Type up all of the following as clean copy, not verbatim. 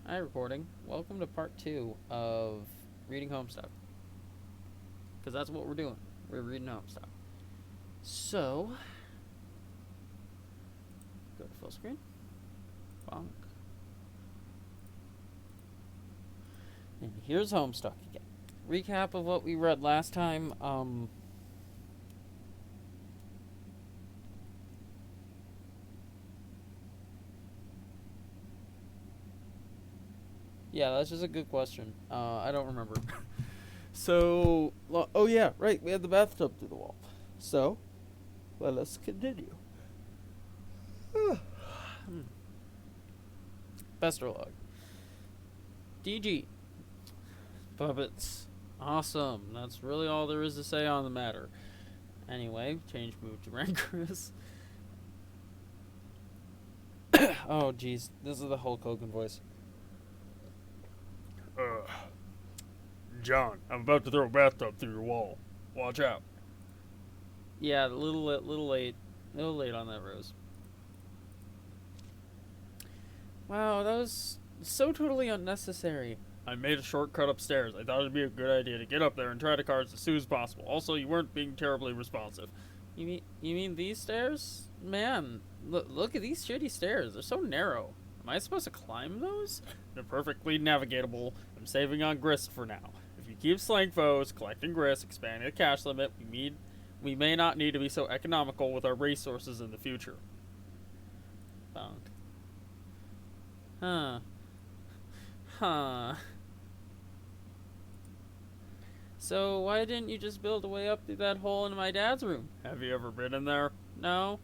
Hi, recording. Welcome to part 2 of reading Homestuck. Because that's what we're doing. We're reading Homestuck. So, go to full screen. Bonk. And here's Homestuck again. Recap of what we read last time. Yeah, that's just a good question. I don't remember. So, oh yeah, right. We had the bathtub through the wall. So, let us continue. Besterlog. DG. Puppets. Awesome. That's really all there is to say on the matter. Anyway, change mood to rancorous. Oh, jeez. This is the Hulk Hogan voice. John, I'm about to throw a bathtub through your wall. Watch out. Yeah, a little late. A little late on that, Rose. Wow, that was so totally unnecessary. I made a shortcut upstairs. I thought it'd be a good idea to get up there and try the cards as soon as possible. Also, you weren't being terribly responsive. You mean these stairs? Man, look at these shitty stairs. They're so narrow. Am I supposed to climb those? They're perfectly navigable. I'm saving on grist for now. If you keep slaying foes, collecting grist, expanding the cash limit, we may not need to be so economical with our resources in the future. Found. Huh. So why didn't you just build a way up through that hole in my dad's room? Have you ever been in there? No?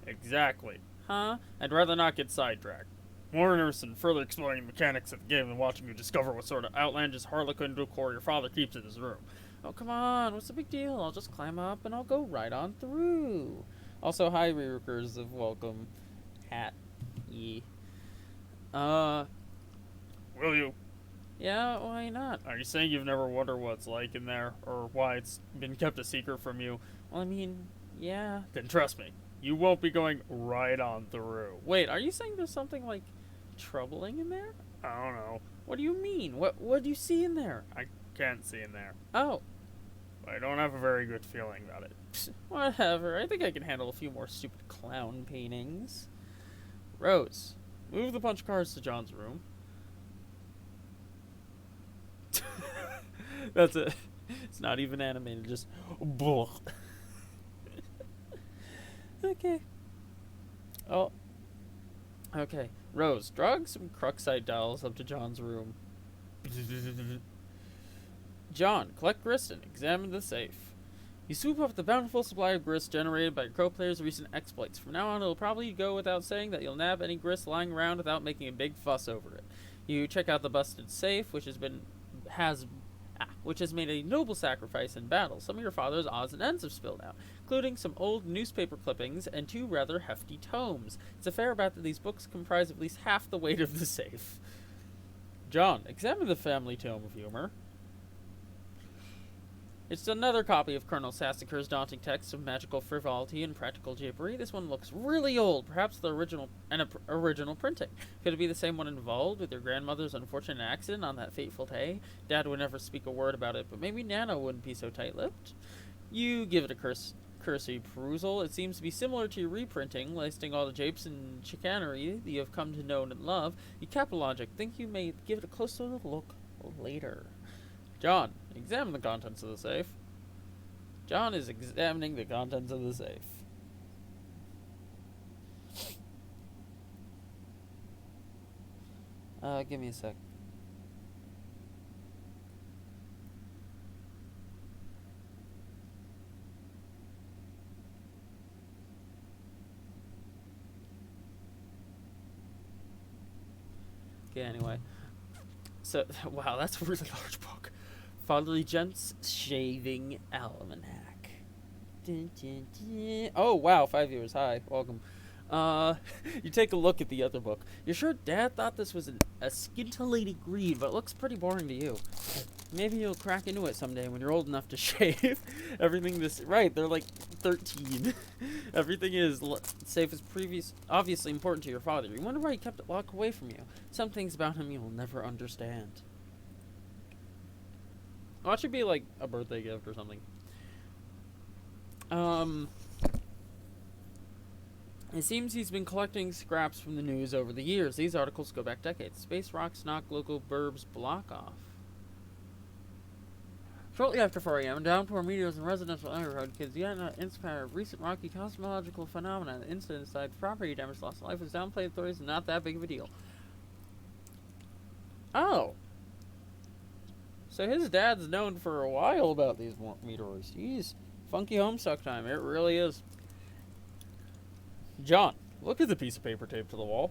Exactly. Huh? I'd rather not get sidetracked. More interested in further exploring the mechanics of the game than watching you discover what sort of outlandish harlequin decor your father keeps in his room. Oh, come on. What's the big deal? I'll just climb up and I'll go right on through. Also, hi, recursive welcome. Hat. Ye. Will you? Yeah, why not? Are you saying you've never wondered what it's like in there, or why it's been kept a secret from you? Well, I mean, yeah. Then trust me, you won't be going right on through. Wait, are you saying there's something, like, troubling in there? I don't know. What do you mean? What do you see in there? I can't see in there. Oh. I don't have a very good feeling about it. Whatever. I think I can handle a few more stupid clown paintings. Rose, move the punch cards to John's room. That's it. It's not even animated, just Okay. Oh. Okay. Rose, drag some Cruxite dolls up to John's room. John, collect grist and examine the safe. You swoop up the bountiful supply of grist generated by your co-player's recent exploits. From now on, it'll probably go without saying that you'll nab any grist lying around without making a big fuss over it. You check out the busted safe, which has made a noble sacrifice in battle. Some of your father's odds and ends have spilled out, including some old newspaper clippings and 2 rather hefty tomes. It's a fair bet that these books comprise at least half the weight of the safe. John, examine the family tome of humor. It's another copy of Colonel Sassacre's daunting text of magical frivolity and practical jibbery. This one looks really old, perhaps the original printing. Could it be the same one involved with your grandmother's unfortunate accident on that fateful day? Dad would never speak a word about it, but maybe Nana wouldn't be so tight-lipped. You give it a cursory perusal. It seems to be similar to your reprinting, listing all the japes and chicanery that you have come to know and love. You Capologic think you may give it a closer look later. John, examine the contents of the safe. John is examining the contents of the safe. Give me a sec. Okay, anyway. So, wow, that's a really large book. Fatherly Gent's Shaving Almanac. Dun, dun, dun. Oh, wow, 5 viewers. Hi, welcome. You take a look at the other book. You're sure Dad thought this was a scintillating read, but it looks pretty boring to you. Maybe you'll crack into it someday when you're old enough to shave. Everything this... Right, they're like 13. Everything is safe as previous... Obviously important to your father. You wonder why he kept it locked away from you. Some things about him you'll never understand. Oh, it should be like a birthday gift or something. It seems he's been collecting scraps from the news over the years. These articles go back decades. Space rocks knock local burbs block off. Shortly after 4 a.m., downpour meteors in residential neighborhood kids yet not inspire recent rocky cosmological phenomena. The incident inside property damage, lost life was downplayed authorities and not that big of a deal. Oh. So his dad's known for a while about these meteors. Jeez. Funky Homestuck time. It really is. John, look at the piece of paper taped to the wall.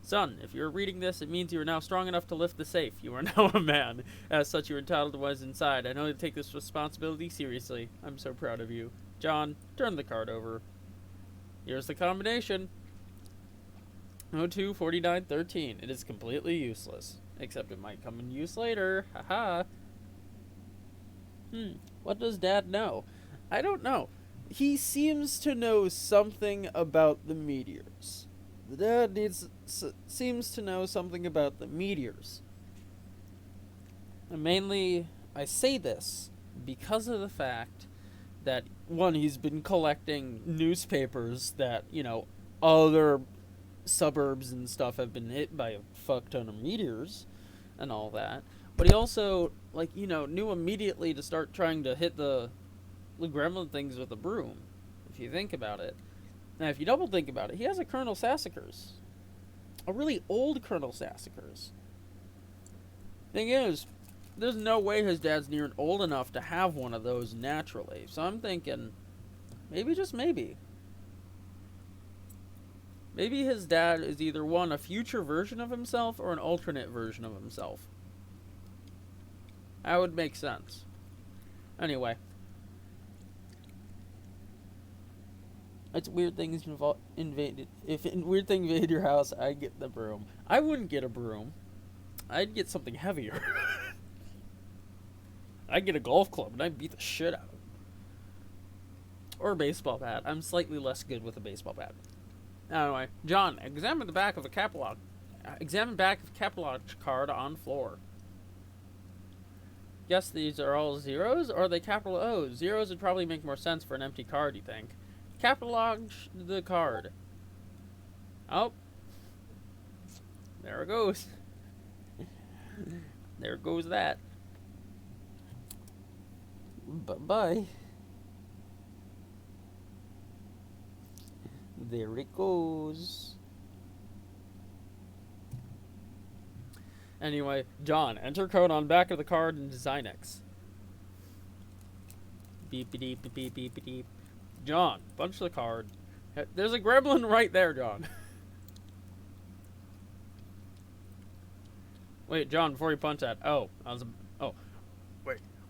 Son, if you're reading this, it means you are now strong enough to lift the safe. You are now a man. As such, you are entitled to what is inside. I know you take this responsibility seriously. I'm so proud of you. John, turn the card over. Here's the combination. 024913. It is completely useless. Except it might come in use later. Haha. What does Dad know? I don't know. He seems to know something about the meteors. The dad seems to know something about the meteors. And mainly, I say this because of the fact that, one, he's been collecting newspapers that, you know, other suburbs and stuff have been hit by a fuck ton of meteors and all that. But he also, like, you know, knew immediately to start trying to hit the gremlin things with a broom, if you think about it. Now, if you double think about it, he has a Colonel Sassacres. A really old Colonel Sassacres. Thing is, there's no way his dad's near old enough to have one of those naturally. So I'm thinking, maybe, just maybe. Maybe his dad is either, one, a future version of himself or an alternate version of himself. That would make sense. Anyway. It's weird things invaded. If weird thing invade your house, I'd get the broom. I wouldn't get a broom. I'd get something heavier. I'd get a golf club and I'd beat the shit out of it. Or a baseball bat. I'm slightly less good with a baseball bat. Anyway, John, examine the back of a catalog. Examine back of catalog card on floor. Guess these are all zeros, or are they capital O's? Zeros would probably make more sense for an empty card, you think. Catalog the card. Oh. There it goes. There goes that. Bye-bye. There it goes. Anyway, John, enter code on back of the card in Design X. Beep beep beep beep beep beep. John, punch the card. There's a gremlin right there, John. Wait, John, before you punch that. Oh,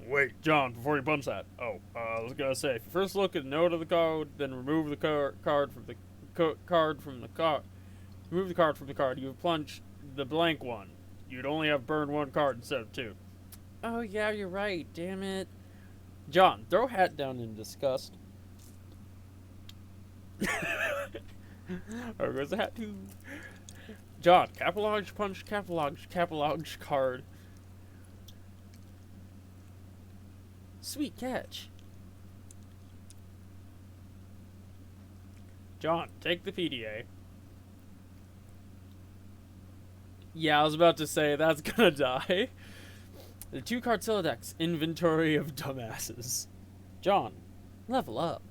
Wait, John, before you punch that. I was gonna say, if you first look at the note of the code, then remove the card from the card from the card. Remove the card from the card. You would plunge the blank one. You'd only have burned one card instead of two. Oh yeah, you're right. Damn it. John, throw hat down in disgust. There goes the hat too. John, catalog punch, catalog card. Sweet catch. John, take the PDA. Yeah, I was about to say, that's gonna die. The 2-card Silodex, inventory of dumbasses. John, level up.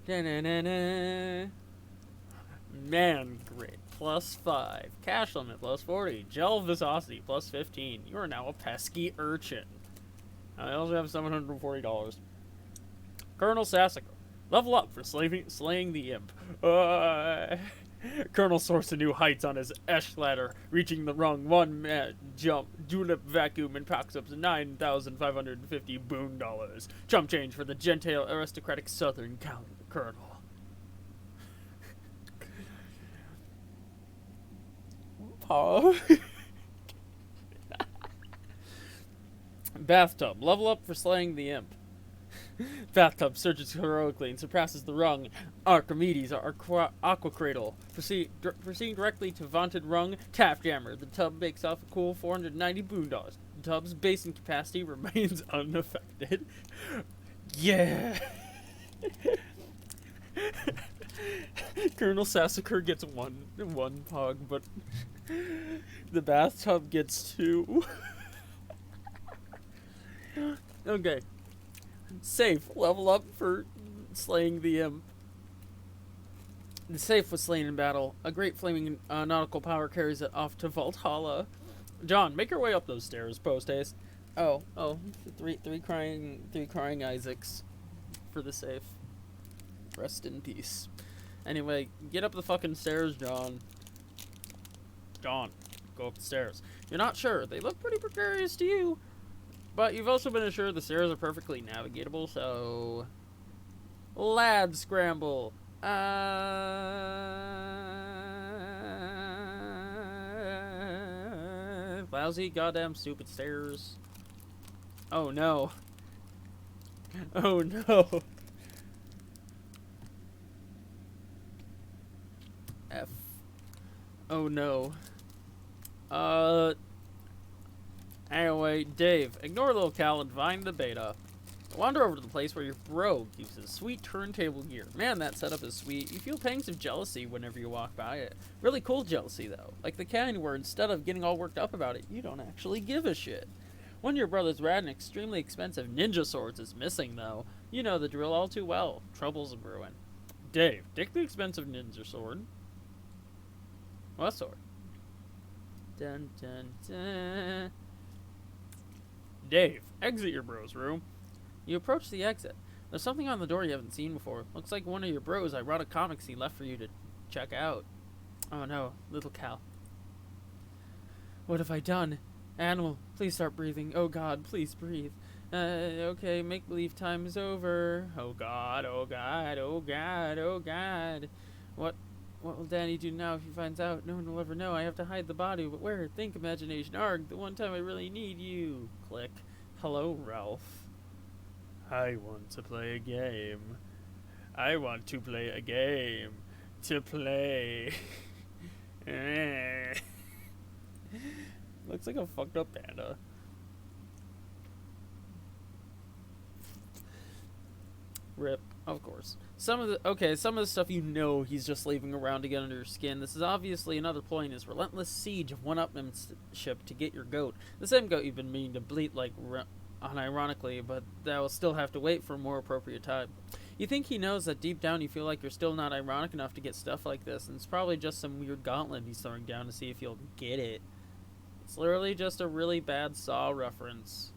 Da-na-na-na. Man, great. +5. Cash limit, +40. Gel viscosity, +15. You are now a pesky urchin. I also have $740. Colonel Sassacre. Level up for slaying the imp. Colonel soars to new heights on his Esh ladder, reaching the rung one-man jump. Julep vacuum and packs up to 9,550 boon dollars. Chump change for the gentile aristocratic southern colonel. Paw. Bathtub. Level up for slaying the imp. Bathtub surges heroically and surpasses the rung. Archimedes, aqua cradle. Proceeding directly to vaunted rung, tap jammer. The tub makes off a cool 490 boon dollars. The tub's basin capacity remains unaffected. Yeah! Colonel Sassacre gets one pog, but the bathtub gets 2. Okay. Safe. Level up for slaying the imp. The safe was slain in battle. A great flaming nautical power carries it off to Valhalla. John, make your way up those stairs, post haste. Oh, three crying Isaacs for the safe. Rest in peace. Anyway, get up the fucking stairs, John. John, go up the stairs. You're not sure. They look pretty precarious to you. But you've also been assured the stairs are perfectly navigatable, so... Lad scramble. Lousy goddamn stupid stairs. Oh no. Oh no. F. Oh no. Anyway, Dave, ignore little Cal and find the beta. Wander over to the place where your bro keeps his sweet turntable gear. Man, that setup is sweet. You feel pangs of jealousy whenever you walk by it. Really cool jealousy, though. Like the kind where instead of getting all worked up about it, you don't actually give a shit. One of your brother's rad and extremely expensive ninja swords is missing, though. You know the drill all too well. Trouble's a brewing. Dave, take the expensive ninja sword. What sword? Dun dun dun. Dave, exit your bro's room. You approach the exit. There's something on the door you haven't seen before. Looks like one of your bros' erotic comics he left for you to check out. Oh no, little Cal. What have I done? Animal, please start breathing. Oh god, please breathe. Okay, make-believe time is over. Oh god, oh god, oh god, oh god. What will Danny do now if he finds out? No one will ever know. I have to hide the body, but where? Think, imagination. Arg, the one time I really need you. Click. Hello, Ralph. I want to play a game. I want to play a game. To play. Looks like a fucked up panda. Rip, of course. Some of the stuff you know he's just leaving around to get under your skin. This is obviously another ploy in his relentless siege of one-upmanship to get your goat. The same goat you've been meaning to bleat like unironically, but that will still have to wait for a more appropriate time. You think he knows that deep down you feel like you're still not ironic enough to get stuff like this, and it's probably just some weird gauntlet he's throwing down to see if you'll get it. It's literally just a really bad Saw reference.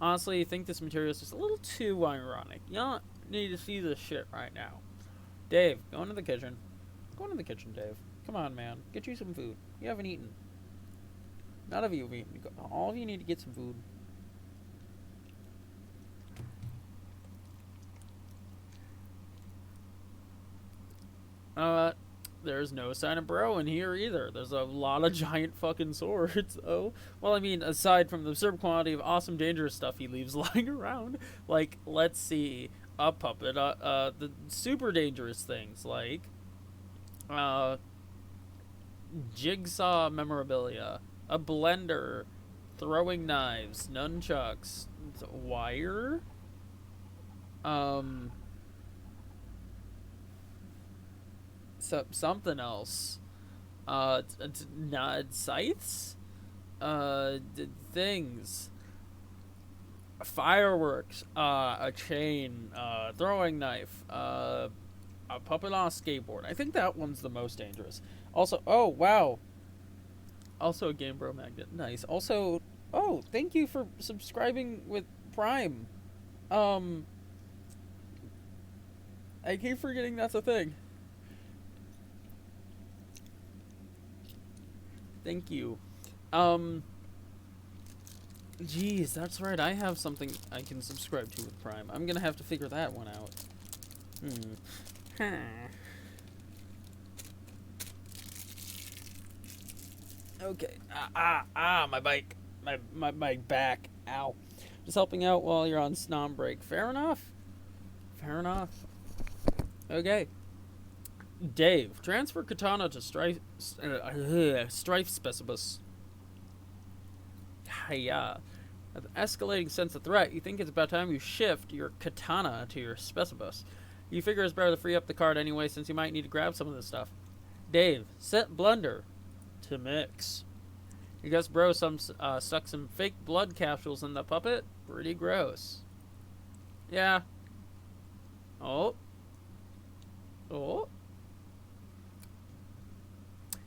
Honestly, you think this material is just a little too ironic. You don't need to see this shit right now. Dave, go into the kitchen. Go into the kitchen, Dave. Come on, man. Get you some food. You haven't eaten. None of you have eaten. All of you need to get some food. There's no sign of bro in here either. There's a lot of giant fucking swords, though. Well, I mean, aside from the absurd quantity of awesome dangerous stuff he leaves lying around. Like, let's see, a puppet, the super dangerous things, like, jigsaw memorabilia, a blender, throwing knives, nunchucks, wire, something else. Scythes? Things. Fireworks. A chain. Throwing knife. A puppet on a skateboard. I think that one's the most dangerous. Also, oh, wow. Also a Game Bro magnet. Nice. Also, oh, thank you for subscribing with Prime. I keep forgetting that's a thing. Thank you. Geez, that's right. I have something I can subscribe to with Prime. I'm gonna have to figure that one out. Okay. My bike. My back. Ow. Just helping out while you're on snom break. Fair enough. Fair enough. Okay. Dave, transfer katana to Strife Specibus. Hiya. With an escalating sense of threat, you think it's about time you shift your katana to your Specibus. You figure it's better to free up the card anyway, since you might need to grab some of this stuff. Dave, set blender to mix. You guess bro stuck some fake blood capsules in the puppet? Pretty gross. Yeah. Oh.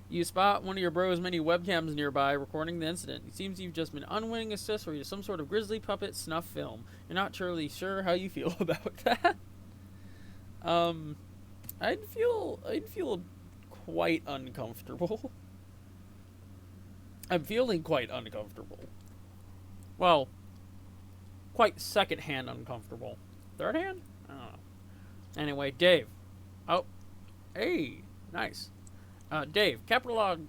You spot one of your bro's many webcams nearby recording the incident. It seems you've just been unwitting accessory to some sort of grisly puppet snuff film. You're not truly sure how you feel about that. I'd feel quite uncomfortable. I'm feeling quite uncomfortable. Well, quite second-hand uncomfortable. Third hand? I don't know. Anyway, Dave. Oh. Hey. Nice. Dave. Capitulog.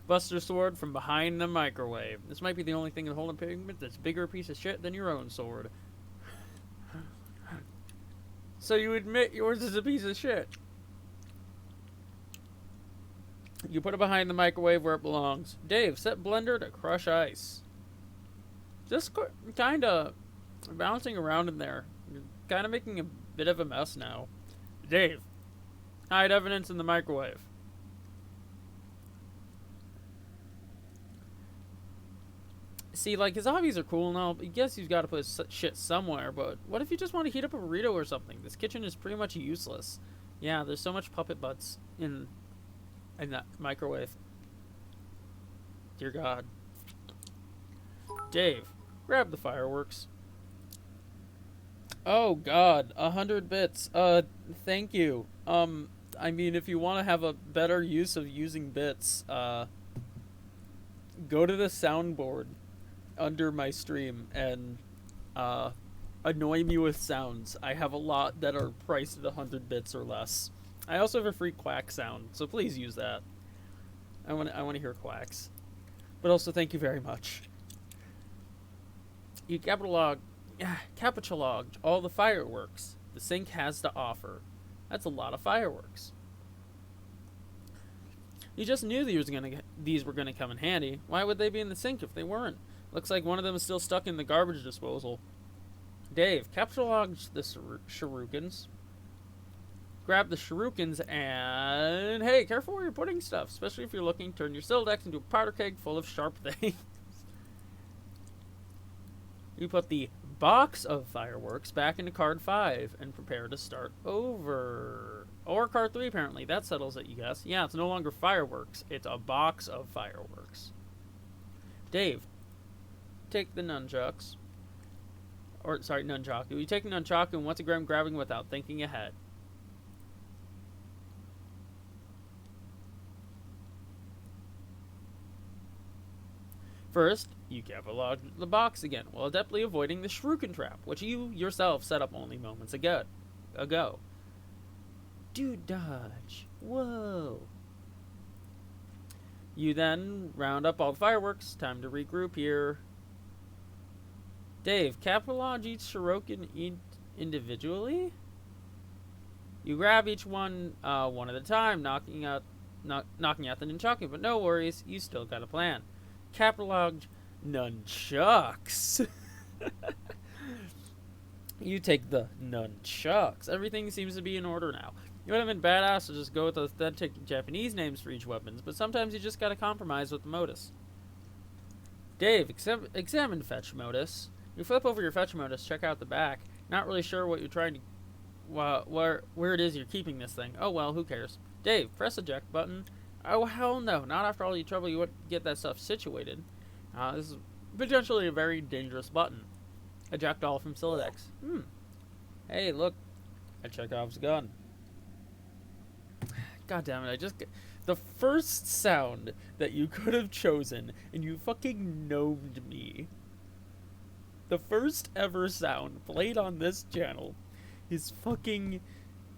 Buster sword from behind the microwave. This might be the only thing in the whole pigment that's bigger piece of shit than your own sword. So you admit yours is a piece of shit. You put it behind the microwave where it belongs. Dave, set blender to crush ice. Just kind of bouncing around in there. You're kind of making a bit of a mess now. Dave, hide evidence in the microwave. See, like, his hobbies are cool and all, but I guess he's got to put his shit somewhere, but what if you just want to heat up a burrito or something? This kitchen is pretty much useless. Yeah, there's so much puppet butts in that microwave. Dear God. Dave, grab the fireworks. Oh God, 100 bits. Thank you. I mean, if you want to have a better use of using bits, go to the soundboard under my stream and annoy me with sounds. I have a lot that are priced at 100 bits or less. I also have a free quack sound, so please use that. I want to hear quacks. But also, thank you very much. You capitalogued all the fireworks the sink has to offer. That's a lot of fireworks. You just knew these were gonna come in handy. Why would they be in the sink if they weren't? Looks like one of them is still stuck in the garbage disposal. Dave, capitalogue the shurikens. Grab the shurikens and hey, careful where you're putting stuff, especially if you're looking to turn your Sildex into a powder keg full of sharp things. You put the box of fireworks back into card 5 and prepare to start over. Or card 3, apparently. That settles it, you guess. Yeah, it's no longer fireworks. It's a box of fireworks. Dave, take the nunchucks. Or, sorry, nunchaku. You take the nunchaku and once again grabbing without thinking ahead. First, you catalog the box again, while adeptly avoiding the shuriken trap, which you yourself set up only moments ago. Dude dodge. Whoa. You then round up all the fireworks. Time to regroup here. Dave, catalog each shuriken individually? You grab each one one at a time, knocking out the nunchaku, but no worries, you still got a plan. Capitalogued nunchucks. You take the nunchucks. Everything seems to be in order now. You would have been badass to just go with authentic Japanese names for each weapons, but sometimes you just gotta compromise with the modus. Dave, examine fetch modus. You flip over your fetch modus, check out the back. Not really sure what you're trying to... where it is you're keeping this thing. Oh well, who cares? Dave, press eject button. Oh, hell no. Not after all the trouble you would get that stuff situated. This is potentially a very dangerous button. Eject all from Siladex. Hey, look. A Chekhov's gun. God damn it, the first sound that you could have chosen, and you fucking gnomed me. The first ever sound played on this channel is fucking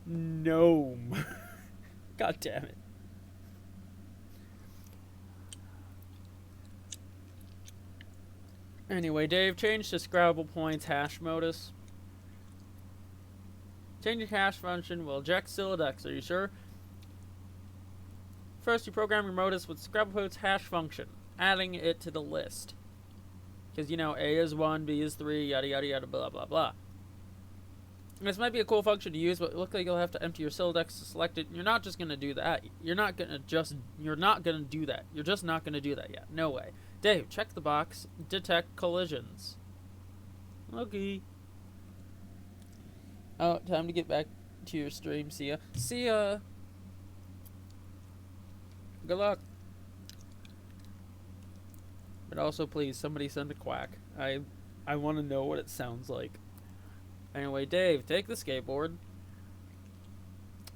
gnome. God damn it. Anyway, Dave, change to Scrabble points hash modus. Change your hash function will eject Siladex. Are you sure? First, you program your modus with Scrabble points hash function, adding it to the list. Because, you know, A is 1, B is 3, yada yada yada, blah blah blah. And this might be a cool function to use, but it looks like you'll have to empty your Siladex to select it. You're not just going to do that. You're not going to do that. You're just not going to do that yet. No way. Dave, check the box. Detect collisions. Okay. Oh, time to get back to your stream. See ya. See ya. Good luck. But also, please, somebody send a quack. I want to know what it sounds like. Anyway, Dave, take the skateboard.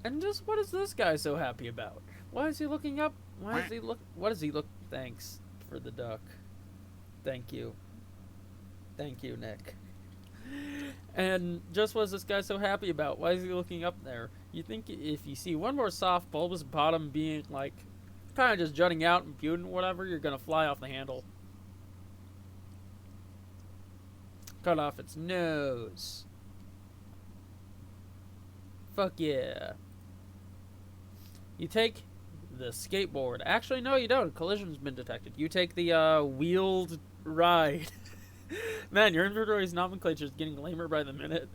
And just, what is this guy so happy about? Why is he looking up? What does he look? Thanks for the duck. Thank you. Thank you, Nick. And just what is this guy so happy about? Why is he looking up there? You think if you see one more soft bulbous bottom being, like, kind of just jutting out and beauty and whatever, you're going to fly off the handle. Cut off its nose. Fuck yeah. You take the skateboard. Actually, no, you don't. Collision's been detected. You take the wheeled ride. Man, your inventory's nomenclature is getting lamer by the minute.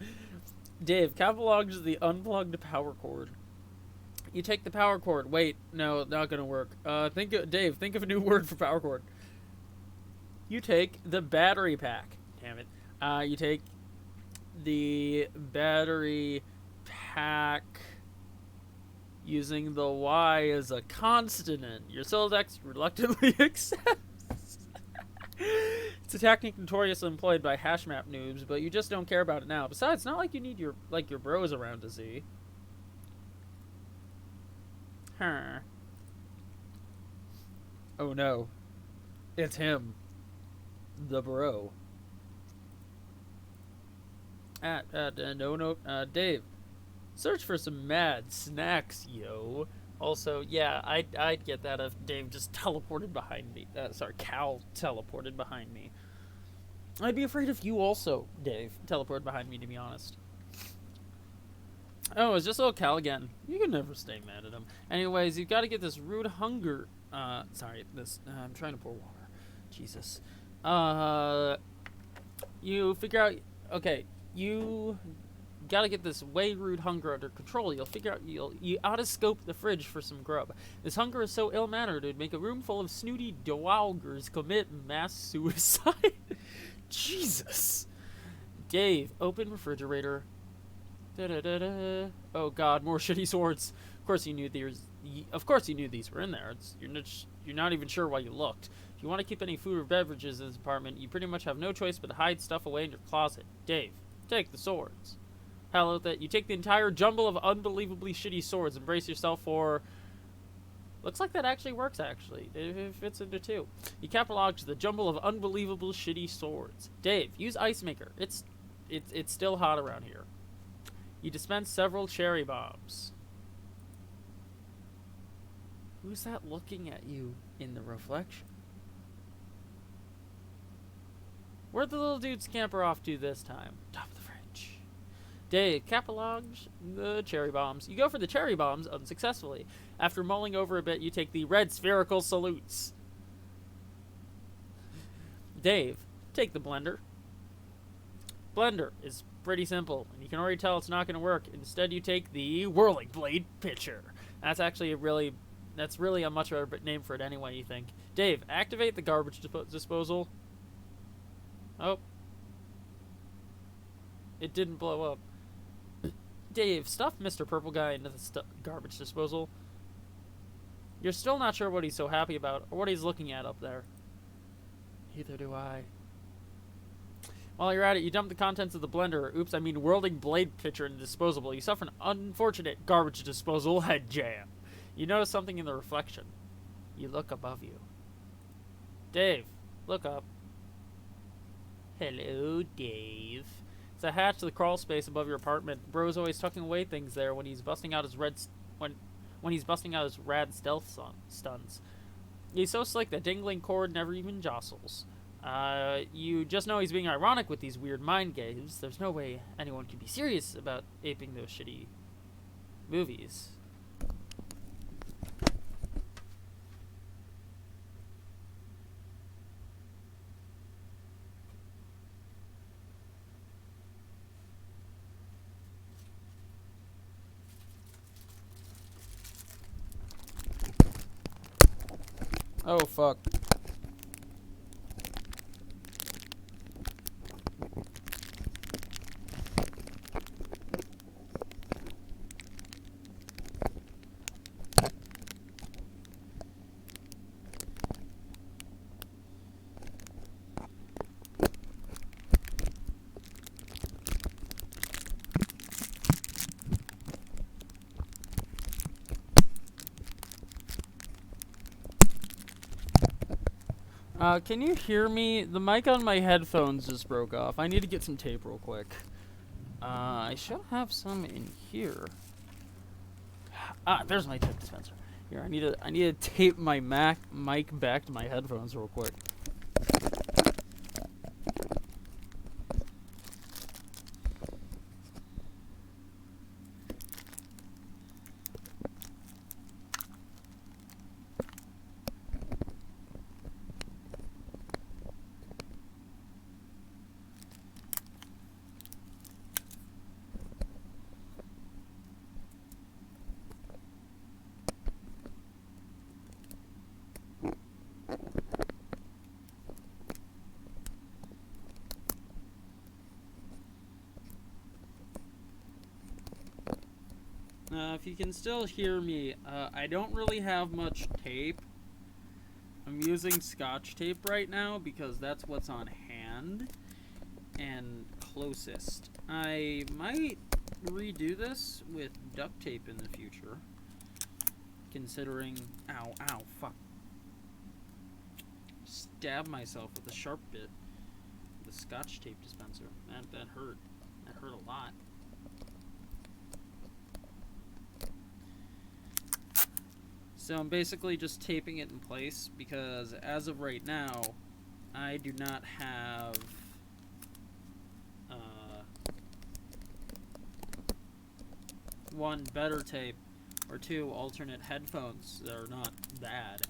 Dave, catalogs the unplugged power cord. You take the power cord. Wait, no, not gonna work. Dave, think of a new word for power cord. You take the battery pack. Damn it. You take the battery pack using the Y as a consonant. Your Siladex reluctantly accepts. It's a technique notoriously employed by hash map noobs, but you just don't care about it now. Besides, it's not like you need your bros around to see. Huh. Oh no. It's him. The bro. Dave. Search for some mad snacks, yo. Also, yeah, I'd get that if Dave just teleported behind me. Cal teleported behind me. I'd be afraid if you also, Dave, teleported behind me, to be honest. Oh, it's just little Cal again. You can never stay mad at him. Anyways, you've got to get this rude hunger. I'm trying to pour water. Jesus. You figure out. Okay, you gotta get this way rude hunger under control. You'll figure out you ought-to-scope the fridge for some grub. This hunger is so ill-mannered it'd make a room full of snooty dowgers commit mass suicide. Jesus. Dave, open refrigerator. Da-da-da-da. Oh God, more shitty swords. Of course you knew these were in there. You're not even sure why you looked. If you want to keep any food or beverages in this apartment, you pretty much have no choice but to hide stuff away in your closet. Dave, take the swords. Hello, that you take the entire jumble of unbelievably shitty swords and brace yourself for. Looks like that actually works. Actually, it fits into two. You catalog the jumble of unbelievable shitty swords. Dave, use ice maker. It's still hot around here. You dispense several cherry bombs. Who's that looking at you in the reflection? Where'd the little dude scamper off to this time? Top of the fridge. Dave catalogs the cherry bombs. You go for the cherry bombs unsuccessfully. After mulling over a bit, you take the red spherical salutes. Dave, take the blender. Blender is pretty simple, and you can already tell it's not going to work. Instead, you take the whirling blade pitcher. That's actually that's really a much better name for it anyway, you think. Dave, activate the garbage disposal. Oh. It didn't blow up. Dave, stuff Mr. Purple Guy into the garbage disposal. You're still not sure what he's so happy about, or what he's looking at up there. Neither do I. While you're at it, you dump the contents of the blender, whirling blade pitcher into disposable. You suffer an unfortunate garbage disposal head jam. You notice something in the reflection. You look above you. Dave, look up. Hello, Dave. It's a hatch to the crawl space above your apartment. Bro's always tucking away things there when he's busting out his when he's busting out his rad stealth stunts. He's so slick that dangling cord never even jostles. You just know he's being ironic with these weird mind games. There's no way anyone could be serious about aping those shitty movies. Oh, fuck. Can you hear me? The mic on my headphones just broke off. I need to get some tape real quick. I should have some in here. There's my tape dispenser. Here, I need to tape my mic back to my headphones real quick. If you can still hear me, I don't really have much tape. I'm using Scotch tape right now because that's what's on hand and closest. I might redo this with duct tape in the future, considering... Ow, fuck. Stab myself with a sharp bit. The Scotch tape dispenser. That hurt. That hurt a lot. So I'm basically just taping it in place because as of right now, I do not have one, better tape, or two, alternate headphones that are not bad.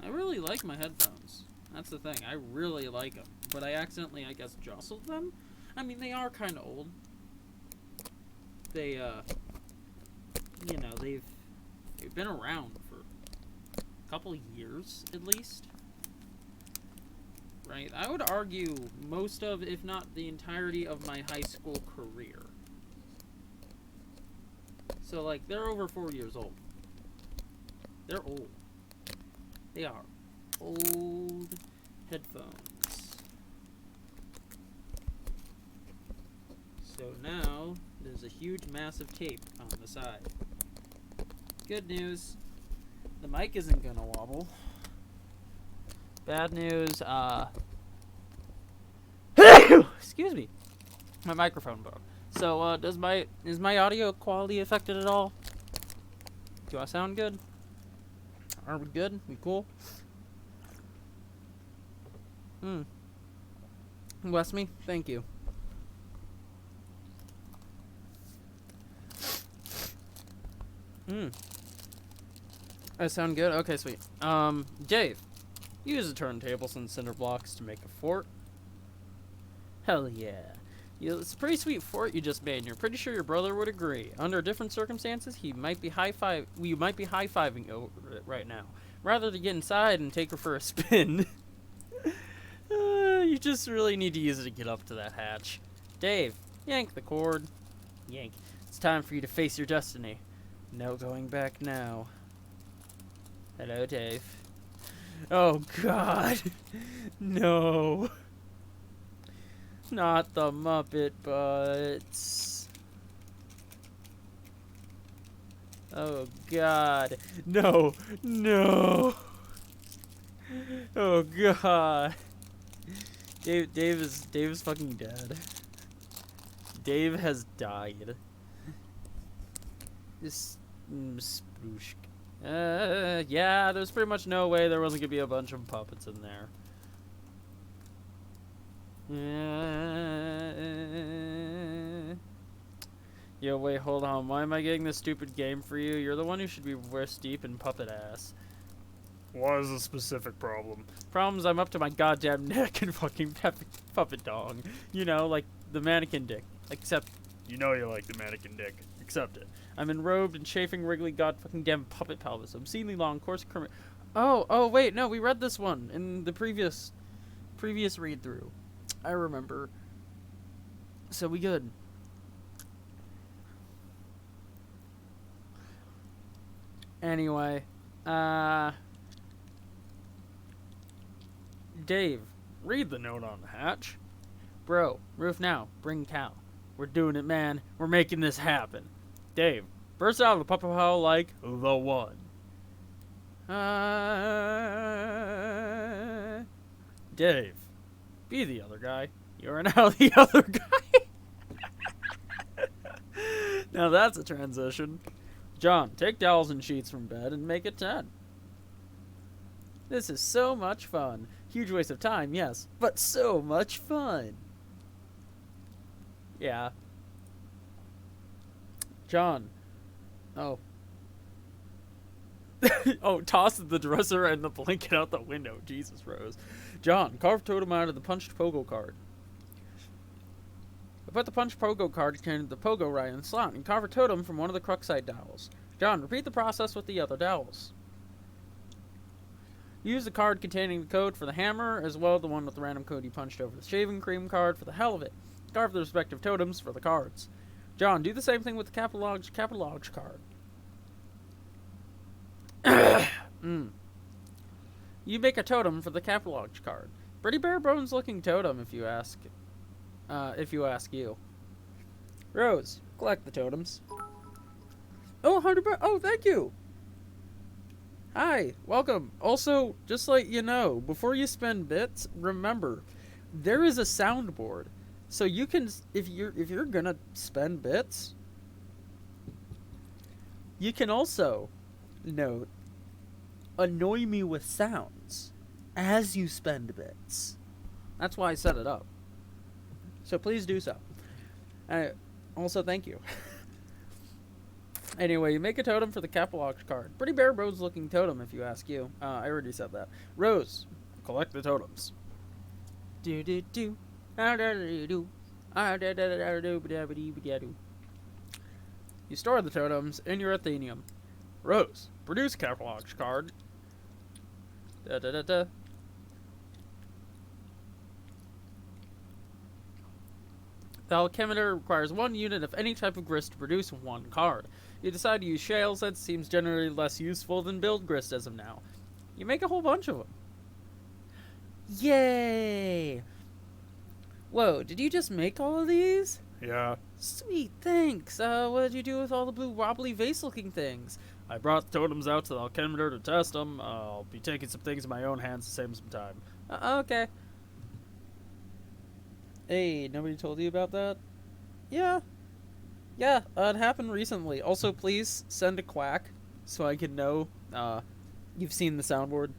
I really like my headphones. That's the thing. I really like them. But I accidentally, I guess, jostled them. I mean, they are kind of old. They, you know, they've been around for a couple of years, at least. Right? I would argue most of, if not the entirety of my high school career. So, like, they're over 4 years old. They're old. They are old headphones. So now, there's a huge massive tape on the side. Good news, the mic isn't gonna wobble. Bad news, excuse me, my microphone broke. So, is my audio quality affected at all? Do I sound good? Are we good? We cool? Wesme, thank you. I sound good? Okay, sweet. Dave, use the turntables and cinder blocks to make a fort. Hell yeah. It's a pretty sweet fort you just made, and you're pretty sure your brother would agree. Under different circumstances, we might be high-fiving over it right now. Rather than get inside and take her for a spin. You just really need to use it to get up to that hatch. Dave, yank the cord. Yank. It's time for you to face your destiny. No going back now. Hello, Dave. Oh, God. No. Not the Muppet Butts. Oh God. No. No. Oh God. Dave is fucking dead. Dave has died. This sploosh. Yeah, there's pretty much no way there wasn't gonna be a bunch of puppets in there. Yo, wait, hold on. Why am I getting this stupid game for you? You're the one who should be wrist deep in puppet ass. What is the specific problem? Problems, I'm up to my goddamn neck in fucking puppet dong. You know, like the mannequin dick. Except, You know you like the mannequin dick. Accept it. I'm enrobed in chafing, wriggly, god fucking damn puppet pelvis. Obscenely long, coarse Kermit. Oh, wait, no, we read this one in the previous read through. I remember. So we good. Anyway, Dave, read the note on the hatch. Bro, roof now, bring cow. We're doing it, man. We're making this happen. Dave, burst out of the puppet hole like the one. Dave, be the other guy. You're now the other guy. Now that's a transition. John, take towels and sheets from bed and make it 10. This is so much fun. Huge waste of time, yes, but so much fun. Yeah. John. Oh. Oh, tosses the dresser and the blanket out the window. Jesus, Rose. John, carve totem out of the punched pogo card. Put the punched pogo card containing the pogo right in the slot and carve a totem from one of the Cruxite dowels. John, repeat the process with the other dowels. Use the card containing the code for the hammer, as well as the one with the random code you punched over the shaving cream card for the hell of it. Carve the respective totems for the cards. John, do the same thing with the capitalogs card. You make a totem for the capitalogs card. Pretty bare bones looking totem if you ask you. Rose, collect the totems. Oh, 100 oh, thank you. Hi, welcome. Also, just let you know, before you spend bits, remember, there is a soundboard. So you can, if you're gonna spend bits, you can also note, annoy me with sounds as you spend bits. That's why I set it up. So please do so. Also, thank you. Anyway, you make a totem for the capitalogs card. Pretty bare bones looking totem, if you ask you. I already said that. Rose, collect the totems. Do do do. You store the totems in your Athenium. Rose, produce capitalogs card. Da da da da. The alchemitor requires 1 unit of any type of grist to produce 1 card. You decide to use shales, that seems generally less useful than build grist as of now. You make a whole bunch of them. Yay! Whoa, did you just make all of these? Yeah. Sweet, thanks. What did you do with all the blue wobbly vase-looking things? I brought the totems out to the alchemitor to test them. I'll be taking some things in my own hands to save some time. Okay. Hey, nobody told you about that? Yeah. Yeah, it happened recently. Also, please send a quack so I can know you've seen the soundboard.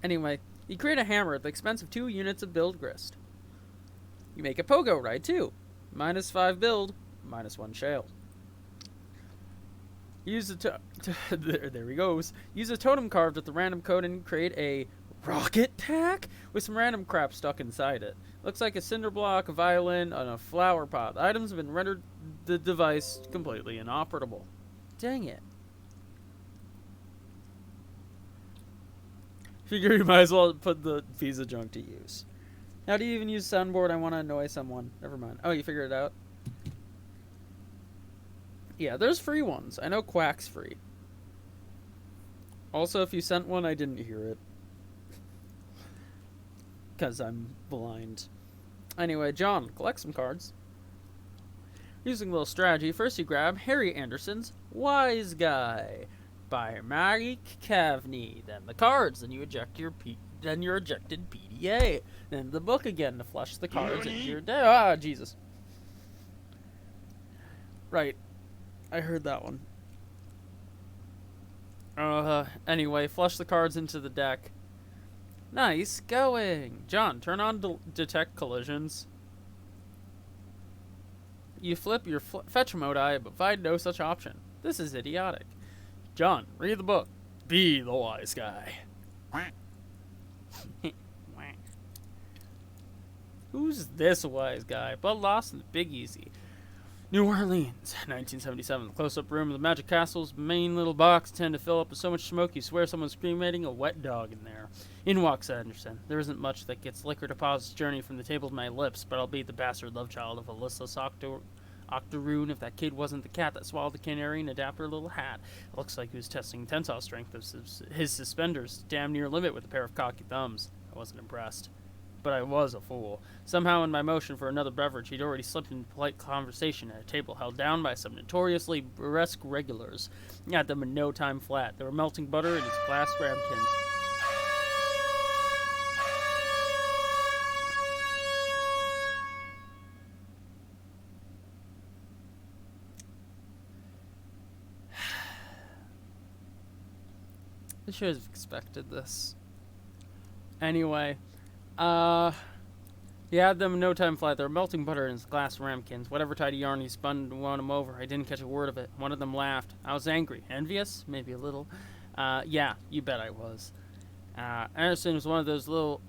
Anyway, you create a hammer at the expense of 2 units of build grist. You make a pogo ride too. -5 build, -1 shale. Use the there he goes. Use a totem carved at the random code and create a rocket pack with some random crap stuck inside it. Looks like a cinder block, a violin, and a flower pot. The items have been rendered the device completely inoperable. Dang it. Figure you might as well put the Visa junk to use. How do you even use soundboard? I want to annoy someone. Never mind. Oh, you figured it out? Yeah, there's free ones. I know Quack's free. Also, if you sent one, I didn't hear it. because I'm blind. Anyway, John, collect some cards. Using a little strategy, first you grab Harry Anderson's Wise Guy by Mike Cavney. Then the cards. Then you eject your then your ejected PDA. Then the book again to flush the cards into your deck. Ah, Jesus. Right. I heard that one. Anyway, flush the cards into the deck. Nice going. John, turn on detect collisions. You flip your fetch mode eye, but find no such option. This is idiotic. John, read the book. Be the wise guy. Who's this wise guy? But lost in the Big Easy. New Orleans, 1977. The close-up room of the Magic Castle's main little box tend to fill up with so much smoke you swear someone's cremating a wet dog in there. In walks Anderson. There isn't much that gets liquor to pause its journey from the table to my lips, but I'll be the bastard love child of a listless octoroon if that kid wasn't the cat that swallowed the canary in a dapper little hat. It looks like he was testing tensile strength of his suspenders, damn near limit with a pair of cocky thumbs. I wasn't impressed. But I was a fool. Somehow in my motion for another beverage, he'd already slipped into polite conversation at a table held down by some notoriously burlesque regulars. He had them in no time flat. They were melting butter in his glass ramekins. I should have expected this. Anyway, he had them in no time flat. They were melting butter in his glass ramekins. Whatever tidy yarn he spun to won him over, I didn't catch a word of it. One of them laughed. I was angry. Envious? Maybe a little. Yeah, you bet I was. Anderson was one of those little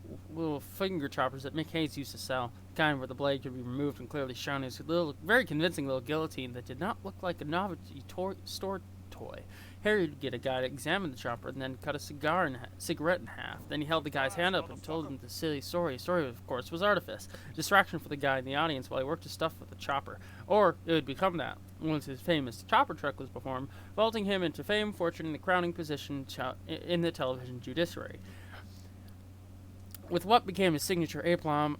finger choppers that Mick Hayes used to sell. The kind where the blade could be removed and clearly shown as a very convincing little guillotine that did not look like a novelty store toy. Harry would get a guy to examine the chopper and then cut a cigarette in half. Then he held the guy's hand up and told him the silly story. The story, of course, was artifice. Distraction for the guy in the audience while he worked his stuff with the chopper. Or it would become that, once his famous chopper trick was performed, vaulting him into fame, fortune, and the crowning position in the television judiciary. With what became his signature aplomb,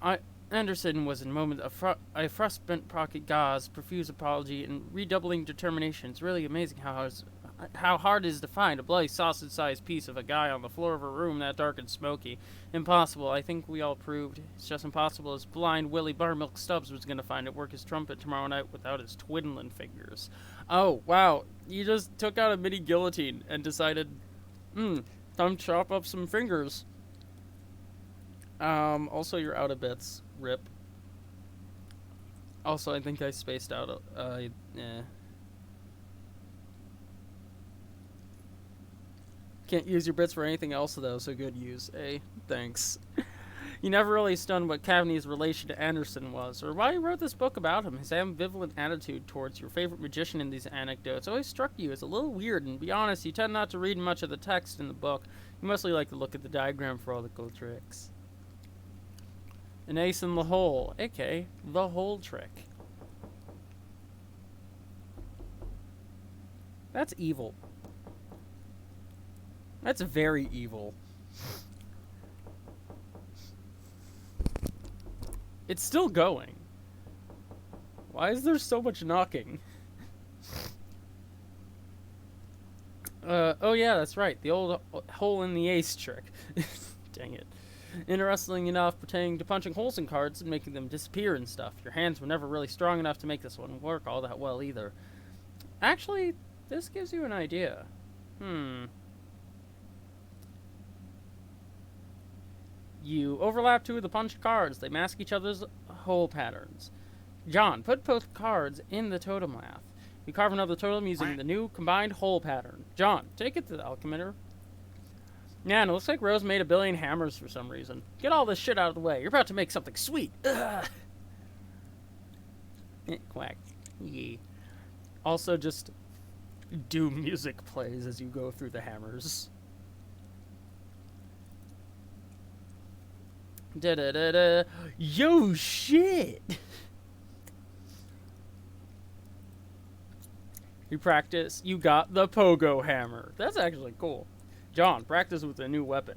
Anderson was in a moment of a frostbent pocket gauze, profuse apology, and redoubling determination. It's really amazing how hard it is to find a bloody sausage-sized piece of a guy on the floor of a room that dark and smoky. Impossible. I think we all proved. It's just impossible as blind Willie Buttermilk Stubbs was going to find it work his trumpet tomorrow night without his twiddling fingers. Oh, wow. You just took out a mini guillotine and decided, time to chop up some fingers. Also, you're out of bits. Rip. Also, I think I spaced out. Can't use your bits for anything else, though, so good use. Thanks. You never really stunned what Cavney's relation to Anderson was, or why he wrote this book about him. His ambivalent attitude towards your favorite magician in these anecdotes always struck you as a little weird, and to be honest, you tend not to read much of the text in the book. You mostly like to look at the diagram for all the cool tricks. An ace in the hole, aka the hole trick. That's evil. That's very evil. It's still going. Why is there so much knocking? Oh yeah, that's right. The old hole in the ace trick. Dang it. Interesting enough, pertaining to punching holes in cards and making them disappear and stuff. Your hands were never really strong enough to make this one work all that well either. Actually, this gives you an idea. You overlap two of the punched cards. They mask each other's hole patterns. John, put both cards in the totem lath. You carve another totem using the new combined hole pattern. John, take it to the alchemister. Man, it looks like Rose made a billion hammers for some reason. Get all this shit out of the way. You're about to make something sweet. Ugh. Quack. Yeah. Also, just doom music plays as you go through the hammers. Da-da-da-da. Yo, shit! You practice. You got the pogo hammer. That's actually cool. John, practice with a new weapon.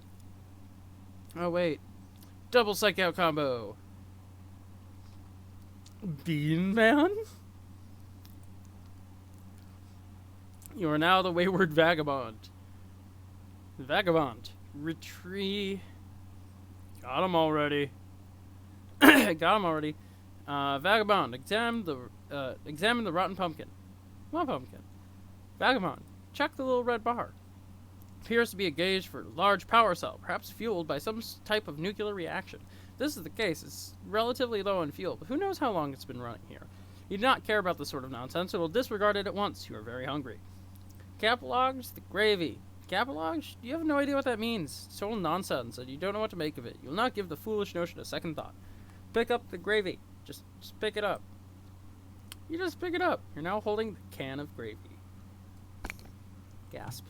Oh, wait. Double psych out combo. Bean Man? You are now the wayward vagabond. Vagabond. Retrieve. Got him already. Got him already. Vagabond. Examine the rotten pumpkin. What pumpkin? Vagabond. Check the little red bar. Appears to be a gauge for a large power cell, perhaps fueled by some type of nuclear reaction. If this is the case, it's relatively low in fuel, but who knows how long it's been running here. You do not care about this sort of nonsense, and will disregard it at once. You are very hungry. Capologues, the gravy. Capologues? You have no idea what that means. It's total nonsense, and you don't know what to make of it. You'll not give the foolish notion a second thought. Pick up the gravy. Just pick it up. You just pick it up. You're now holding the can of gravy. Gasp.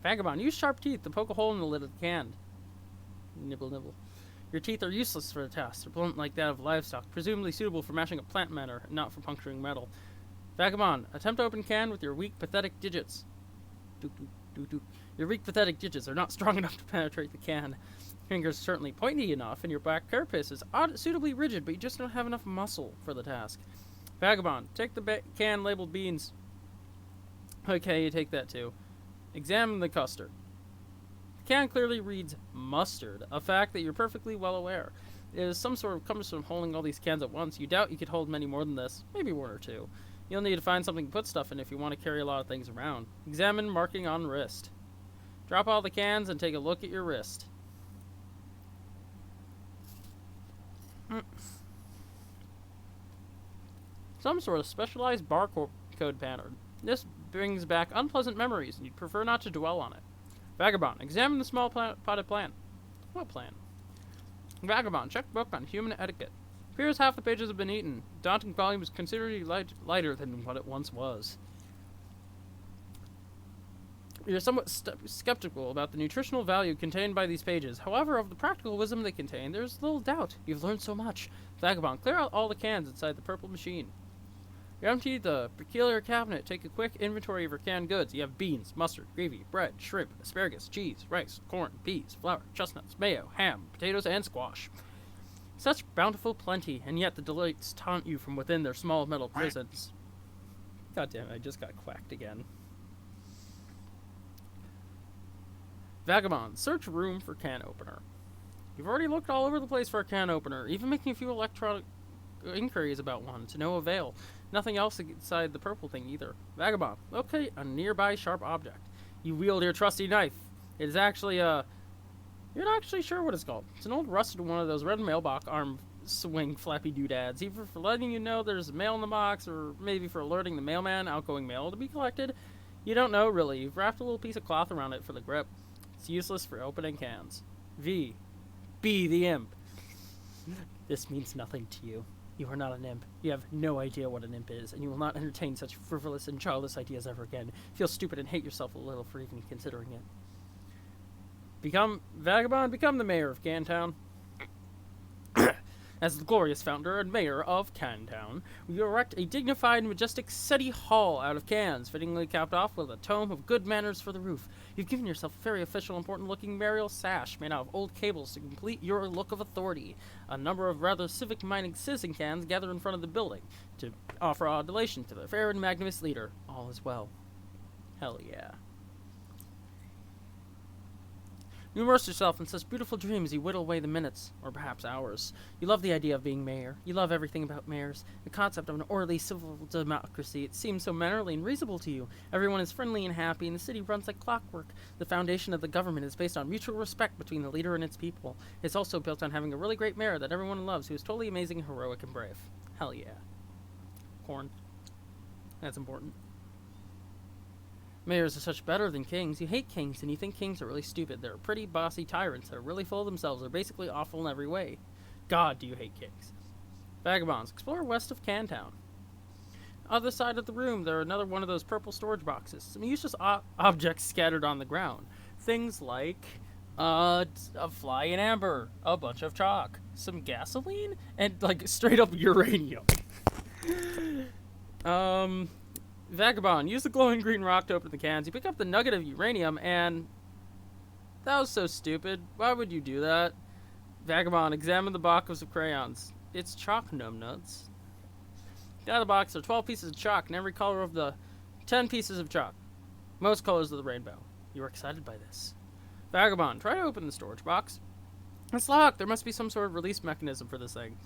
Vagabond, use sharp teeth to poke a hole in the lid of the can. Nibble, nibble. Your teeth are useless for the task. They're blunt like that of livestock, presumably suitable for mashing up plant matter, and not for puncturing metal. Vagabond, attempt to open can with your weak, pathetic digits. Dook, dook, dook, dook. Your weak, pathetic digits are not strong enough to penetrate the can. Fingers certainly pointy enough, and your back carapace is suitably rigid, but you just don't have enough muscle for the task. Vagabond, take the can labeled beans. Okay, you take that too. Examine the custard. The can clearly reads mustard, a fact that you're perfectly well aware. It is some sort of comes from holding all these cans at once. You doubt you could hold many more than this, maybe one or two. You'll need to find something to put stuff in if you want to carry a lot of things around. Examine marking on wrist. Drop all the cans and take a look at your wrist. Some sort of specialized barcode pattern. This brings back unpleasant memories, and you'd prefer not to dwell on it. Vagabond, examine the small potted plant. What plant? Vagabond, check book on human etiquette. Appears half the pages have been eaten. Daunting volume is considerably lighter than what it once was. You're somewhat skeptical about the nutritional value contained by these pages. However, of the practical wisdom they contain, there's little doubt. You've learned so much. Vagabond, clear out all the cans inside the purple machine. You empty the peculiar cabinet. Take a quick inventory of your canned goods. You have beans, mustard, gravy, bread, shrimp, asparagus, cheese, rice, corn, peas, flour, chestnuts, mayo, ham, potatoes, and squash. Such bountiful plenty, and yet the delights taunt you from within their small metal prisons. God damn it, I just got quacked again. Vagabond, search room for can opener. You've already looked all over the place for a can opener, even making a few electronic inquiries about one, to no avail. Nothing else inside the purple thing either. Vagabond, locate a nearby sharp object. You wield your trusty knife. It is actually you're not actually sure what it's called. It's an old rusted one of those red mailbox arm swing flappy doodads, either for letting you know there's mail in the box, or maybe for alerting the mailman outgoing mail to be collected. You don't know, really. You've wrapped a little piece of cloth around it for the grip. It's useless for opening cans. V. Be the imp. This means nothing to you. You are not an imp. You have no idea what an imp is, and you will not entertain such frivolous and childish ideas ever again. Feel stupid and hate yourself a little for even considering it. Vagabond, become the mayor of Cantown. As the glorious founder and mayor of Cantown, we erect a dignified and majestic city hall out of cans, fittingly capped off with a tome of good manners for the roof. You've given yourself a very official, important-looking mayoral sash made out of old cables to complete your look of authority. A number of rather civic-minded citizen cans gather in front of the building to offer adulation to the fair and magnanimous leader. All is well. Hell yeah. You immerse yourself in such beautiful dreams you whittle away the minutes, or perhaps hours. You love the idea of being mayor. You love everything about mayors. The concept of an orderly civil democracy. It seems so mannerly and reasonable to you. Everyone is friendly and happy, and the city runs like clockwork. The foundation of the government is based on mutual respect between the leader and its people. It's also built on having a really great mayor that everyone loves, who is totally amazing, heroic, and brave. Hell yeah. Corn. That's important. Mayors are such better than kings. You hate kings, and you think kings are really stupid. They're pretty bossy tyrants that are really full of themselves. They're basically awful in every way. God, do you hate kings. Vagabonds, explore west of Cantown. Other side of the room, there are another one of those purple storage boxes. Some useless objects scattered on the ground. Things like a fly in amber, a bunch of chalk, some gasoline, and like straight up uranium. Vagabond, use the glowing green rock to open the cans. You pick up the nugget of uranium and That was so stupid. Why would you do that? Vagabond, examine the box of crayons. It's chalk, numbnuts. Out of the box are 12 pieces of chalk and every color of the 10 pieces of chalk. Most colors of the rainbow. You are excited by this. Vagabond, try to open the storage box. It's locked. There must be some sort of release mechanism for this thing.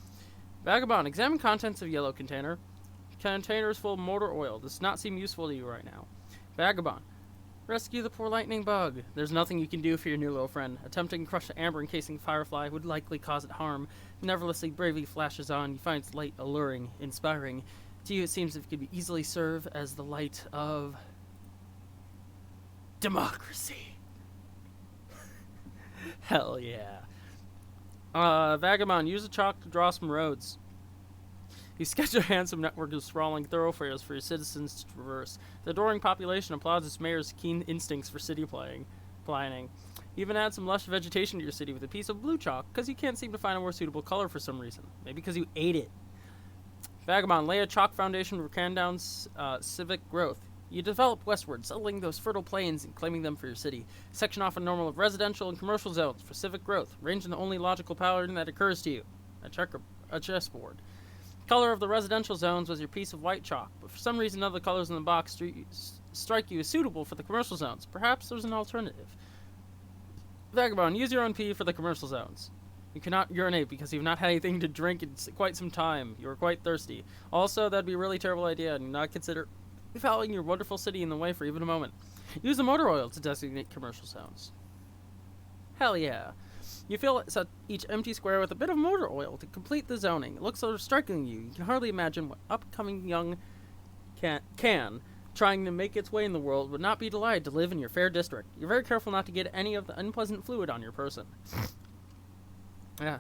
Vagabond, examine contents of yellow container. Container is full of motor oil. Does not seem useful to you right now. Vagabond, rescue the poor lightning bug. There's nothing you can do for your new little friend. Attempting to crush the amber encasing firefly would likely cause it harm. Nevertheless, bravely flashes on. You find its light alluring, inspiring. To you, it seems it could easily serve as the light of democracy. Hell yeah. Vagabond, use the chalk to draw some roads. You sketch a handsome network of sprawling thoroughfares for your citizens to traverse. The adoring population applauds its mayor's keen instincts for city planning. Even add some lush vegetation to your city with a piece of blue chalk, because you can't seem to find a more suitable color for some reason. Maybe because you ate it. Vagabond, lay a chalk foundation for Candown's civic growth. You develop westward, settling those fertile plains and claiming them for your city. Section off a normal of residential and commercial zones for civic growth. Arrange in the only logical pattern that occurs to you. A chessboard. Color of the residential zones was your piece of white chalk, but for some reason none of the colors in the box strike you as suitable for the commercial zones. Perhaps there's an alternative. Vagabond, use your own pee for the commercial zones. You cannot urinate because you've not had anything to drink in quite some time. You are quite thirsty. Also, that'd be a really terrible idea, and not consider fouling your wonderful city in the way for even a moment. Use the motor oil to designate commercial zones. Hell yeah. You fill each empty square with a bit of motor oil to complete the zoning. It looks so striking to you. You can hardly imagine what upcoming young can, trying to make its way in the world, would not be delighted to live in your fair district. You're very careful not to get any of the unpleasant fluid on your person. Yeah.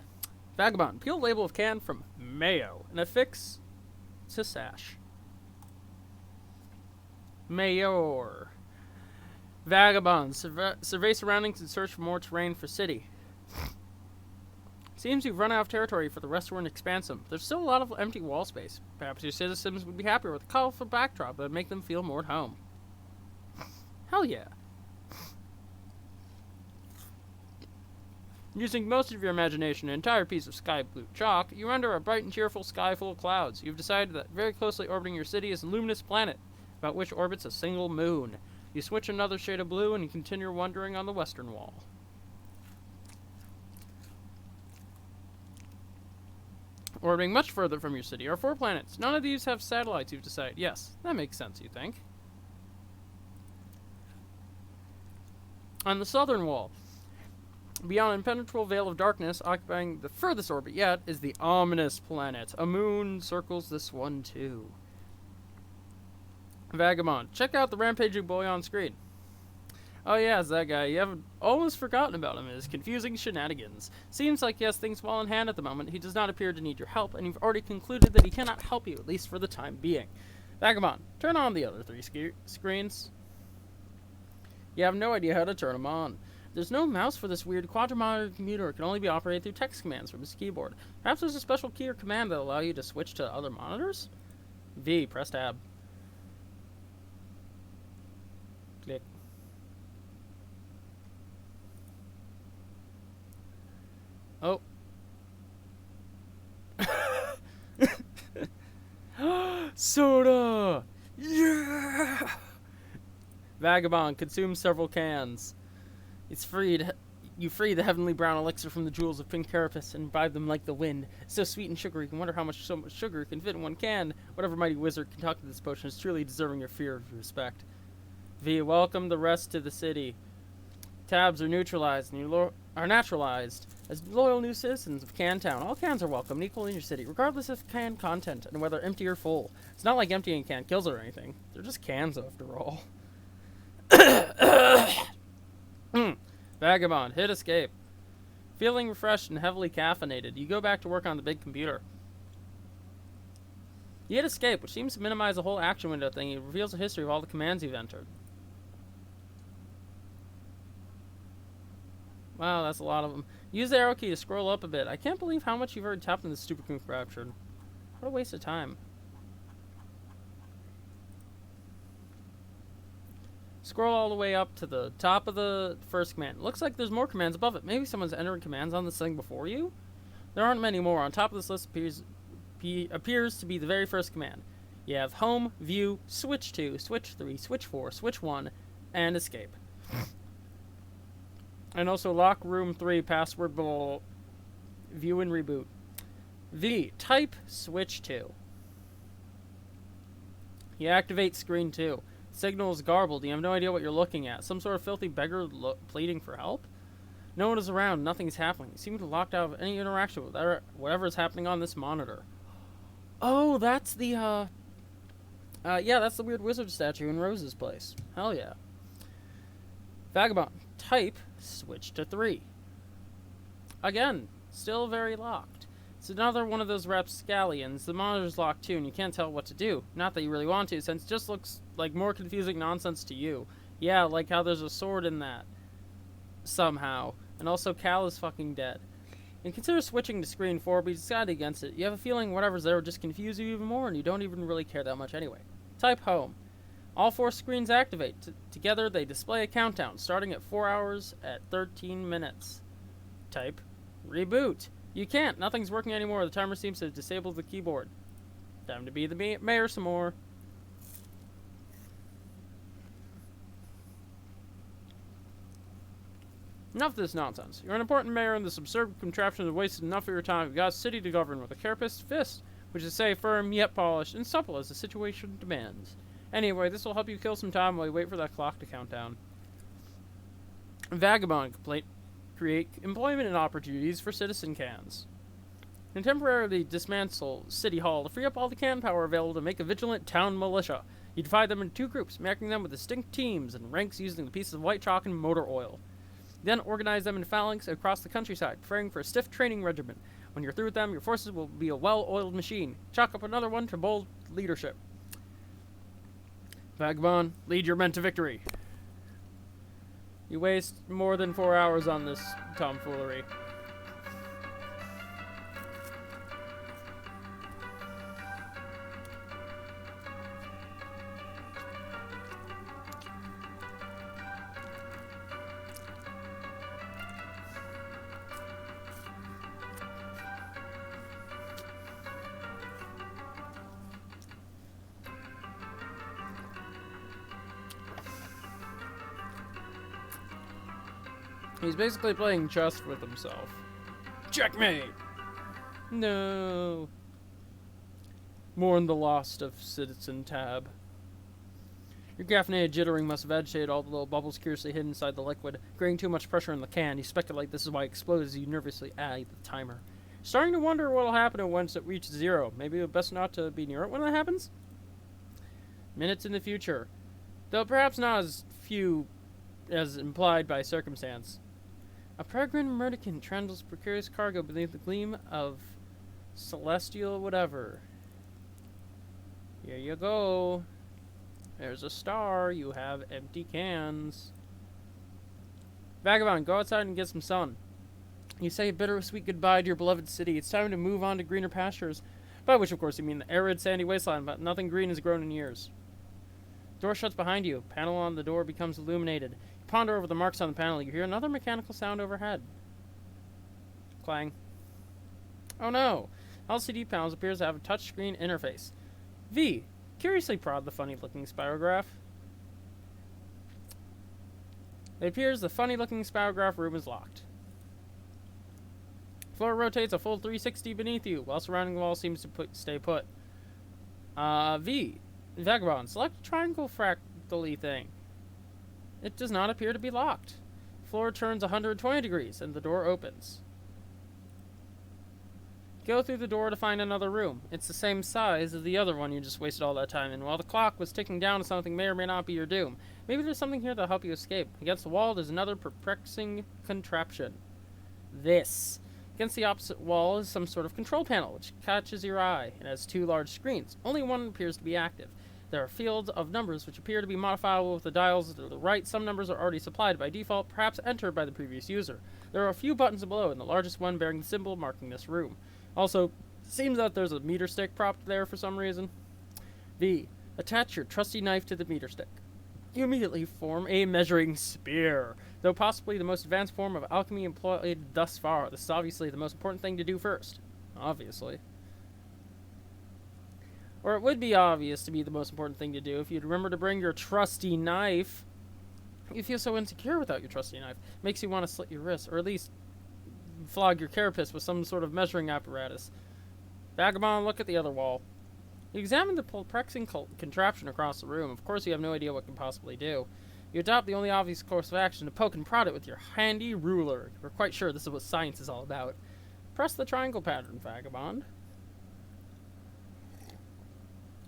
Vagabond, peel label of can from Mayo and affix to sash. Mayor. Vagabond, survey surroundings and search for more terrain for city. Seems you've run out of territory for the restaurant expansive. There's still a lot of empty wall space. Perhaps your citizens would be happier with a colorful backdrop that would make them feel more at home. Hell yeah. Using most of your imagination, an entire piece of sky blue chalk, you render a bright and cheerful sky full of clouds. You've decided that very closely orbiting your city is a luminous planet, about which orbits a single moon. You switch another shade of blue and you continue wandering on the western wall. Orbiting much further from your city are 4 planets. None of these have satellites, you've decided. Yes, that makes sense, you think. On the southern wall, beyond an impenetrable veil of darkness, occupying the furthest orbit yet, is the ominous planet. A moon circles this one too. Vagabond, check out the rampaging boy on screen. Oh yeah, it's that guy. You haven't almost forgotten about him and his confusing shenanigans. Seems like he has things well in hand at the moment. He does not appear to need your help, and you've already concluded that he cannot help you, at least for the time being. Vagabond, turn on the other 3 screens. You have no idea how to turn them on. There's no mouse for this weird quadromonitor computer. It can only be operated through text commands from his keyboard. Perhaps there's a special key or command that will allow you to switch to other monitors? V, press tab. Click. Oh. Soda! Yeah! Vagabond, consume several cans. You free the heavenly brown elixir from the jewels of pink carapace and imbibe them like the wind. It's so sweet and sugary, you can wonder how much so much sugar can fit in one can. Whatever mighty wizard concocted this potion is truly deserving your fear of respect. V, welcome the rest to the city. Tabs are neutralized and you are naturalized as loyal new citizens of Cantown. All cans are welcome and equal in your city, regardless of can content and whether empty or full. It's not like emptying a can kills or anything. They're just cans after all. Vagabond, hit escape. Feeling refreshed and heavily caffeinated, you go back to work on the big computer. You hit escape, which seems to minimize the whole action window thing. It reveals a history of all the commands you've entered. Wow, that's a lot of them. Use the arrow key to scroll up a bit. I can't believe how much you've already tapped in this stupid contraption. What a waste of time. Scroll all the way up to the top of the first command. Looks like there's more commands above it. Maybe someone's entering commands on this thing before you? There aren't many more. On top of this list appears to be the very first command. You have home, view, switch 2, switch 3, switch 4, switch 1, and escape. And also lock room 3, password below, view and reboot. V, type switch 2. You activate screen 2. Signal is garbled. You have no idea what you're looking at. Some sort of filthy beggar pleading for help? No one is around. Nothing's happening. You seem to be locked out of any interaction with whatever is happening on this monitor. Oh, that's the, yeah, that's the weird wizard statue in Rose's place. Hell yeah. Vagabond. Type, switch to 3. Again, still very locked. It's another one of those rapscallions. The monitor's locked too, and you can't tell what to do. Not that you really want to, since it just looks like more confusing nonsense to you. Yeah, like how there's a sword in that. Somehow. And also, Cal is fucking dead. And consider switching to screen 4, but you decided against it. You have a feeling whatever's there will just confuse you even more, and you don't even really care that much anyway. Type home. All 4 screens activate. Together, they display a countdown, starting at 4 hours at 13 minutes. Type reboot. You can't. Nothing's working anymore. The timer seems to have disabled the keyboard. Time to be the mayor some more. Enough of this nonsense. You're an important mayor, and this absurd contraption has wasted enough of your time. You've got a city to govern with a carapace fist, which is, say, firm yet polished and supple as the situation demands. Anyway, this will help you kill some time while you wait for that clock to count down. Vagabond complaint. Create employment and opportunities for citizen cans. And temporarily dismantle City Hall to free up all the can power available to make a vigilant town militia. You divide them into 2 groups, marking them with distinct teams and ranks using the pieces of white chalk and motor oil. Then organize them in phalanx across the countryside, preparing for a stiff training regimen. When you're through with them, your forces will be a well-oiled machine. Chalk up another one to bold leadership. Vagabond, lead your men to victory. You waste more than 4 hours on this tomfoolery. He's basically playing chess with himself. Checkmate! No. Mourn the loss of Citizen Tab. Your caffeinated jittering must have agitated all the little bubbles curiously hidden inside the liquid. Creating too much pressure in the can, you speculate this is why it explodes as you nervously eye the timer. Starting to wonder what'll happen once it reaches 0. Maybe it's best not to be near it when that happens? Minutes in the future. Though perhaps not as few as implied by circumstance. A peregrine mendicant trundles precarious cargo beneath the gleam of celestial whatever. Here you go. There's a star. You have empty cans. Vagabond, go outside and get some sun. You say a bittersweet goodbye to your beloved city. It's time to move on to greener pastures. By which, of course, you mean the arid, sandy wasteland, but nothing green has grown in years. Door shuts behind you. Panel on the door becomes illuminated. You ponder over the marks on the panel. You hear another mechanical sound overhead. Clang. Oh no! LCD panels appears to have a touchscreen interface. V. Curiously prod the funny-looking spirograph. It appears the funny-looking spirograph room is locked. Floor rotates a full 360 beneath you, while surrounding wall seems to stay put. V. Vagabond, select a triangle fractally thing. It does not appear to be locked. Floor turns 120 degrees, and the door opens. Go through the door to find another room. It's the same size as the other one you just wasted all that time in, while the clock was ticking down to something may or may not be your doom. Maybe there's something here that'll help you escape. Against the wall, there's another perplexing contraption. This. Against the opposite wall is some sort of control panel, which catches your eye. It has 2 large screens. Only one appears to be active. There are fields of numbers which appear to be modifiable with the dials to the right. Some numbers are already supplied by default, perhaps entered by the previous user. There are a few buttons below, and the largest one bearing the symbol marking this room. Also, seems that there's a meter stick propped there for some reason. V. Attach your trusty knife to the meter stick. You immediately form a measuring spear. Though possibly the most advanced form of alchemy employed thus far, this is obviously the most important thing to do first. Obviously. Or it would be obvious to be the most important thing to do if you'd remember to bring your trusty knife. You feel so insecure without your trusty knife. Makes you want to slit your wrist, or at least flog your carapace with some sort of measuring apparatus. Vagabond, look at the other wall. You examine the perplexing contraption across the room. Of course, you have no idea what it can possibly do. You adopt the only obvious course of action to poke and prod it with your handy ruler. You're quite sure this is what science is all about. Press the triangle pattern, Vagabond.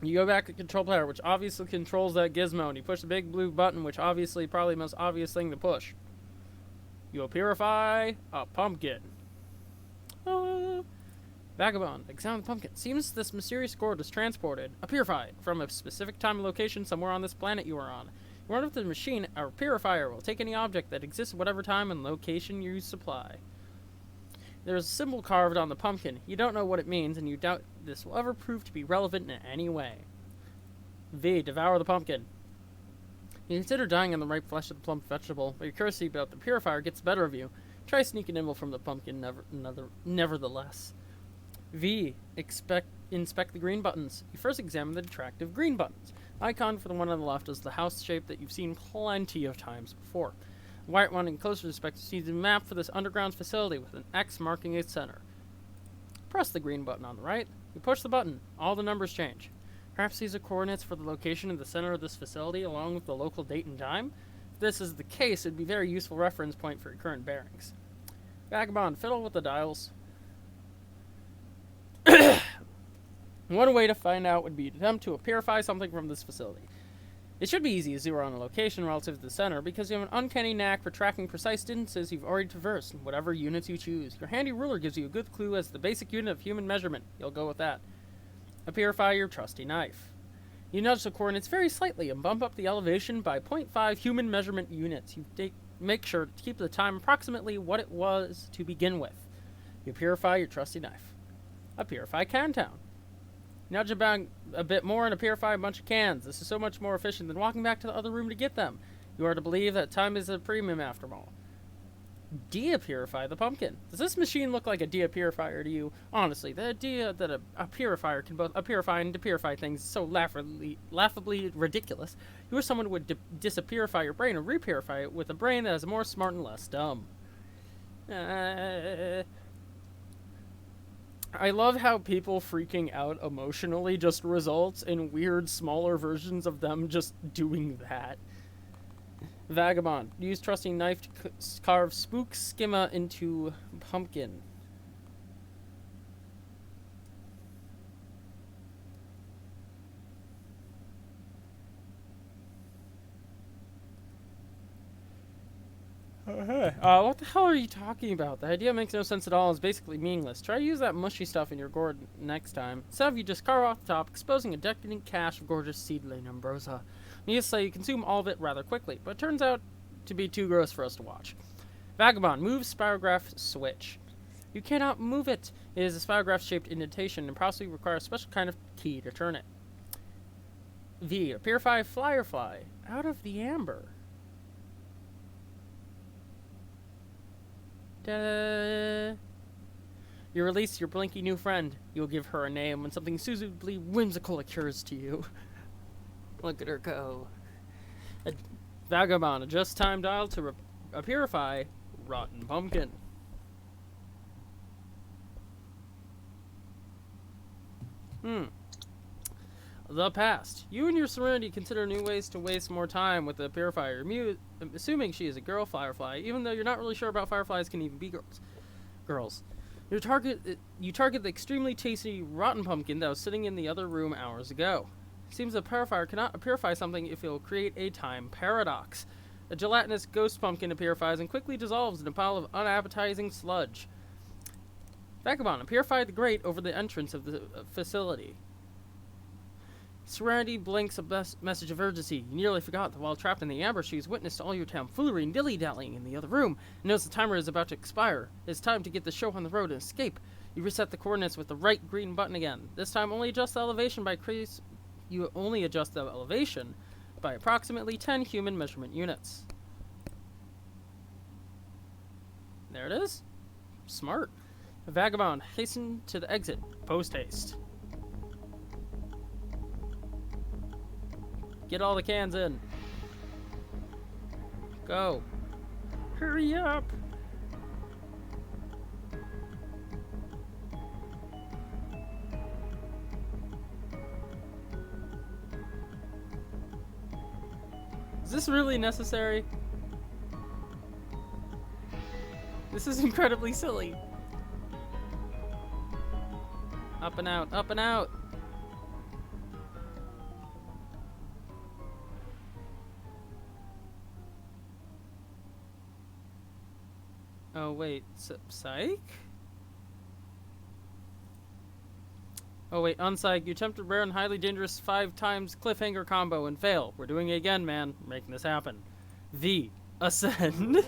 You go back to control player, which obviously controls that gizmo, and you push the big blue button, which obviously probably the most obvious thing to push. You'll purify a pumpkin. Vagabond, examine the pumpkin. Seems this mysterious gourd is transported, purified, from a specific time and location somewhere on this planet you are on. You run up to the machine, our purifier will take any object that exists at whatever time and location you supply. There is a symbol carved on the pumpkin. You don't know what it means, and you doubt this will ever prove to be relevant in any way. V. Devour the pumpkin. You consider dying on the ripe flesh of the plump vegetable, but your curiosity about the purifier gets the better of you. Try sneaking nibble from the pumpkin nevertheless. V. Inspect the green buttons. You first examine the attractive green buttons. Icon for the one on the left is the house shape that you've seen plenty of times before. The white one in closer respect sees a map for this underground facility with an X marking its center. Press the green button on the right. You push the button. All the numbers change. Perhaps these are coordinates for the location in the center of this facility along with the local date and time? If this is the case, it would be a very useful reference point for your current bearings. Vagabond, fiddle with the dials. One way to find out would be to attempt to purify something from this facility. It should be easy to zero on a location relative to the center because you have an uncanny knack for tracking precise distances you've already traversed in whatever units you choose. Your handy ruler gives you a good clue as the basic unit of human measurement. You'll go with that. Purify your trusty knife. You nudge the coordinates very slightly and bump up the elevation by 0.5 human measurement units. You make sure to keep the time approximately what it was to begin with. You purify your trusty knife. Purify can town. Nudge about a bit more and purify a bunch of cans. This is so much more efficient than walking back to the other room to get them. You are to believe that time is a premium after all. Purify the pumpkin. Does this machine look like a purifier to you? Honestly, the idea that a purifier can both purify and depurify things is so laughably ridiculous. You wish someone would disapurify your brain and repurify it with a brain that is more smart and less dumb. I love how people freaking out emotionally just results in weird, smaller versions of them just doing that. Vagabond. Use trusty knife to carve spook schema into pumpkin. What the hell are you talking about? The idea makes no sense at all and is basically meaningless. Try to use that mushy stuff in your gourd next time. Instead of you just carve off the top, exposing a decadent cache of gorgeous seedling ambrosia. Needless to say, you consume all of it rather quickly, but it turns out to be too gross for us to watch. Vagabond, move spirograph switch. You cannot move it. It is a spirograph-shaped indentation and possibly requires a special kind of key to turn it. V, purify Firefly out of the amber. Da-da. You release your blinky new friend. You'll give her a name when something suitably whimsical occurs to you. Look at her go. Vagabond, adjust time dial to purify rotten pumpkin. The past. You and your Serenity consider new ways to waste more time with the purifier. Assuming she is a girl Firefly, even though you're not really sure about Fireflies can even be girls. You target the extremely tasty rotten pumpkin that was sitting in the other room hours ago. It seems the purifier cannot purify something if it will create a time paradox. A gelatinous ghost pumpkin purifies and quickly dissolves in a pile of unappetizing sludge. Vagabond, purify the grate over the entrance of the facility. Serenity blinks a message of urgency. You nearly forgot that while trapped in the amber, she has witnessed all your tomfoolery and dilly-dallying in the other room, and knows the timer is about to expire. It's time to get the show on the road and escape. You reset the coordinates with the right green button again. This time only adjust the elevation by by approximately 10 human measurement units. There it is. Smart. The vagabond hastened to the exit, post-haste. Get all the cans in. Go. Hurry up. Is this really necessary? This is incredibly silly. Up and out, up and out. Oh wait, psych? Oh wait, unpsych, you attempted rare and highly dangerous 5 times cliffhanger combo and fail. We're doing it again, man. We're making this happen. V. Ascend.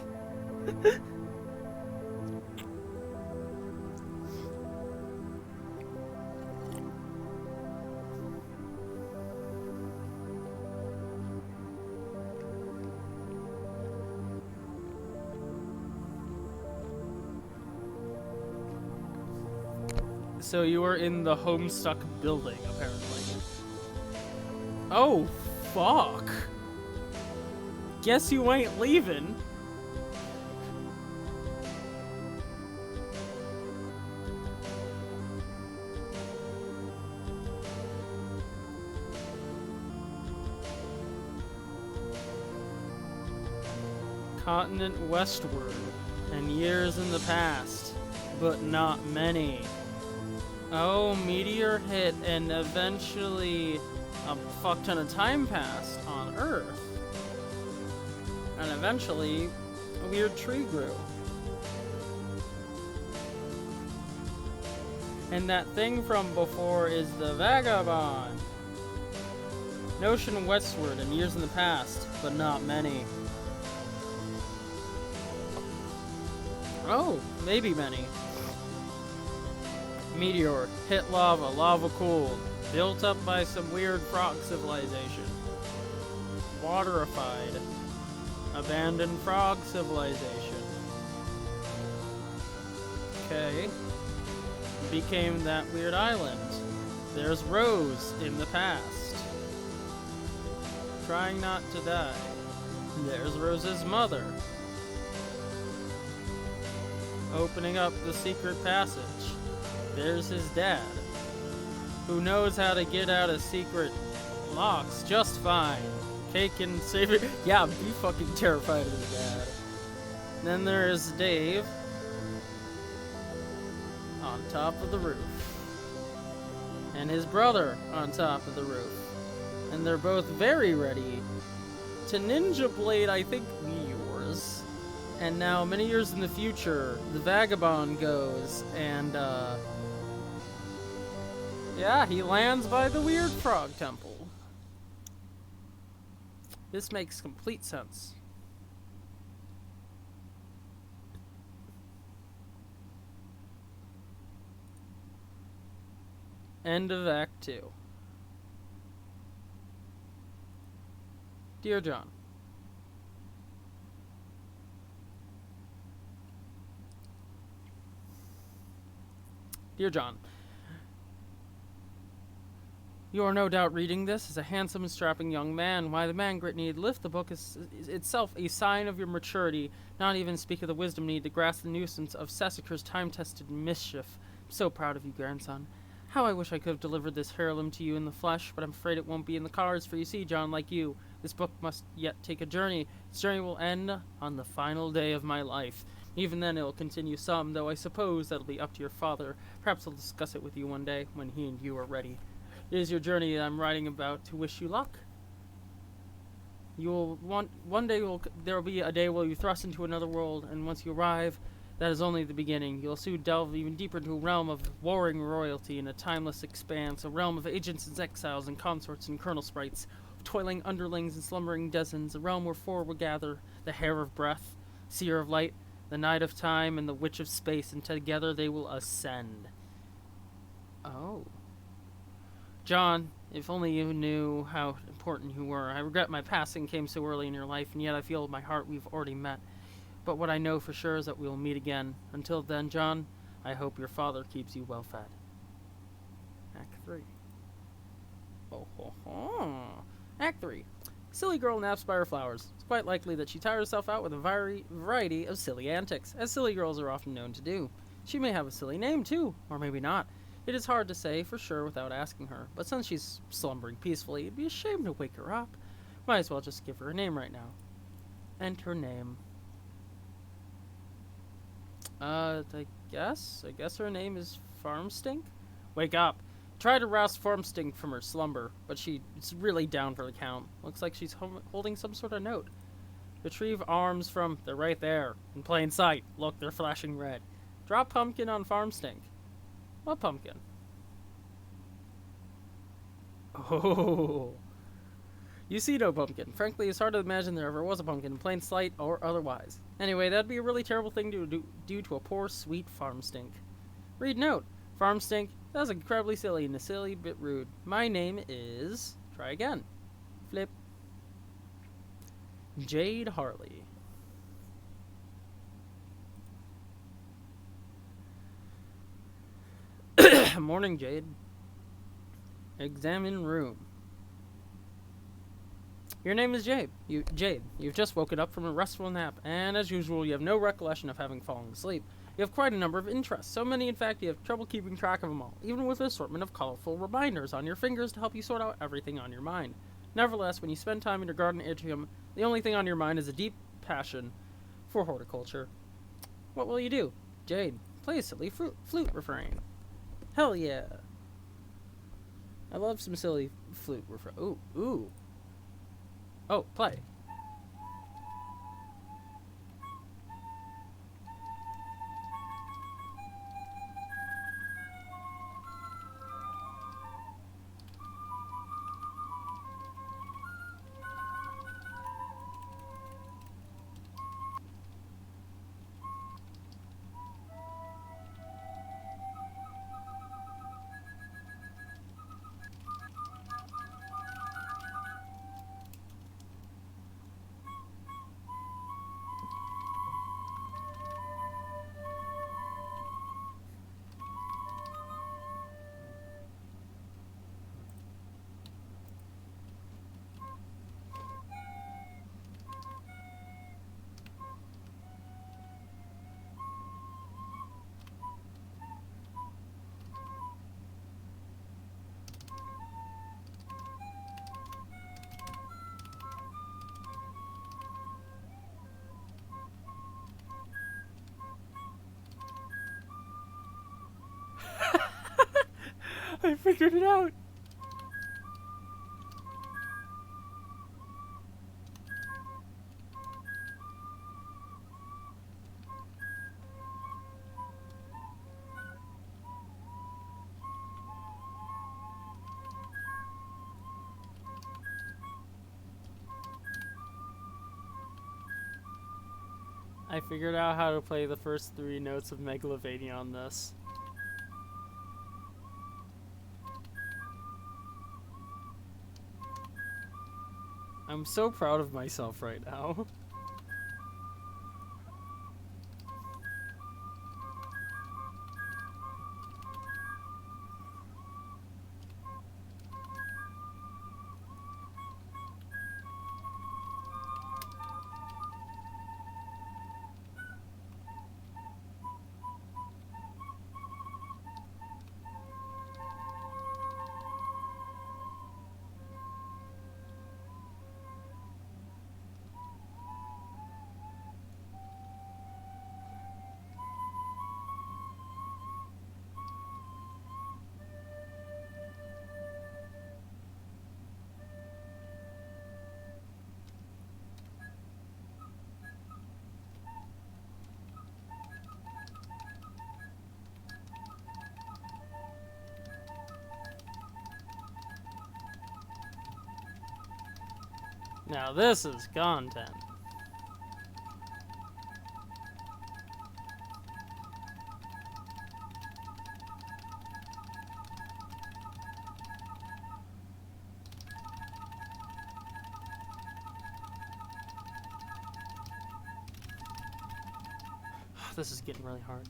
So you were in the Homestuck building, apparently. Oh, fuck. Guess you ain't leaving. Continent westward, and years in the past, but not many. Oh, meteor hit, and eventually a fuck ton of time passed on Earth. And eventually, a weird tree grew. And that thing from before is the vagabond. Notion westward, and years in the past, but not many. Oh, maybe many. Meteor, hit lava, lava cooled, built up by some weird frog civilization. Waterified, abandoned frog civilization. Okay. Became that weird island. There's Rose in the past. Trying not to die. There's Rose's mother. Opening up the secret passage. There's his dad, who knows how to get out of secret locks just fine. Cake and savior. Yeah, I'd be fucking terrified of his dad. Then there's Dave on top of the roof. And his brother on top of the roof. And they're both very ready to Ninja Blade, I think, meteors. And now, many years in the future, the vagabond goes and, yeah, he lands by the weird frog temple. This makes complete sense. End of Act 2. Dear John. Dear John, you are no doubt reading this as a handsome and strapping young man. Why the man grit need lift the book is itself a sign of your maturity, not even speak of the wisdom need to grasp the nuisance of Sassacre's time-tested mischief. I'm so proud of you, grandson. How I wish I could have delivered this heirloom to you in the flesh, but I'm afraid it won't be in the cards, for you see, John, like you, this book must yet take a journey. Its journey will end on the final day of my life. Even then, it will continue some, though I suppose that'll be up to your father. Perhaps I'll discuss it with you one day, when he and you are ready. It is your journey that I'm writing about to wish you luck. You will one day there will be a day where you thrust into another world, and once you arrive, that is only the beginning. You'll soon delve even deeper into a realm of warring royalty in a timeless expanse, a realm of agents and exiles and consorts and colonel sprites, toiling underlings and slumbering dozens, a realm where four will gather, the Hair of Breath, Seer of Light, the Knight of Time, and the Witch of Space, and together they will ascend. Oh. John, if only you knew how important you were. I regret my passing came so early in your life, and yet I feel in my heart we've already met. But what I know for sure is that we will meet again. Until then, John, I hope your father keeps you well fed. Act 3. Oh, ho, ho. Act 3. Silly girl naps by her flowers. It's quite likely that she tires herself out with a variety of silly antics, as silly girls are often known to do. She may have a silly name, too, or maybe not. It is hard to say for sure without asking her, but since she's slumbering peacefully, it'd be a shame to wake her up. Might as well just give her a name right now. Enter name. I guess her name is Farmstink? Wake up. Try to rouse Farmstink from her slumber, but she's really down for the count. Looks like she's holding some sort of note. Retrieve arms from... They're right there. In plain sight. Look, they're flashing red. Drop pumpkin on Farmstink. What pumpkin? Oh. You see no pumpkin. Frankly, it's hard to imagine there ever was a pumpkin in plain sight or otherwise. Anyway, that'd be a really terrible thing to do to a poor, sweet Farmstink. Read note. Farmstink, that was incredibly silly and a silly bit rude. My name is... Try again. Flip. Jade Harley. Morning, Jade. Examine room. Your name is Jade. Jade, you've just woken up from a restful nap, and as usual, you have no recollection of having fallen asleep. You have quite a number of interests, so many in fact you have trouble keeping track of them all, even with an assortment of colorful reminders on your fingers to help you sort out everything on your mind. Nevertheless, when you spend time in your garden atrium, the only thing on your mind is a deep passion for horticulture. What will you do? Jade, play a silly flute refrain. Hell yeah. I love some silly flute refrain. Ooh, ooh. Oh, play. I figured it out. I figured out how to play the first 3 notes of Megalovania on this. I'm so proud of myself right now. Now this is content. This is getting really hard.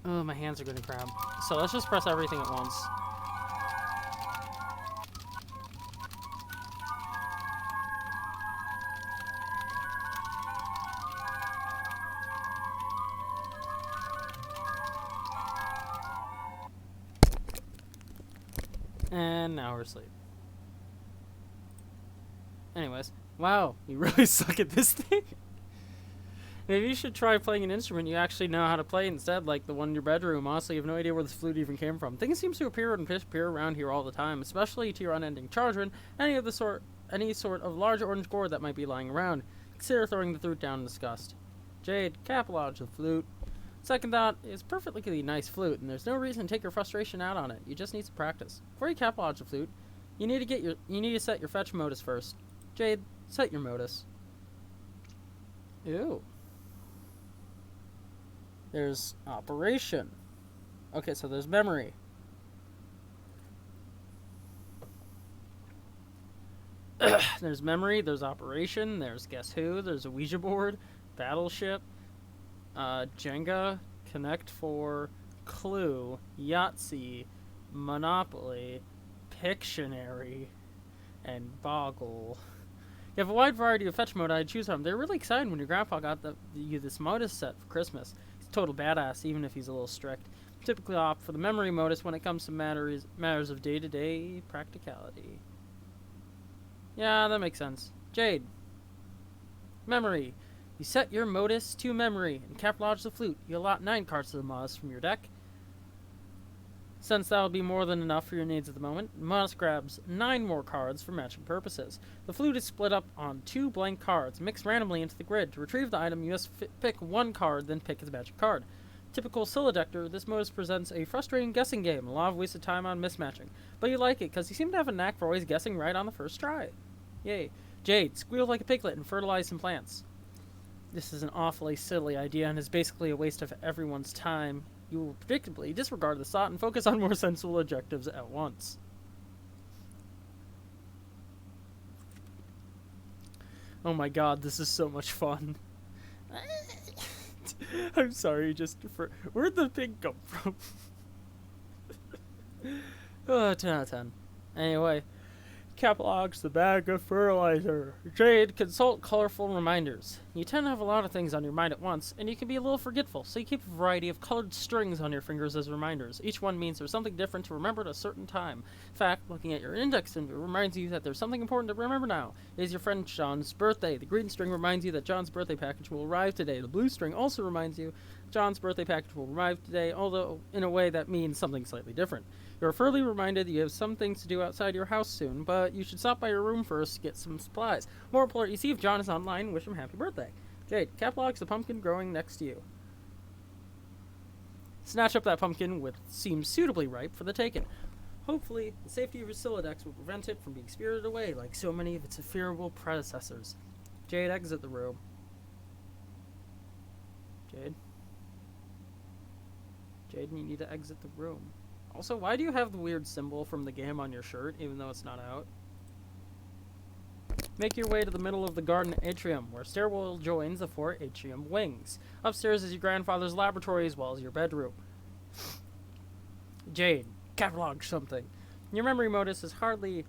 Oh, my hands are gonna cramp. So let's just press everything at once. And now we're asleep. Anyways, wow, you really suck at this thing. Maybe you should try playing an instrument you actually know how to play instead, like the one in your bedroom. Honestly, you have no idea where this flute even came from. Things seems to appear and disappear around here all the time, especially to your unending children, any sort of large orange gourd that might be lying around. Consider throwing the flute down in disgust. Jade, camouflage the flute. Second thought, it's perfectly nice flute, and there's no reason to take your frustration out on it. You just need some practice. Before you camouflage the flute, you need to set your fetch modus first. Jade, set your modus. Ew. There's operation. Okay, so there's memory. There's memory, there's operation, there's guess who, there's a Ouija board, battleship, Jenga, Connect 4, Clue, Yahtzee, Monopoly, Pictionary, and Boggle. You have a wide variety of fetch mode to choose from. They're really excited when your grandpa got you this modus set for Christmas. He's a total badass, even if he's a little strict. Typically opt for the memory modus when it comes to matters of day-to-day practicality. Yeah, that makes sense. Jade. Memory. You set your modus to memory and camouflage the flute. You allot 9 cards to the modus from your deck. Since that will be more than enough for your needs at the moment, Modus grabs 9 more cards for matching purposes. The flute is split up on 2 blank cards, mixed randomly into the grid. To retrieve the item, you must pick 1 card, then pick its magic card. Typical Silodector, this modus presents a frustrating guessing game, a lot of wasted time on mismatching. But you like it, because you seem to have a knack for always guessing right on the first try. Yay. Jade, squeal like a piglet and fertilize some plants. This is an awfully silly idea and is basically a waste of everyone's time. You will predictably disregard the thought and focus on more sensible objectives at once. Oh my god, this is so much fun. I'm sorry, where'd the pig come from? 10 out of 10. Anyway, catalogs the bag of fertilizer. Jade, consult colorful reminders. You tend to have a lot of things on your mind at once, and you can be a little forgetful, so you keep a variety of colored strings on your fingers as reminders. Each one means there's something different to remember at a certain time. In fact, looking at your index finger reminds you that there's something important to remember now. It is your friend John's birthday. The green string reminds you that John's birthday package will arrive today. The blue string also reminds you John's birthday package will arrive today, although in a way that means something slightly different. You're further reminded that you have some things to do outside your house soon, but you should stop by your room first to get some supplies. More importantly, you see if John is online and wish him happy birthday. Jade, catalogs the pumpkin growing next to you. Snatch up that pumpkin which seems suitably ripe for the taking. Hopefully, the safety of your Silodex will prevent it from being spirited away like so many of its fearable predecessors. Jade, exit the room. Jade? Jade, you need to exit the room. Also, why do you have the weird symbol from the game on your shirt, even though it's not out? Make your way to the middle of the garden atrium, where a stairwell joins the 4 atrium wings. Upstairs is your grandfather's laboratory as well as your bedroom. Jade, catalog something. Your memory modus is hardly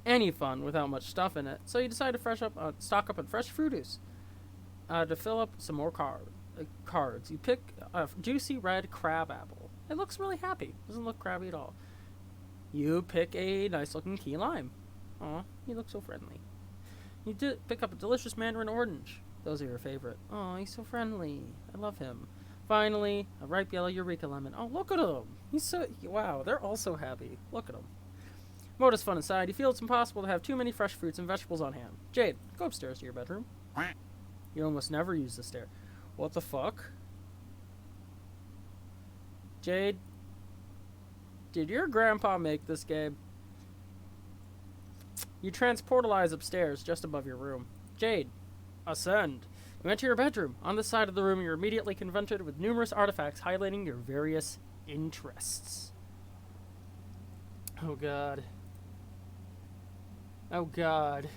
any fun without much stuff in it, so you decide to stock up on fresh fruitus to fill up some more cards. You pick a juicy red crab apple. It looks really happy. Doesn't look crabby at all. You pick a nice looking key lime. Aw, you look so friendly. You pick up a delicious mandarin orange. Those are your favorite. Aw, he's so friendly. I love him. Finally, a ripe yellow eureka lemon. Oh, look at him. Wow, they're all so happy. Look at him. Modus fun aside, you feel it's impossible to have too many fresh fruits and vegetables on hand. Jade, go upstairs to your bedroom. You almost never use the stair. What the fuck? Jade, did your grandpa make this game? You transportalize upstairs just above your room. Jade, Ascend. You enter your bedroom. On the side of the room, you're immediately confronted with numerous artifacts highlighting your various interests. Oh god. Oh god.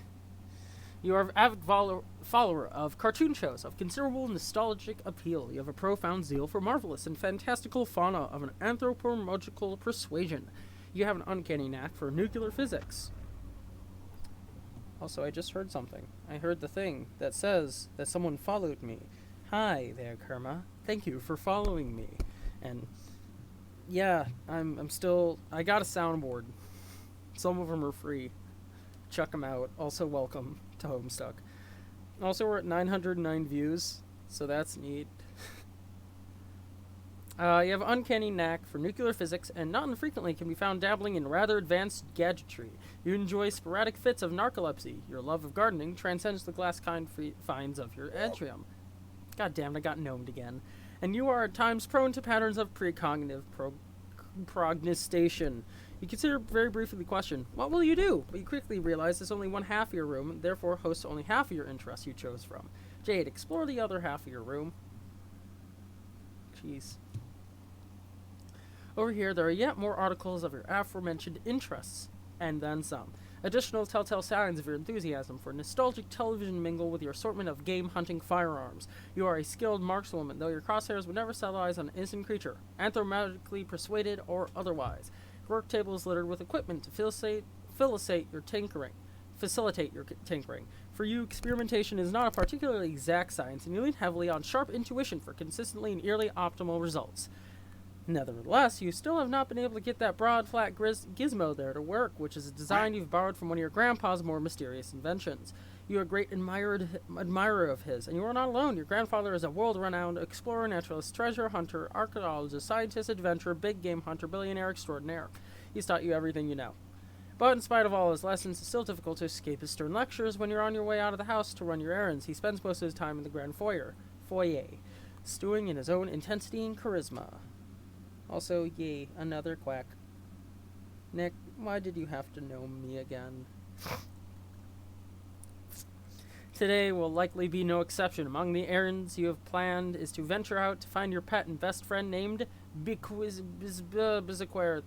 You are an avid follower of cartoon shows of considerable nostalgic appeal. You have a profound zeal for marvelous and fantastical fauna of an anthropological persuasion. You have an uncanny knack for nuclear physics. Also, I just heard something. I heard the thing that says that someone followed me. Hi there, Kerma. Thank you for following me. And yeah, I'm still. I got a soundboard. Some of them are free. Check them out. Also, welcome to Homestuck. Also, we're at 909 views, so that's neat. You have an uncanny knack for nuclear physics, and not infrequently can be found dabbling in rather advanced gadgetry. You enjoy sporadic fits of narcolepsy. Your love of gardening transcends the glass-kind finds of your atrium. God damn it, I got gnomed again. And you are at times prone to patterns of precognitive prognostation. You consider very briefly the question, what will you do? But you quickly realize there's only one half of your room, and therefore hosts only half of your interests you chose from. Jade, explore the other half of your room. Jeez. Over here, there are yet more articles of your aforementioned interests, and then some. Additional telltale signs of your enthusiasm for nostalgic television mingle with your assortment of game-hunting firearms. You are a skilled markswoman, though your crosshairs would never set eyes on an innocent creature, anthropomorphically persuaded or otherwise. Your work table is littered with equipment to facilitate your tinkering. For you, experimentation is not a particularly exact science, and you lean heavily on sharp intuition for consistently and eerily optimal results. Nevertheless, you still have not been able to get that broad, flat gizmo there to work, which is a design you've borrowed from one of your grandpa's more mysterious inventions. You are a great admirer of his, and you are not alone. Your grandfather is a world-renowned explorer, naturalist, treasure hunter, archaeologist, scientist, adventurer, big game hunter, billionaire extraordinaire. He's taught you everything you know. But in spite of all his lessons, it's still difficult to escape his stern lectures when you're on your way out of the house to run your errands. He spends most of his time in the grand foyer, stewing in his own intensity and charisma. Also, yay, another quack. Nick, why did you have to know me again? Today will likely be no exception. Among the errands you have planned is to venture out to find your pet and best friend named Biziquare.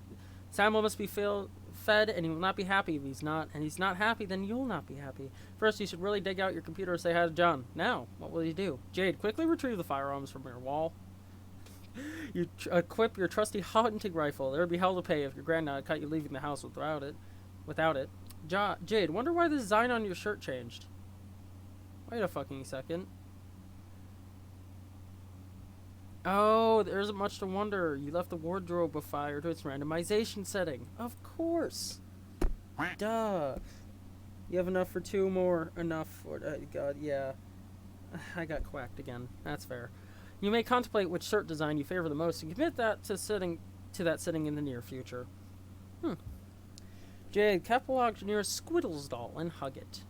Samuel must be fed, and he will not be happy if he's not. And he's not happy, then you'll not be happy. First, you should really dig out your computer and say hi to John. Now, what will you do? Jade, quickly retrieve the firearms from your wall. You equip your trusty hunting rifle. There would be hell to pay if your granddad caught you leaving the house without it. Jade, wonder why the design on your shirt changed. Wait a fucking second. Oh, there isn't much to wonder. You left the wardrobe afire to its randomization setting. Of course. Duh. You have enough for two more. Enough for... God, yeah. I got quacked again. That's fair. You may contemplate which shirt design you favor the most and commit that to that setting in the near future. Jade, catalog your nearest Squiddles doll and hug it.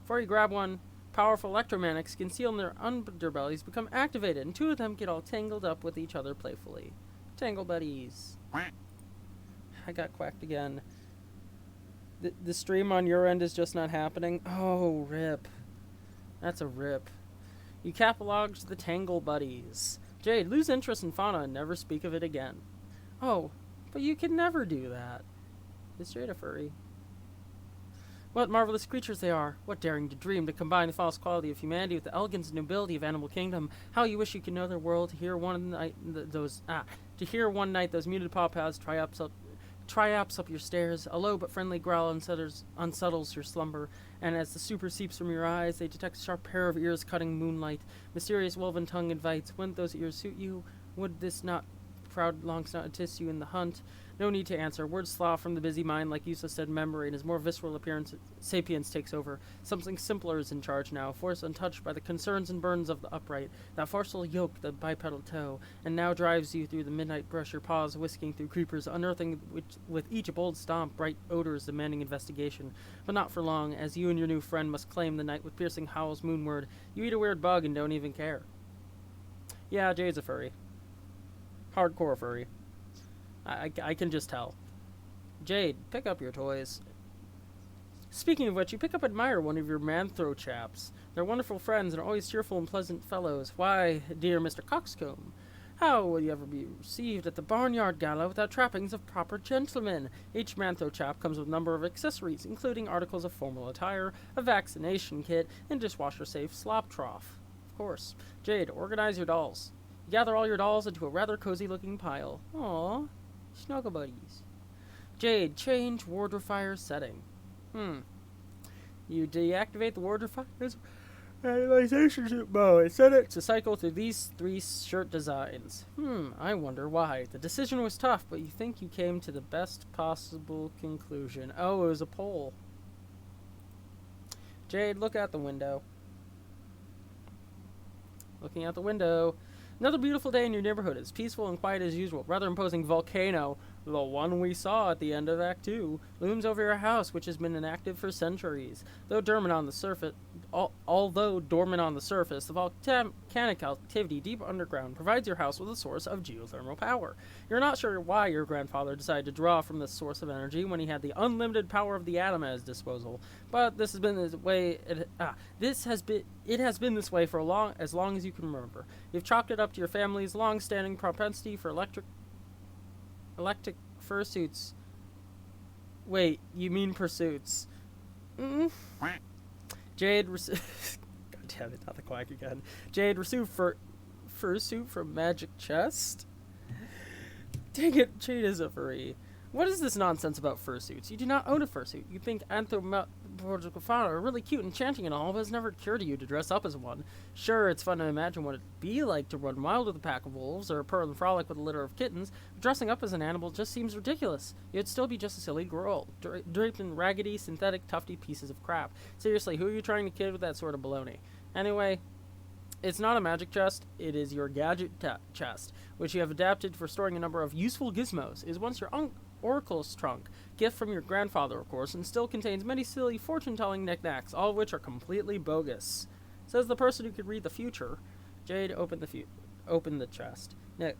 Before you grab one, powerful electromagnets concealed in their underbellies become activated, and two of them get all tangled up with each other playfully. Tangle buddies. I got quacked again. The stream on your end is just not happening. Oh, rip. That's a rip. You cataloged the Tangle Buddies. Jade, lose interest in fauna and never speak of it again. Oh, but you can never do that. Is Jade a furry? What marvelous creatures they are. What daring to dream to combine the false quality of humanity with the elegance and nobility of animal kingdom. How you wish you could know their world, to hear one night those muted paw pads triumphs up your stairs. A low but friendly growl unsettles your slumber, and as the super seeps from your eyes, they detect a sharp pair of ears cutting moonlight. Mysterious woven tongue invites, wouldn't those ears suit you? Would this not proud long snout assist you in the hunt? No need to answer. Words slough from the busy mind like useless dead memory, and his more visceral appearance, sapience takes over. Something simpler is in charge now, force untouched by the concerns and burdens of the upright. That forceful yoke, the bipedal toe, and now drives you through the midnight brush, your paws whisking through creepers, unearthing with each bold stomp bright odors demanding investigation. But not for long, as you and your new friend must claim the night with piercing howls moonward. You eat a weird bug and don't even care. Yeah, Jade's a furry. Hardcore furry. I can just tell. Jade, pick up your toys. Speaking of which, you pick up and admire one of your Manthro chaps. They're wonderful friends and are always cheerful and pleasant fellows. Why, dear Mr. Coxcomb, how will you ever be received at the barnyard gala without trappings of proper gentlemen? Each Manthro chap comes with a number of accessories, including articles of formal attire, a vaccination kit, and dishwasher-safe slop trough. Of course. Jade, organize your dolls. You gather all your dolls into a rather cozy-looking pile. Aww, snuggle buddies. Jade, change wardrobe fire setting. You deactivate the wardrobe fire's randomization mode and set it to cycle through these 3 shirt designs. I wonder why. The decision was tough, but you think you came to the best possible conclusion. Oh, it was a poll. Jade, look out the window. Looking out the window. Another beautiful day in your neighborhood. It's peaceful and quiet as usual. Rather imposing volcano, the one we saw at the end of Act 2, looms over your house, which has been inactive for centuries. Although dormant on the surface, the volcanic activity deep underground provides your house with a source of geothermal power. You're not sure why your grandfather decided to draw from this source of energy when he had the unlimited power of the atom at his disposal, but this has been this way. It has been this way for as long as you can remember. You've chalked it up to your family's long-standing propensity for electric fursuits. Wait, you mean pursuits? Jade, God damn it, not the quack again. Jade, receive fursuit from Magic Chest. Dang it, Jade is a furry. What is this nonsense about fursuits? You do not own a fursuit. You think anthropomorphic fauna are really cute and enchanting and all, but it's never occurred to you to dress up as one. Sure, it's fun to imagine what it'd be like to run wild with a pack of wolves or purr and frolic with a litter of kittens, but dressing up as an animal just seems ridiculous. You'd still be just a silly girl, draped in raggedy, synthetic, tufty pieces of crap. Seriously, who are you trying to kid with that sort of baloney? Anyway, it's not a magic chest, it is your gadget chest, which you have adapted for storing a number of useful gizmos. It is once your oracle's trunk, gift from your grandfather, of course, and still contains many silly fortune-telling knickknacks, all of which are completely bogus. Says the person who could read the future. Jade, open the chest.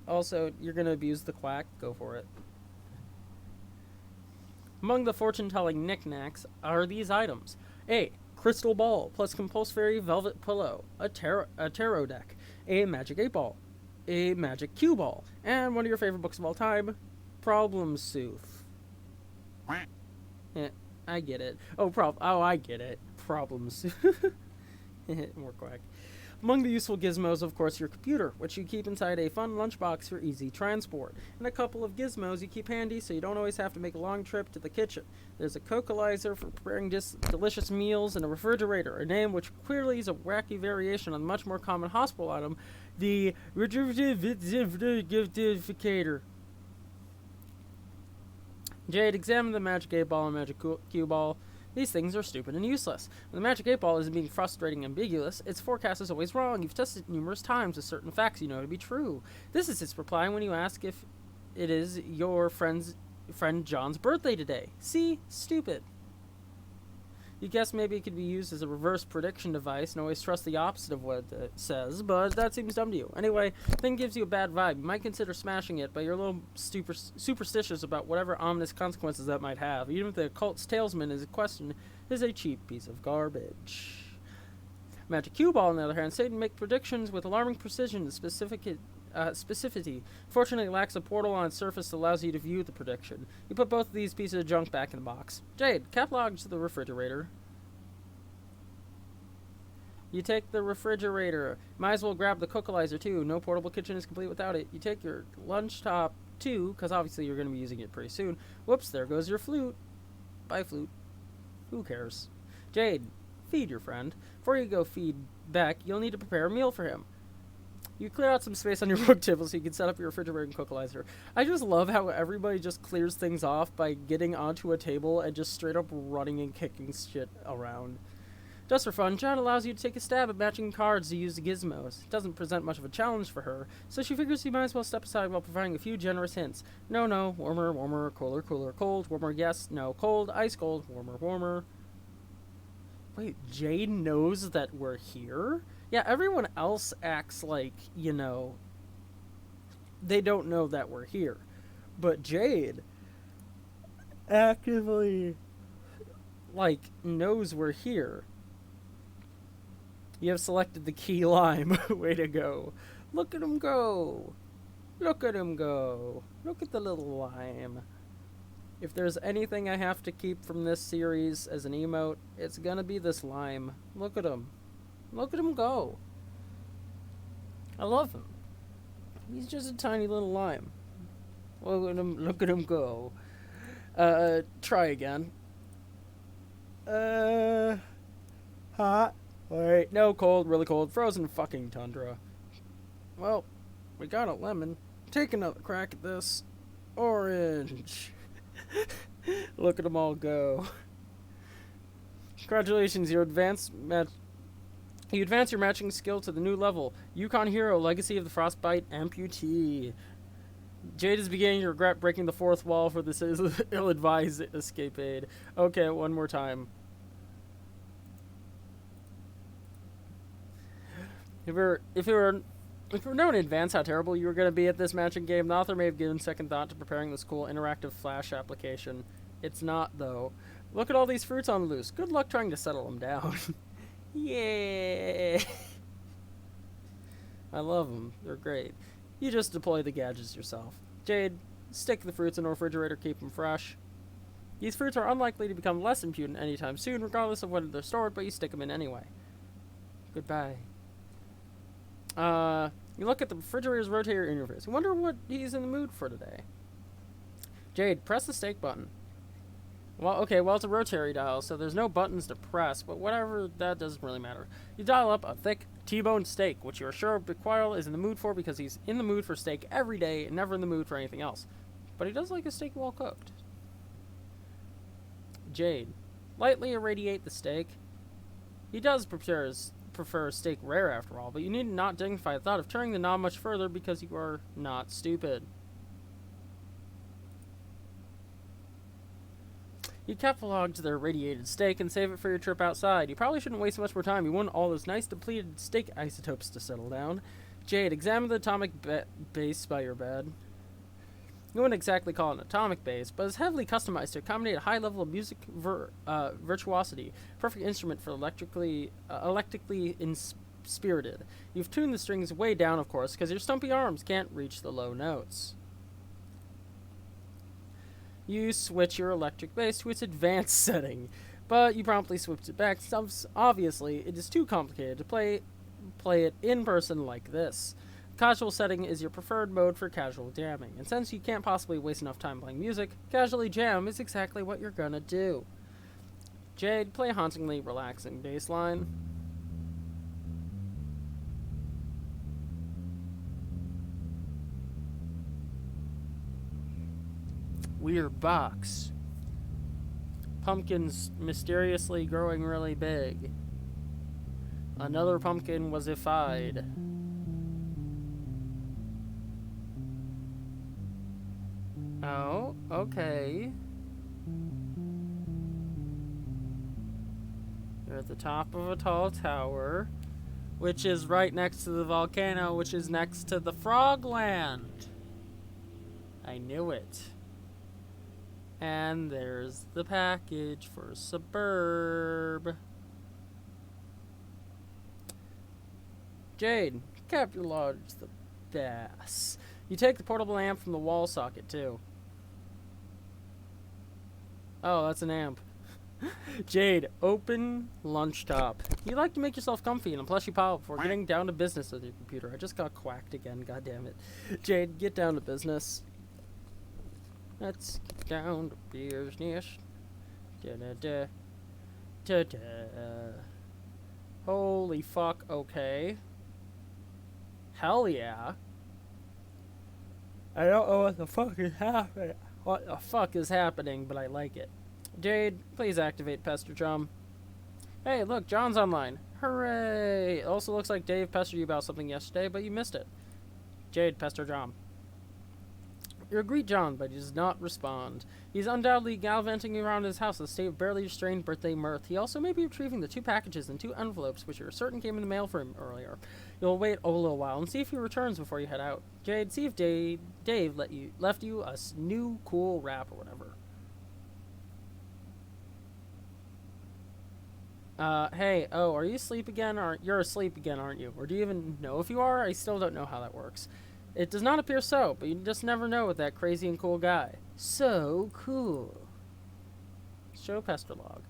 Also, you're gonna abuse the quack? Go for it. Among the fortune-telling knickknacks are these items. A. Crystal ball, plus compulsory velvet pillow, a tarot deck, a magic 8-ball, a magic cue ball, and one of your favorite books of all time, Problem Sooth. Yeah, I get it. I get it. Problem Sooth. More quack. Among the useful gizmos, of course, your computer, which you keep inside a fun lunchbox for easy transport, and a couple of gizmos you keep handy so you don't always have to make a long trip to the kitchen. There's a cocalizer for preparing delicious meals, and a refrigerator, a name which clearly is a wacky variation on the much more common hospital item, the refrigerator. Jade, examine the magic 8-ball and magic cue ball. These things are stupid and useless. When the magic 8-ball isn't being frustrating and ambiguous, its forecast is always wrong. You've tested it numerous times with certain facts you know to be true. This is its reply when you ask if it is your friend John's birthday today. See? Stupid. You guess maybe it could be used as a reverse prediction device and always trust the opposite of what it says, but that seems dumb to you. Anyway, thing gives you a bad vibe. You might consider smashing it, but you're a little superstitious about whatever ominous consequences that might have. Even if the occult's talesman is a question, is a cheap piece of garbage. Magic cue ball, on the other hand, Satan make predictions with alarming precision and specificity. Fortunately, it lacks a portal on its surface that allows you to view the prediction. You put both of these pieces of junk back in the box. Jade, catalog to the refrigerator. You take the refrigerator. Might as well grab the cocalizer too. No portable kitchen is complete without it. You take your lunch top too, because obviously you're going to be using it pretty soon. Whoops, there goes your flute. Bye, flute. Who cares? Jade, feed your friend. Before you go feed Beck, you'll need to prepare a meal for him. You clear out some space on your book table so you can set up your refrigerator and cocalizer. I just love how everybody just clears things off by getting onto a table and just straight up running and kicking shit around. Just for fun, John allows you to take a stab at matching cards to use the gizmos. It doesn't present much of a challenge for her, so she figures you might as well step aside while providing a few generous hints. No, warmer, warmer, cooler, cooler, cold, warmer, yes, no, cold, ice cold, warmer, warmer. Wait, Jade knows that we're here? Yeah, everyone else acts like, they don't know that we're here. But Jade actively like, knows we're here. You have selected the key lime. Way to go. Look at him go. Look at him go. Look at the little lime. If there's anything I have to keep from this series as an emote, it's gonna be this lime. Look at him. Look at him go. I love him. He's just a tiny little lime. Look at him go. Try again. Hot. Wait, no, cold, really cold, frozen fucking tundra. Well, we got a lemon. Take another crack at this. Orange. Look at them all go. Congratulations, you advance your matching skill to the new level. Yukon Hero, Legacy of the Frostbite Amputee. Jade is beginning to regret breaking the fourth wall for this ill-advised escapade. Okay, one more time. If it were known in advance how terrible you were going to be at this matching game, the author may have given second thought to preparing this cool interactive Flash application. It's not, though. Look at all these fruits on the loose. Good luck trying to settle them down. Yeah. I love them. They're great. You just deploy the gadgets yourself. Jade, stick the fruits in a refrigerator, keep them fresh. These fruits are unlikely to become less impudent anytime soon, regardless of when they're stored, but you stick them in anyway. Goodbye. You look at the refrigerator's rotator interface. You wonder what he's in the mood for today. Jade, press the steak button. Well, okay, it's a rotary dial, so there's no buttons to press, but whatever, that doesn't really matter. You dial up a thick T-bone steak, which you're sure Quirrell is in the mood for because he's in the mood for steak every day and never in the mood for anything else. But he does like his steak well cooked. Jade, lightly irradiate the steak. He does prefer steak rare after all, but you need not dignify the thought of turning the knob much further because you are not stupid. You catalog their irradiated steak and save it for your trip outside. You probably shouldn't waste much more time. You want all those nice depleted steak isotopes to settle down. Jade, examine the atomic base by your bed. You wouldn't exactly call it an atomic base, but it's heavily customized to accommodate a high level of music virtuosity. Perfect instrument for electrically spirited. You've tuned the strings way down, of course, because your stumpy arms can't reach the low notes. You switch your electric bass to its advanced setting, but you promptly switch it back. Obviously, it is too complicated to play it in person like this. Casual setting is your preferred mode for casual jamming, and since you can't possibly waste enough time playing music, casually jam is exactly what you're gonna do. Jade, play a hauntingly relaxing bass line. Weird box. Pumpkins mysteriously growing really big. Another pumpkin was ified. Oh, okay. You're at the top of a tall tower, which is right next to the volcano, which is next to the Frogland. I knew it. And there's the package for Suburb. Jade, capitalize the bass. You take the portable amp from the wall socket, too. Oh, that's an amp. Jade, open lunch top. You like to make yourself comfy in a plushy pile before getting down to business with your computer. I just got quacked again, goddammit. Jade, get down to business. Let's get down to business. Da-da-da. Holy fuck, okay. Hell yeah. I don't know what the fuck is happening. What the fuck is happening, but I like it. Jade, please activate Pester Drum. Hey, look, John's online. Hooray! It also looks like Dave pestered you about something yesterday, but you missed it. Jade, Pester Drum. You greet John, but he does not respond. He's undoubtedly gallivanting around his house in a state of barely restrained birthday mirth. He also may be retrieving the 2 packages and 2 envelopes, which you're certain came in the mail for him earlier. You'll wait a little while and see if he returns before you head out. Jade, see if Dave left you a new cool rap or whatever. Hey, oh, are you asleep again? You're asleep again, aren't you? Or do you even know if you are? I still don't know how that works. It does not appear so, but you just never know with that crazy and cool guy. So cool. Show pester log.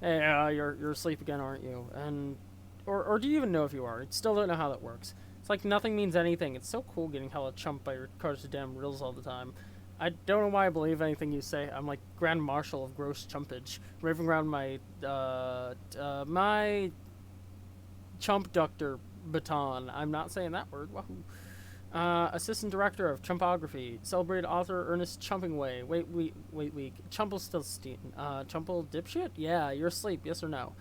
Hey, you're asleep again, aren't you? And or do you even know if you are? I still don't know how that works. It's like nothing means anything. It's so cool getting hella chumped by your car's damn reels all the time. I don't know why I believe anything you say. I'm like Grand Marshal of gross chumpage, raving around my chump ductor baton. I'm not saying that word. Wahoo. Assistant Director of Chumpography, celebrated author Ernest Chumpingway. Wait, Chumpelstilstein. Chumpel dipshit? Yeah, you're asleep, yes or no?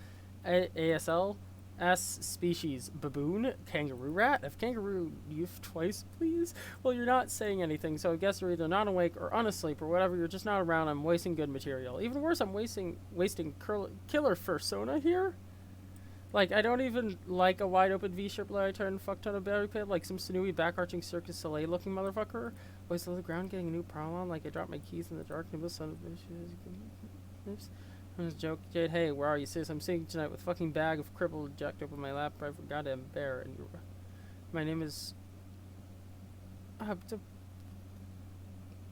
ASL? S species baboon? Kangaroo rat? If kangaroo you've twice, please? Well, you're not saying anything, so I guess you're either not awake or unasleep or whatever. You're just not around. I'm wasting good material. Even worse, I'm wasting killer fursona here? Like, I don't even like a wide-open V-shirt I turn fuck ton of berry pit, like some snooty back-arching Circus Soleil-looking motherfucker. Always on the ground getting a new problem on, like I dropped my keys in the dark, nimbus son of bitches. Oops. I'm just joking. Jade, hey, where are you, sis? I'm sitting tonight with a fucking bag of crippled jacked up in my lap. I forgot to bear, and my name is...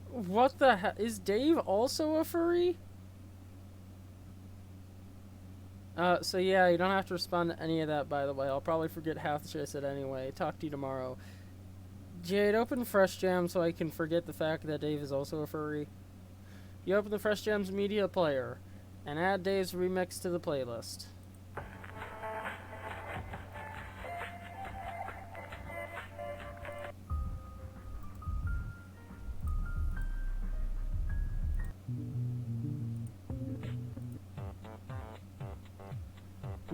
what the hell? Is Dave also a furry? So yeah, you don't have to respond to any of that, by the way. I'll probably forget half the shit I said anyway. Talk to you tomorrow. Jade, open Fresh Jam so I can forget the fact that Dave is also a furry. You open the Fresh Jam's media player and add Dave's remix to the playlist.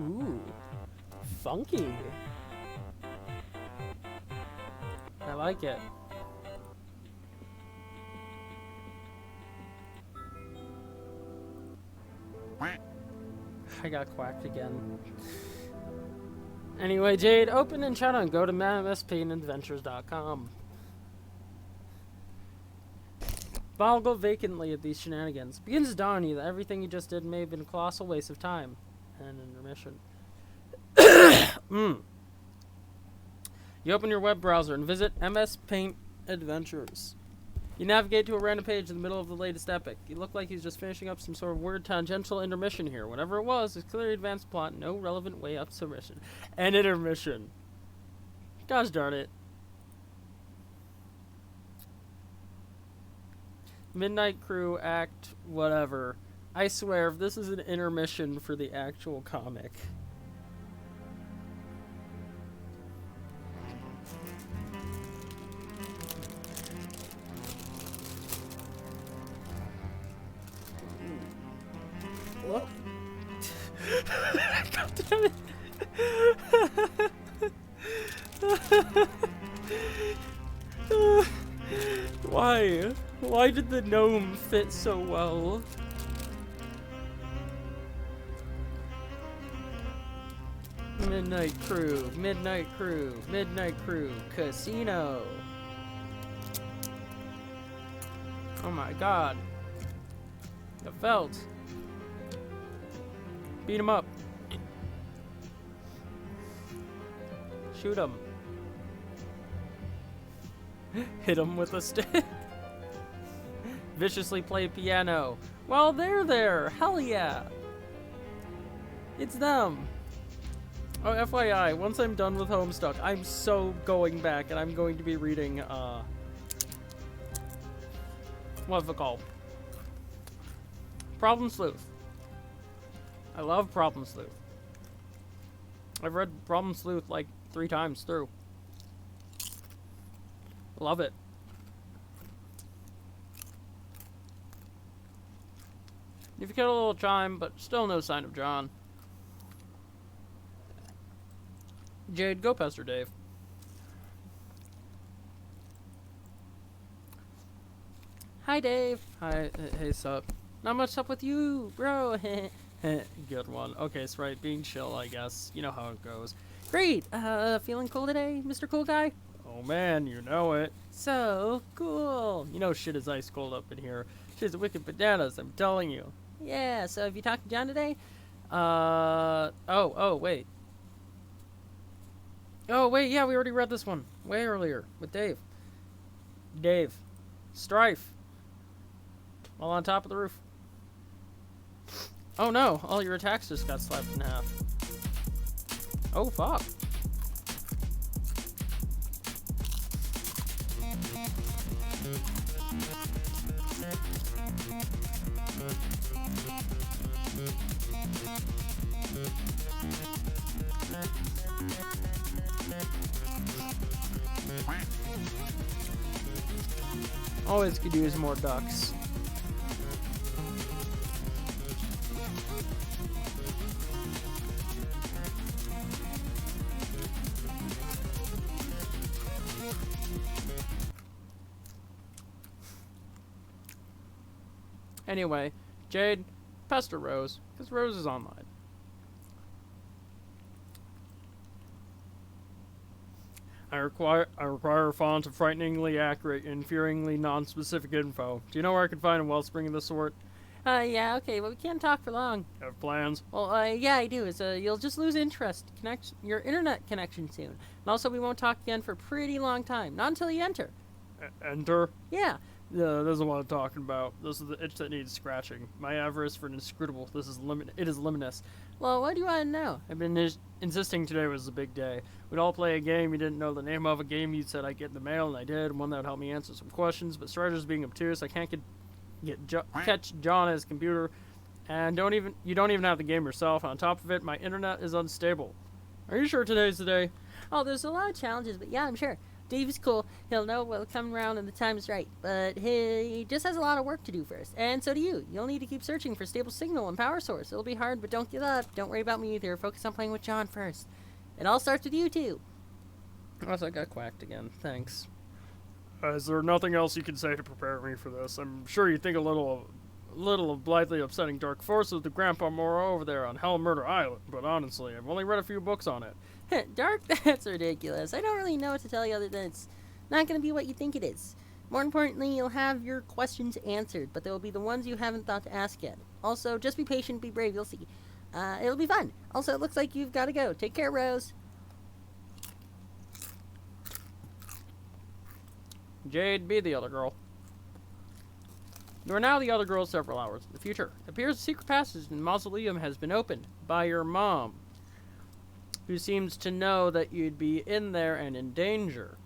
Ooh, funky. I like it. I got quacked again. Anyway, Jade, open and chat on go to mspinadventures.com. Val go vacantly at these shenanigans. Begins to dawn on you that everything you just did may have been a colossal waste of time. And intermission. You open your web browser and visit MS Paint Adventures. You navigate to a random page in the middle of the latest epic. You look like he's just finishing up some sort of weird tangential intermission here. Whatever it was, it's clearly advanced plot, no relevant way up submission. And intermission. Gosh darn it. Midnight Crew, act, whatever. I swear, if this is an intermission for the actual comic. Look. God damn it. Why? Why did the gnome fit so well? Midnight Crew, Midnight Crew, Midnight Crew, Casino. Oh my god. The felt. Beat him up. Shoot him. Hit him with a stick. Viciously play piano. Well, they're there. Hell yeah. It's them. Oh, FYI, once I'm done with Homestuck, I'm so going back and I'm going to be reading, what's it called? Problem Sleuth. I love Problem Sleuth. I've read Problem Sleuth like 3 times through. Love it. If you get a little chime, but still no sign of John. Jade, go pester Dave. Hi, Dave. Hi, hey, sup? Not much up with you, bro. Good one. Okay, it's right. Being chill, I guess. You know how it goes. Great. Feeling cool today, Mr. Cool Guy? Oh man, you know it. So cool. You know shit is ice cold up in here. Shit's wicked bananas, I'm telling you. Yeah, so have you talked to John today? Oh, wait. Oh, wait, yeah, we already read this one way earlier with Dave. Dave. Strife. While on top of the roof. Oh no, all your attacks just got slapped in half. Oh, fuck. Always could use more ducks. Anyway, Jade, pester Rose, because Rose is online. I require a font of frighteningly accurate and fearingly non-specific info. Do you know where I can find a wellspring of this sort? Yeah, okay, well, we can't talk for long. Have plans? Well, yeah, I do. You'll just lose your internet connection soon. And also, we won't talk again for a pretty long time. Not until you enter. Enter? Yeah. This is what I'm talking about. This is the itch that needs scratching. My avarice for an inscrutable. It is limitless. Well, what do you want to know? I've been insisting today was a big day. We'd all play a game. You didn't know the name of a game. You said I'd get in the mail, and I did. One that would help me answer some questions. But Strider's being obtuse. I can't catch John at his computer, and you don't even have the game yourself. On top of it, my internet is unstable. Are you sure today's the day? Oh, there's a lot of challenges, but yeah, I'm sure. Dave is cool. He'll know what'll come around when the time is right. But he just has a lot of work to do first. And so do you. You'll need to keep searching for stable signal and power source. It'll be hard, but don't give up. Don't worry about me either. Focus on playing with John first. It all starts with you, too. Also, I got quacked again. Thanks. Is there nothing else you can say to prepare me for this? I'm sure you think a little of blithely upsetting dark forces with Grandpa Mora over there on Hell Murder Island, but honestly, I've only read a few books on it. Dark? That's ridiculous. I don't really know what to tell you other than it's not going to be what you think it is. More importantly, you'll have your questions answered, but they'll be the ones you haven't thought to ask yet. Also, just be patient, be brave, you'll see. It'll be fun. Also, it looks like you've got to go. Take care, Rose. Jade, be the other girl. You are now the other girl several hours in the future. It appears the secret passage in the mausoleum has been opened by your mom, who seems to know that you'd be in there and in danger.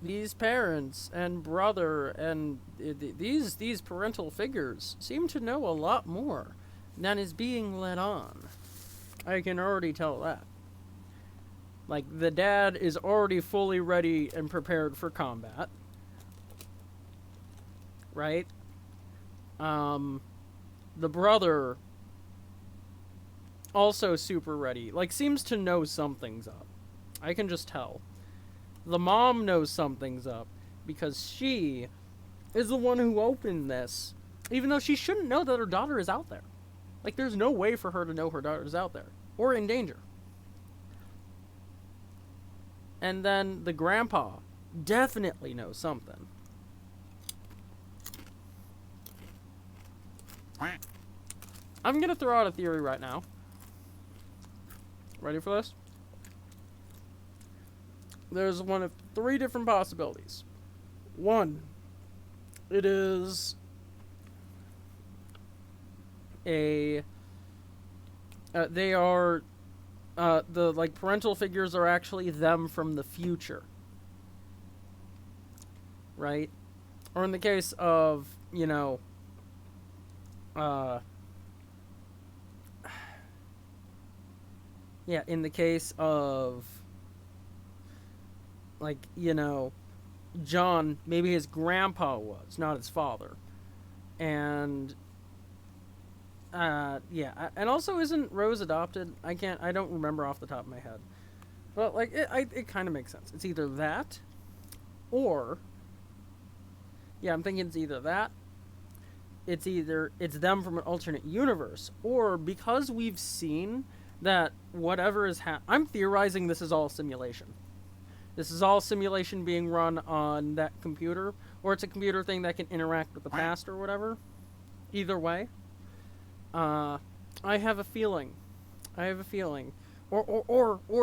These parents and brother and these parental figures seem to know a lot more than is being let on. I can already tell that. Like, the dad is already fully ready and prepared for combat. Right? The brother also super ready. Like, seems to know something's up. I can just tell. The mom knows something's up because she is the one who opened this, even though she shouldn't know that her daughter is out there. Like, there's no way for her to know her daughter is out there or in danger. And then the grandpa definitely knows something. I'm gonna throw out a theory right now. Ready for this? There's one of three different possibilities. One, it is they are the like parental figures are actually them from the future, right? Or in the case of, you know, yeah, in the case of, like, you know, John, maybe his grandpa was, not his father. And, yeah, and also isn't Rose adopted? I don't remember off the top of my head. But, like, it kind of makes sense. It's either that, or, yeah, I'm thinking it's either that, it's them from an alternate universe, or because we've seen that whatever is I'm theorizing this is all simulation. This is all simulation being run on that computer, or it's a computer thing that can interact with the past or whatever. Either way. I have a feeling. Or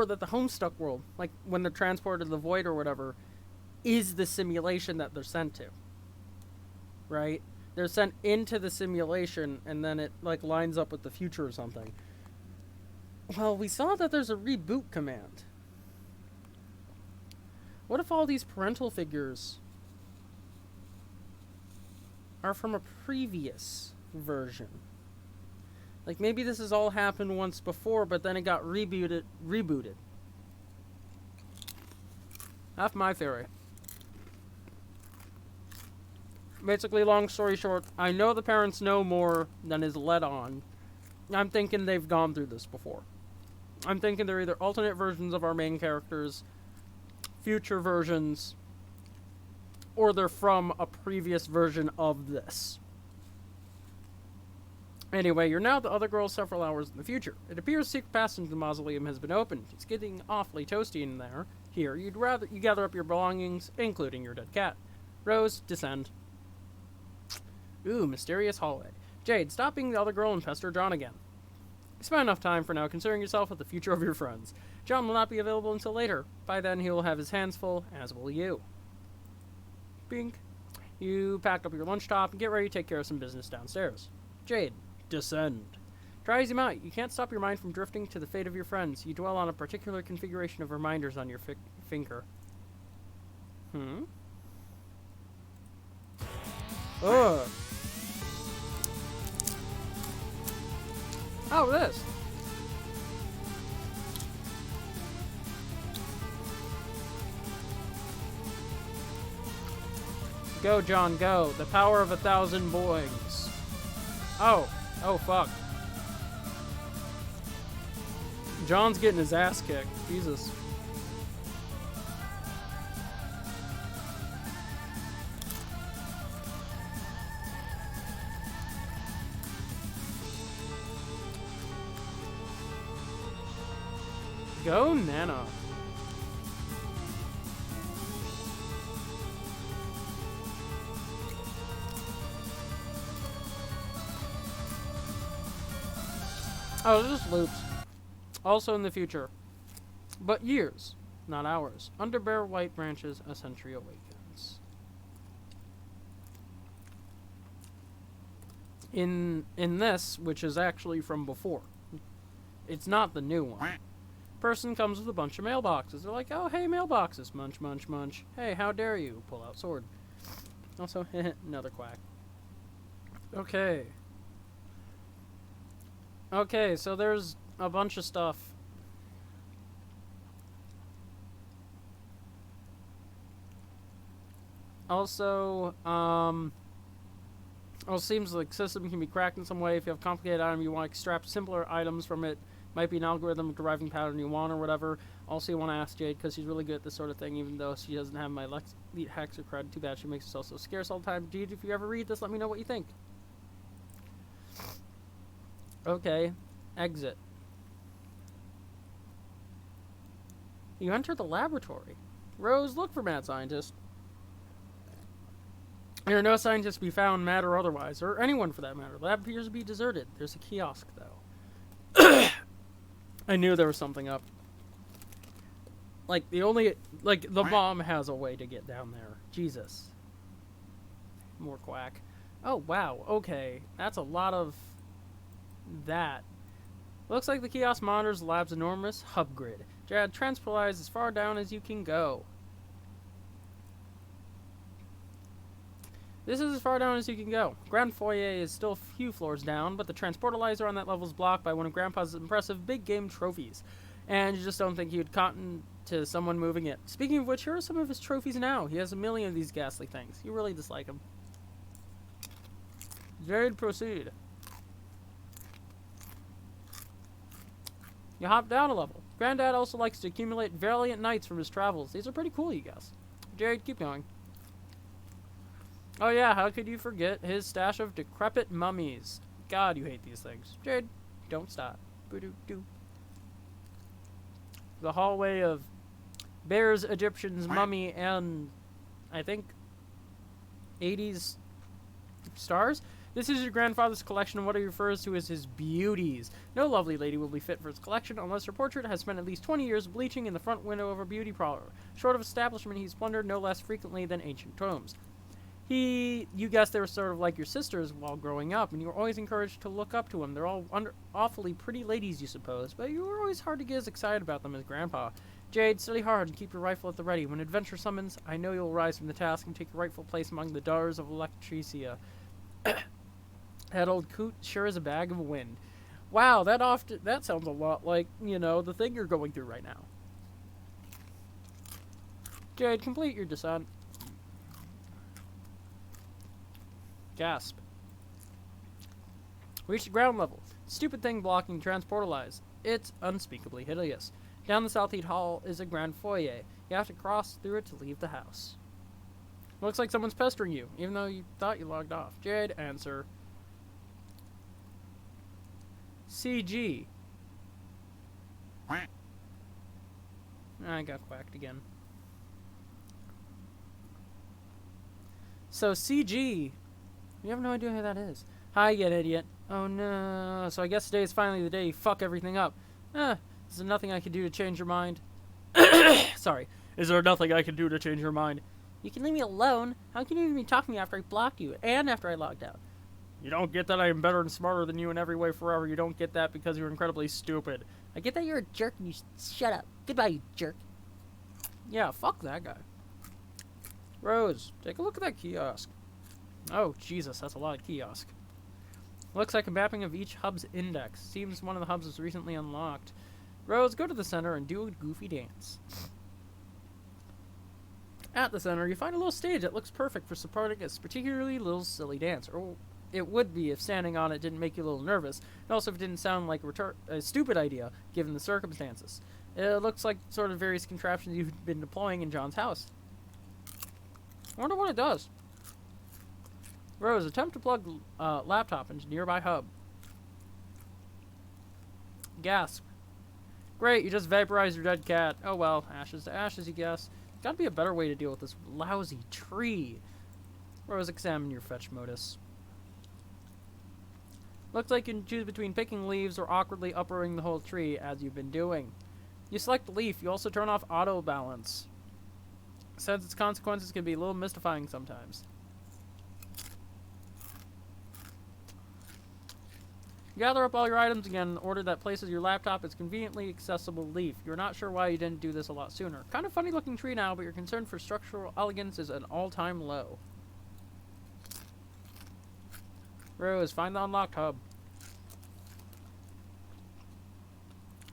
that the Homestuck world, like when they're transported to the void or whatever, is the simulation that they're sent to. Right? They're sent into the simulation and then it like lines up with the future or something. Well, we saw that there's a reboot command. What if all these parental figures are from a previous version? Like maybe this has all happened once before, but then it got rebooted. That's my theory. Basically, long story short, I know the parents know more than is let on. I'm thinking they've gone through this before. I'm thinking they're either alternate versions of our main characters, future versions, or they're from a previous version of this. Anyway, you're now the other girl several hours in the future. It appears secret passage to the mausoleum has been opened. It's getting awfully toasty in there. Here, you gather up your belongings, including your dead cat. Rose, descend. Ooh, mysterious hallway. Jade, stop being the other girl and pester John again. You spent enough time for now concerning yourself with the future of your friends. John will not be available until later. By then, he will have his hands full, as will you. Bink. You pack up your lunch top and get ready to take care of some business downstairs. Jade, descend. Try as you might, you can't stop your mind from drifting to the fate of your friends. You dwell on a particular configuration of reminders on your finger. Ugh. Oh, this. Go, John, go. The power of 1,000 boings. Oh. Oh, fuck. John's getting his ass kicked. Jesus. Go, Nana. Oh, this just loops. Also in the future. But years, not hours. Under bare white branches, a century awakens. In this, which is actually from before. It's not the new one. Person comes with a bunch of mailboxes. They're like, oh, hey, mailboxes. Munch, munch, munch. Hey, how dare you? Pull out sword. Also, another quack. Okay. Okay, so there's a bunch of stuff. Also, it seems like system can be cracked in some way. If you have a complicated item, you want to extract simpler items from it. Might be an algorithm deriving pattern you want or whatever. Also, you want to ask Jade because she's really good at this sort of thing, even though she doesn't have my elite hexer cred. Too bad she makes herself so scarce all the time. Jade, if you ever read this, let me know what you think. Okay. Exit. You enter the laboratory. Rose, look for mad scientist. There are no scientists to be found, mad or otherwise, or anyone for that matter. The lab appears to be deserted. There's a kiosk, though. I knew there was something up. Like, the mom has a way to get down there. Jesus. More quack. Oh, wow. Okay. That's a lot of that. Looks like the kiosk monitors the lab's enormous hub grid. Jad, transpilize as far down as you can go. This is as far down as you can go. Ground foyer is still a few floors down, but the transportalizer on that level is blocked by one of Grandpa's impressive big game trophies. And you just don't think he'd cotton to someone moving it. Speaking of which, here are some of his trophies now. He has a million of these ghastly things. You really dislike him. Jared, proceed. You hop down a level. Granddad also likes to accumulate valiant knights from his travels. These are pretty cool, you guess. Jared, keep going. Oh yeah, how could you forget his stash of decrepit mummies? God, you hate these things. Jared, don't stop. Boo-doo-doo. The hallway of bears, Egyptians, mummy, and I think 80s stars. This is your grandfather's collection of what he refers to as his beauties. No lovely lady will be fit for his collection unless her portrait has spent at least 20 years bleaching in the front window of a beauty parlor. Short of establishment, he's plundered no less frequently than ancient tomes. You guessed they were sort of like your sisters while growing up, and you were always encouraged to look up to them. They're all awfully pretty ladies, you suppose, but you were always hard to get as excited about them as Grandpa. Jade, study hard and keep your rifle at the ready. When adventure summons, I know you'll rise from the task and take your rightful place among the daughters of Electricia. That old coot sure is a bag of wind. Wow, that sounds a lot like, the thing you're going through right now. Jade, complete your descent. Gasp. Reach the ground level. Stupid thing blocking transporter lines. It's unspeakably hideous. Down the southeast hall is a grand foyer. You have to cross through it to leave the house. Looks like someone's pestering you, even though you thought you logged off. Jade, answer. CG. I got quacked again. So CG. You have no idea who that is. Hi, you idiot. Oh no. So I guess today is finally the day you fuck everything up. Is there nothing I can do to change your mind? Sorry. Is there nothing I can do to change your mind? You can leave me alone. How can you even talk to me after I blocked you and after I logged out? You don't get that I am better and smarter than you in every way forever. You don't get that because you're incredibly stupid. I get that you're a jerk and you shut up. Goodbye, you jerk. Yeah, fuck that guy. Rose, take a look at that kiosk. Oh, Jesus, that's a lot of kiosk. Looks like a mapping of each hub's index. Seems one of the hubs was recently unlocked. Rose, go to the center and do a goofy dance. At the center, you find a little stage that looks perfect for supporting a particularly little silly dance. Or it would be if standing on it didn't make you a little nervous, and also if it didn't sound like a stupid idea, given the circumstances. It looks like sort of various contraptions you've been deploying in John's house. I wonder what it does. Rose, attempt to plug laptop into nearby hub. Gasp. Great, you just vaporized your dead cat. Oh well, ashes to ashes, you guess. Gotta be a better way to deal with this lousy tree. Rose, examine your fetch modus. Looks like you can choose between picking leaves or awkwardly uprooting the whole tree, as you've been doing. You select the leaf, you also turn off auto balance, since its consequences can be a little mystifying sometimes. Gather up all your items again in order that places your laptop is conveniently accessible leaf. You're not sure why you didn't do this a lot sooner. Kind of funny looking tree now, but your concern for structural elegance is an all-time low. Rose, find the unlocked hub.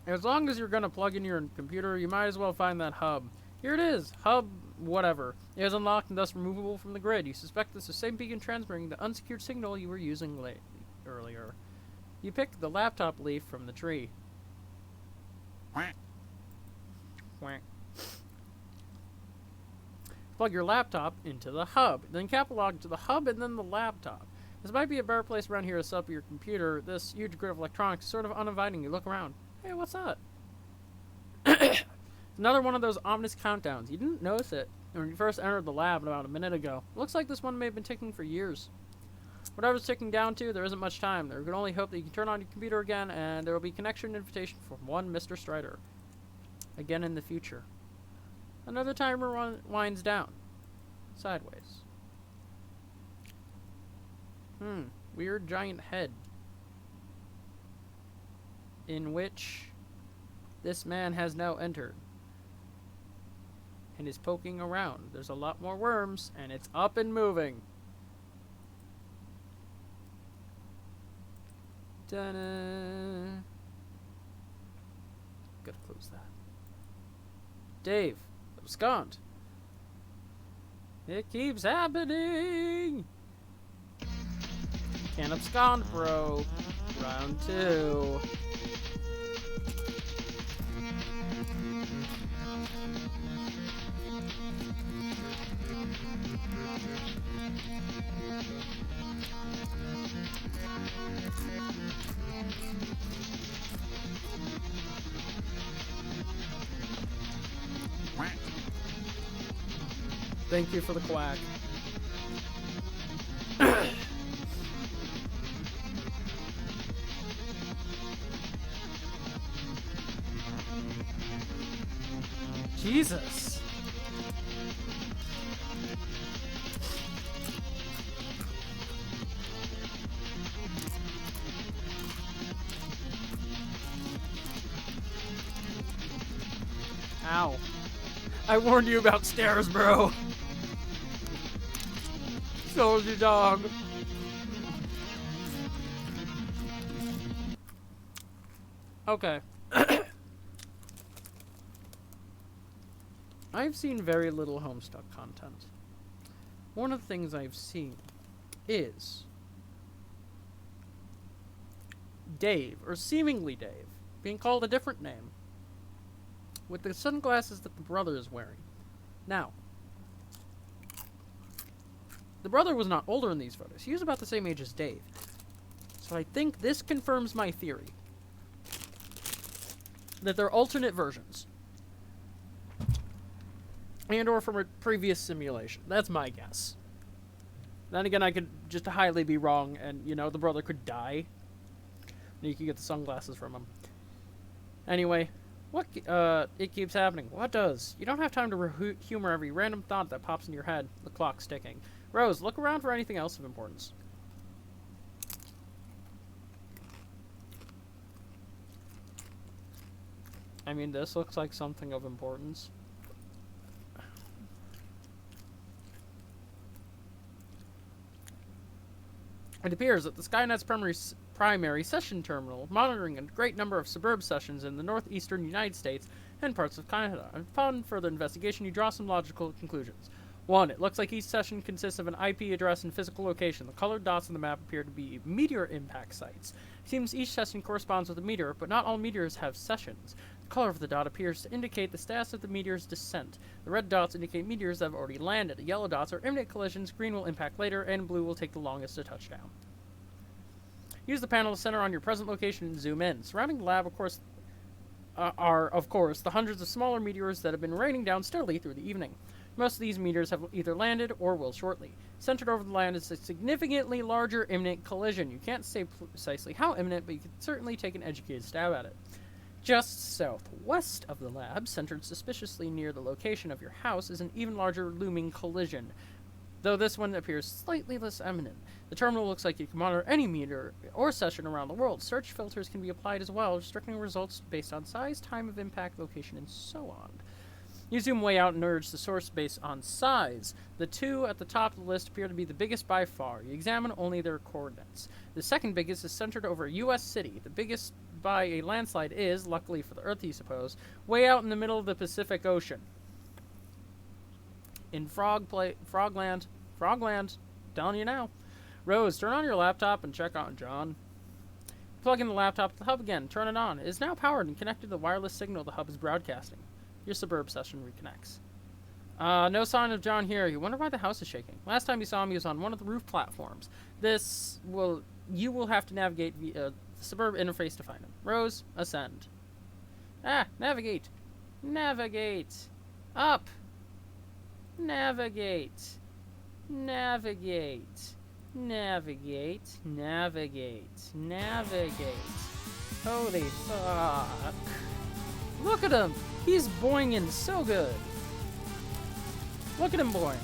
As long as you're going to plug in your computer, you might as well find that hub. Here it is. Hub whatever. It is unlocked and thus removable from the grid. You suspect this is the same beacon transmitting the unsecured signal you were using earlier. You pick the laptop leaf from the tree. Quack. Quack. Plug your laptop into the hub. Then catalog to the hub and then the laptop. This might be a better place around here to set up your computer. This huge grid of electronics is sort of uninviting. You look around. Hey, what's that? Another one of those ominous countdowns. You didn't notice it when you first entered the lab about a minute ago. Looks like this one may have been ticking for years. Whatever's ticking down to, there isn't much time. There can only hope that you can turn on your computer again, and there will be connection invitation from one Mr. Strider. Again in the future. Another timer winds down. Sideways. Weird giant head. In which this man has now entered. And is poking around. There's a lot more worms, and it's up and moving. Ta-da. Gotta close that. Dave, abscond. It keeps happening. Can't abscond, bro. Round 2. Thank you for the quack. Jesus. Ow. I warned you about stairs, bro. So did your dog. Okay. I've seen very little Homestuck content. One of the things I've seen is Dave, or seemingly Dave, being called a different name, with the sunglasses that the brother is wearing. Now, the brother was not older in these photos. He was about the same age as Dave. So I think this confirms my theory that they're alternate versions. And or from a previous simulation. That's my guess. Then again, I could just highly be wrong, and, you know, the brother could die. And you could get the sunglasses from him. Anyway, it keeps happening. What does? You don't have time to humor every random thought that pops in your head. The clock's ticking. Rose, look around for anything else of importance. I mean, this looks like something of importance. It appears that the Skynet's primary session terminal, monitoring a great number of suburb sessions in the northeastern United States and parts of Canada. Upon further investigation, you draw some logical conclusions. 1. It looks like each session consists of an IP address and physical location. The colored dots on the map appear to be meteor impact sites. It seems each session corresponds with a meteor, but not all meteors have sessions. The color of the dot appears to indicate the status of the meteor's descent. The red dots indicate meteors that have already landed. The yellow dots are imminent collisions, green will impact later, and blue will take the longest to touch down. Use the panel to center on your present location and zoom in. Surrounding the lab, are, of course, the hundreds of smaller meteors that have been raining down steadily through the evening. Most of these meteors have either landed or will shortly. Centered over the land is a significantly larger imminent collision. You can't say precisely how imminent, but you can certainly take an educated stab at it. Just southwest of the lab, centered suspiciously near the location of your house, is an even larger looming collision, though this one appears slightly less imminent. The terminal looks like you can monitor any meteor or session around the world. Search filters can be applied as well, restricting results based on size, time of impact, location, and so on. You zoom way out and urge the source based on size. The two at the top of the list appear to be the biggest by far. You examine only their coordinates. The second biggest is centered over a U.S. city. The biggest by a landslide is, luckily for the Earth you suppose, way out in the middle of the Pacific Ocean. In Frogland, telling you now. Rose, turn on your laptop and check on John. Plug in the laptop at the hub again, turn it on. It is now powered and connected to the wireless signal the hub is broadcasting. Your suburb session reconnects. No sign of John here. You wonder why the house is shaking. Last time you saw him, he was on one of the roof platforms. You will have to navigate via the suburb interface to find him. Rose, ascend. Navigate. Navigate. Up. Navigate. Navigate. Navigate. Navigate. Navigate. Holy fuck. Look at him! He's boinging so good. Look at him boing.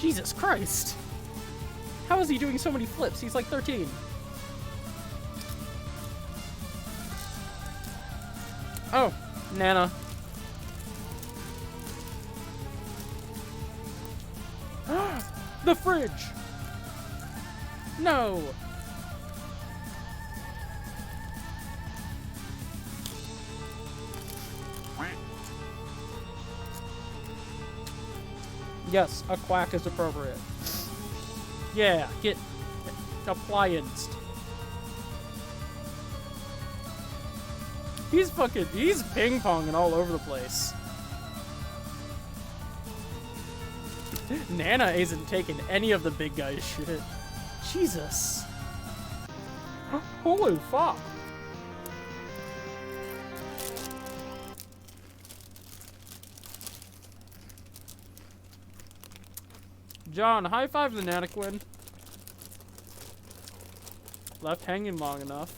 Jesus Christ. How is he doing so many flips? He's like 13. Oh, Nana. The fridge! No! Yes, a quack is appropriate. Yeah, get applianced. He's ping-ponging all over the place. Nana isn't taking any of the big guy's shit. Jesus. Holy fuck. John, high five the Nanaquin. Left hanging long enough.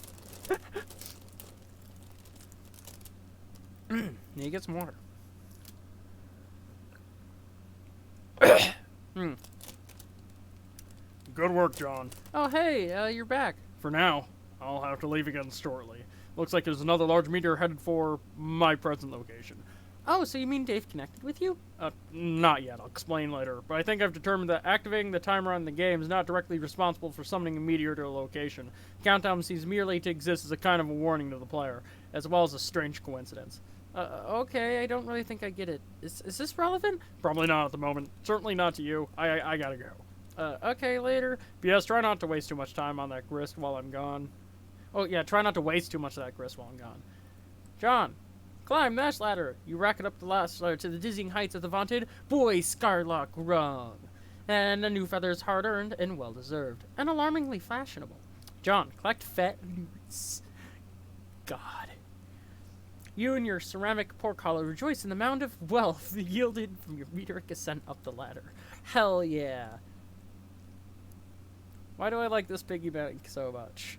And you get some water. Good work, John. Oh, hey, you're back. For now. I'll have to leave again shortly. Looks like there's another large meteor headed for my present location. Oh, so you mean Dave connected with you? Not yet. I'll explain later. But I think I've determined that activating the timer on the game is not directly responsible for summoning a meteor to a location. The countdown seems merely to exist as a kind of a warning to the player, as well as a strange coincidence. Okay, I don't really think I get it. Is this relevant? Probably not at the moment. Certainly not to you. I gotta go. Okay, later. P.S. Try not to waste too much time on that grist while I'm gone. Oh, yeah, try not to waste too much of that grist while I'm gone. John, climb that ladder. You rack it up the last ladder to the dizzying heights of the vaunted Boy Scarlock rung. And a new feather is hard-earned and well-deserved, and alarmingly fashionable. John, collect fat loots. God. You and your ceramic pork hollow rejoice in the mound of wealth yielded from your meteoric ascent up the ladder. Hell yeah. Why do I like this piggy bank so much?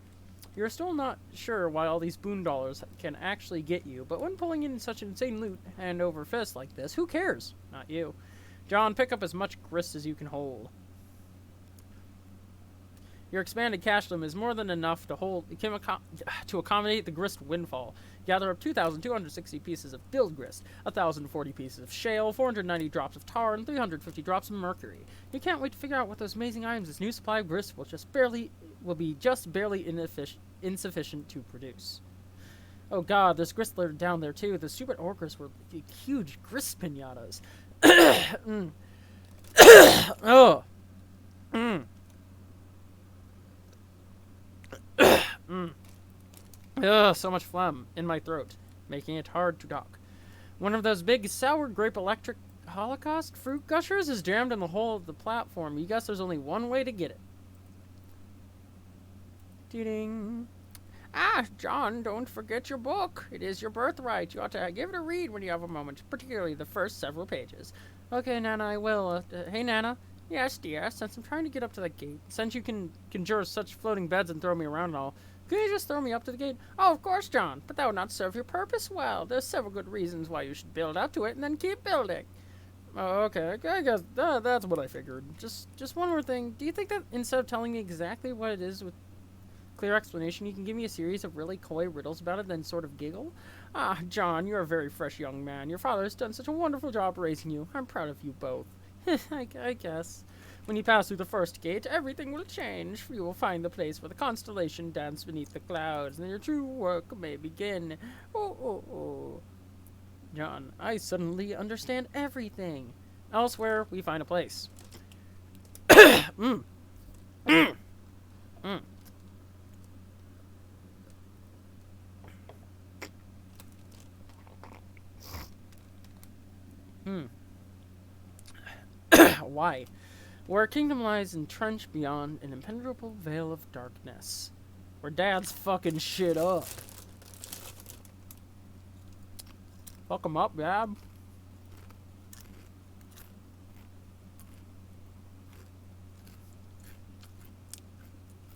You're still not sure why all these boon dollars can actually get you, but when pulling in such insane loot hand over fist like this, who cares? Not you. John, pick up as much grist as you can hold. Your expanded cash limit is more than enough to accommodate the grist windfall. Gather up 2,260 pieces of build grist, 1,040 pieces of shale, 490 drops of tar, and 350 drops of mercury. You can't wait to figure out what those amazing items this new supply of grist will be just barely insufficient to produce. Oh god, there's grist down there too. The stupid orcas were huge grist pinatas. Oh. Ugh, so much phlegm in my throat, making it hard to talk. One of those big sour grape electric Holocaust fruit gushers is jammed in the hole of the platform. You guess there's only one way to get it. Ding. Ah, John, don't forget your book. It is your birthright. You ought to give it a read when you have a moment, particularly the first several pages. Okay, Nana, I will. Hey, Nana. Yes, dear, since I'm trying to get up to that gate, since you can conjure such floating beds and throw me around and all, could you just throw me up to the gate? Oh, of course, John, but that would not serve your purpose well. There's several good reasons why you should build up to it and then keep building. Oh, okay, I guess that's what I figured. Just one more thing. Do you think that instead of telling me exactly what it is with clear explanation, you can give me a series of really coy riddles about it, then sort of giggle? Ah, John, you're a very fresh young man. Your father has done such a wonderful job raising you. I'm proud of you both. I guess. When you pass through the first gate, everything will change. You will find the place where the constellation dance beneath the clouds, and your true work may begin. Oh. John, I suddenly understand everything. Elsewhere, we find a place. Why? Where a kingdom lies entrenched beyond an impenetrable veil of darkness. Where Dad's fucking shit up. Fuck him up, Dad.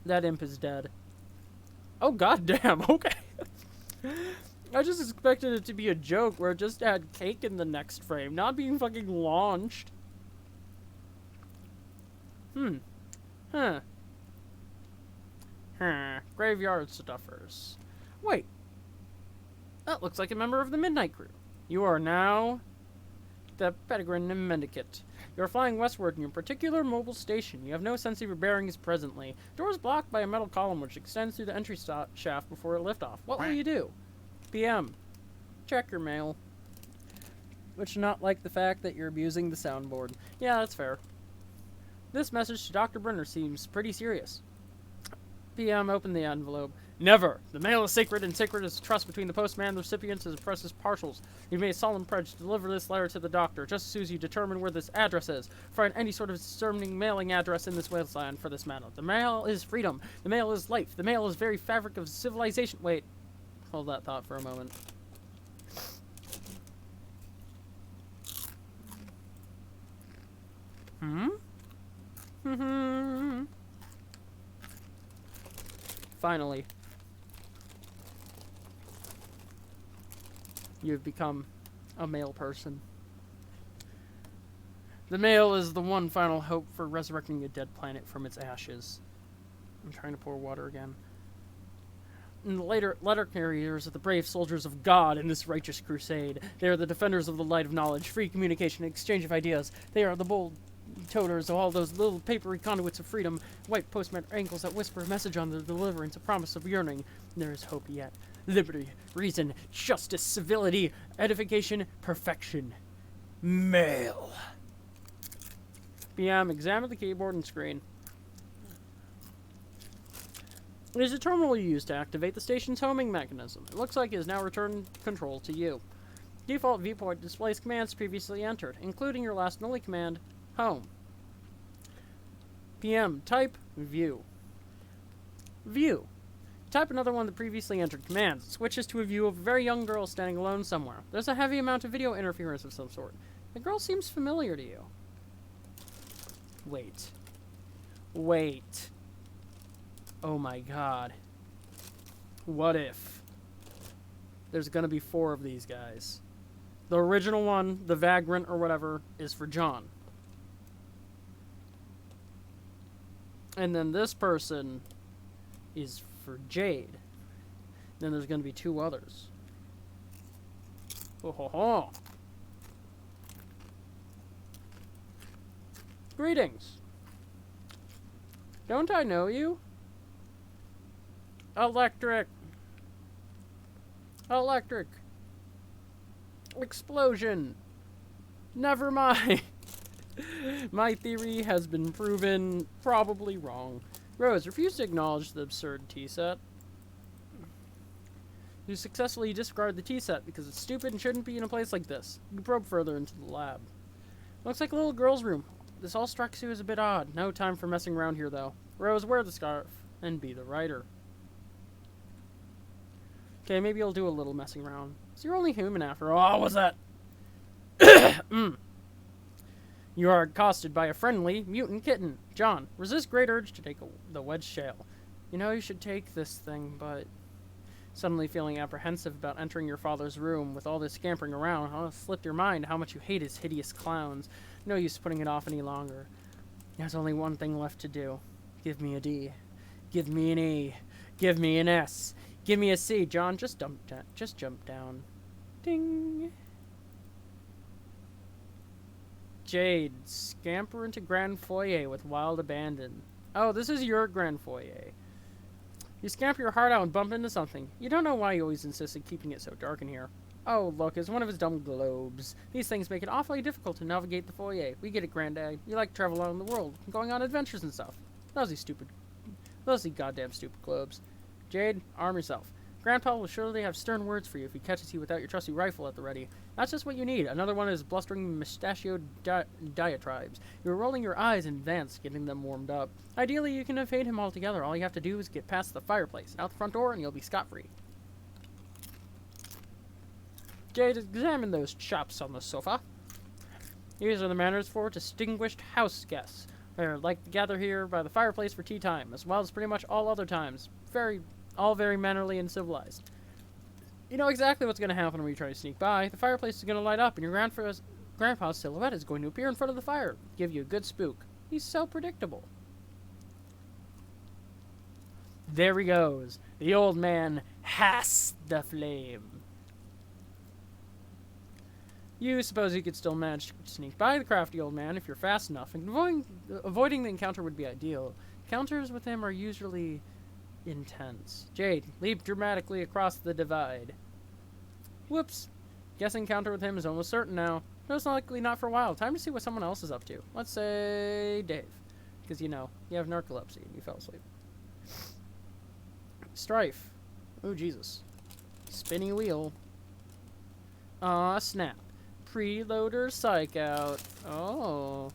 That imp is dead. Oh, goddamn, okay. I just expected it to be a joke where it just had cake in the next frame, not being fucking launched. Graveyard stuffers. Wait. That looks like a member of the Midnight Crew. You are now the Peregrine Mendicant. You are flying westward in your particular mobile station. You have no sense of your bearings presently. Doors blocked by a metal column which extends through the entry shaft before a liftoff. What will you do? PM. Check your mail. Which not like the fact that you're abusing the soundboard. Yeah, that's fair. This message to Dr. Brenner seems pretty serious. PM, open the envelope. Never! The mail is sacred, and sacred is trust between the postman and the recipients as precious partials. You've made a solemn pledge to deliver this letter to the doctor, just as soon as you determine where this address is. Find any sort of discerning mailing address in this wasteland for this matter. The mail is freedom. The mail is life. The mail is very fabric of civilization. Wait. Hold that thought for a moment. Finally. You've become A male person. The male is the one final hope for resurrecting a dead planet from its ashes. I'm trying to pour water again. And the letter carriers are the brave soldiers of God in this righteous crusade. They are the defenders of the light of knowledge, free communication, and exchange of ideas. They are the bold toters of all those little papery conduits of freedom, white postman ankles that whisper a message on their deliverance, a promise of yearning. There is hope yet. Liberty, reason, justice, civility, edification, perfection. Male. PM, examine the keyboard and screen. It is a terminal you use to activate the station's homing mechanism. It looks like it has now returned control to you. Default viewport displays commands previously entered, including your last and only command, home. PM, type, view. View. Type another one of the previously entered commands. It switches to a view of a very young girl standing alone somewhere. There's a heavy amount of video interference of some sort. The girl seems familiar to you. Wait. Wait. Oh my god. What if there's gonna be 4 of these guys? The original one, the Vagrant or whatever, is for John. And then this person is for Jade. Then there's gonna be 2 others. Oh ho ho. Greetings. Don't I know you? Electric. Electric. Explosion. Never mind. My theory has been proven probably wrong. Rose, refuse to acknowledge the absurd T-set. You successfully discard the T-set because it's stupid and shouldn't be in a place like this. You probe further into the lab. Looks like a little girl's room. This all strikes you as a bit odd. No time for messing around here, though. Rose, wear the scarf and be the writer. Okay, maybe I'll do a little messing around. So you're only human after all. Oh, what's that? You are accosted by a friendly mutant kitten. John, resist great urge to take the wedge shale. You know you should take this thing, but... Suddenly feeling apprehensive about entering your father's room with all this scampering around, it slipped your mind how much you hate his hideous clowns. No use putting it off any longer. There's only one thing left to do. Give me a D. Give me an E. Give me an S. Give me a C. John, just jump down. Ding. Jade, scamper into Grand Foyer with wild abandon. Oh, this is your Grand Foyer. You scamper your heart out and bump into something. You don't know why you always insisted keeping it so dark in here. Oh, look, it's one of his dumb globes. These things make it awfully difficult to navigate the foyer. We get it, Granddad. You like to travel around the world, going on adventures and stuff. Those goddamn stupid globes. Jade, arm yourself. Grandpa will surely have stern words for you if he catches you without your trusty rifle at the ready. That's just what you need. Another one of his blustering mustachioed diatribes. You're rolling your eyes in advance, getting them warmed up. Ideally, you can evade him altogether. All you have to do is get past the fireplace, out the front door, and you'll be scot-free. Jade, examine those chops on the sofa. These are the manners for distinguished house guests. They're like to gather here by the fireplace for tea time, as well as pretty much all other times. All very mannerly and civilized. You know exactly what's going to happen when you try to sneak by. The fireplace is going to light up, and your grandpa's silhouette is going to appear in front of the fire. Give you a good spook. He's so predictable. There he goes. The old man has the flame. You suppose you could still manage to sneak by the crafty old man if you're fast enough, and avoiding the encounter would be ideal. Encounters with him are usually intense. Jade, leap dramatically across the divide. Whoops. Guess encounter with him is almost certain now. Most likely not for a while. Time to see what someone else is up to. Let's say Dave. Because, you know, you have narcolepsy and you fell asleep. Strife. Oh, Jesus. Spinning wheel. Aw, snap. Preloader psych out. Oh.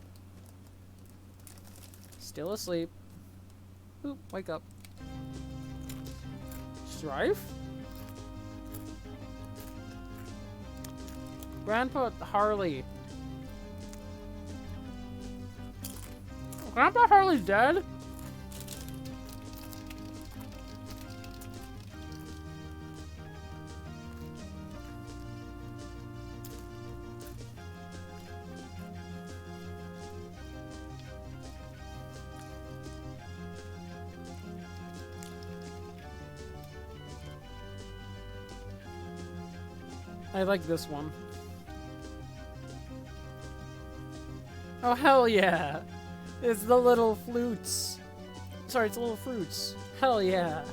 Still asleep. Oop, wake up. Strife? Grandpa Harley. Grandpa Harley's dead? I like this one. Oh, hell yeah. It's the little flutes. Sorry, it's the little fruits. Hell yeah.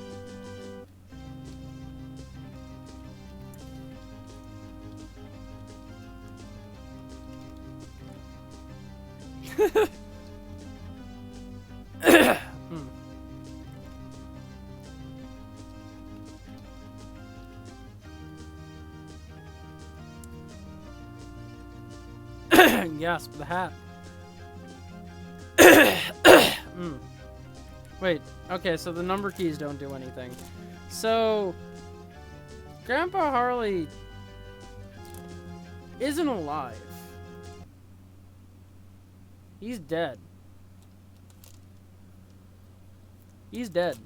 Yes, the hat. Wait, okay, so the number keys don't do anything. So, Grandpa Harley isn't alive. He's dead. He's dead.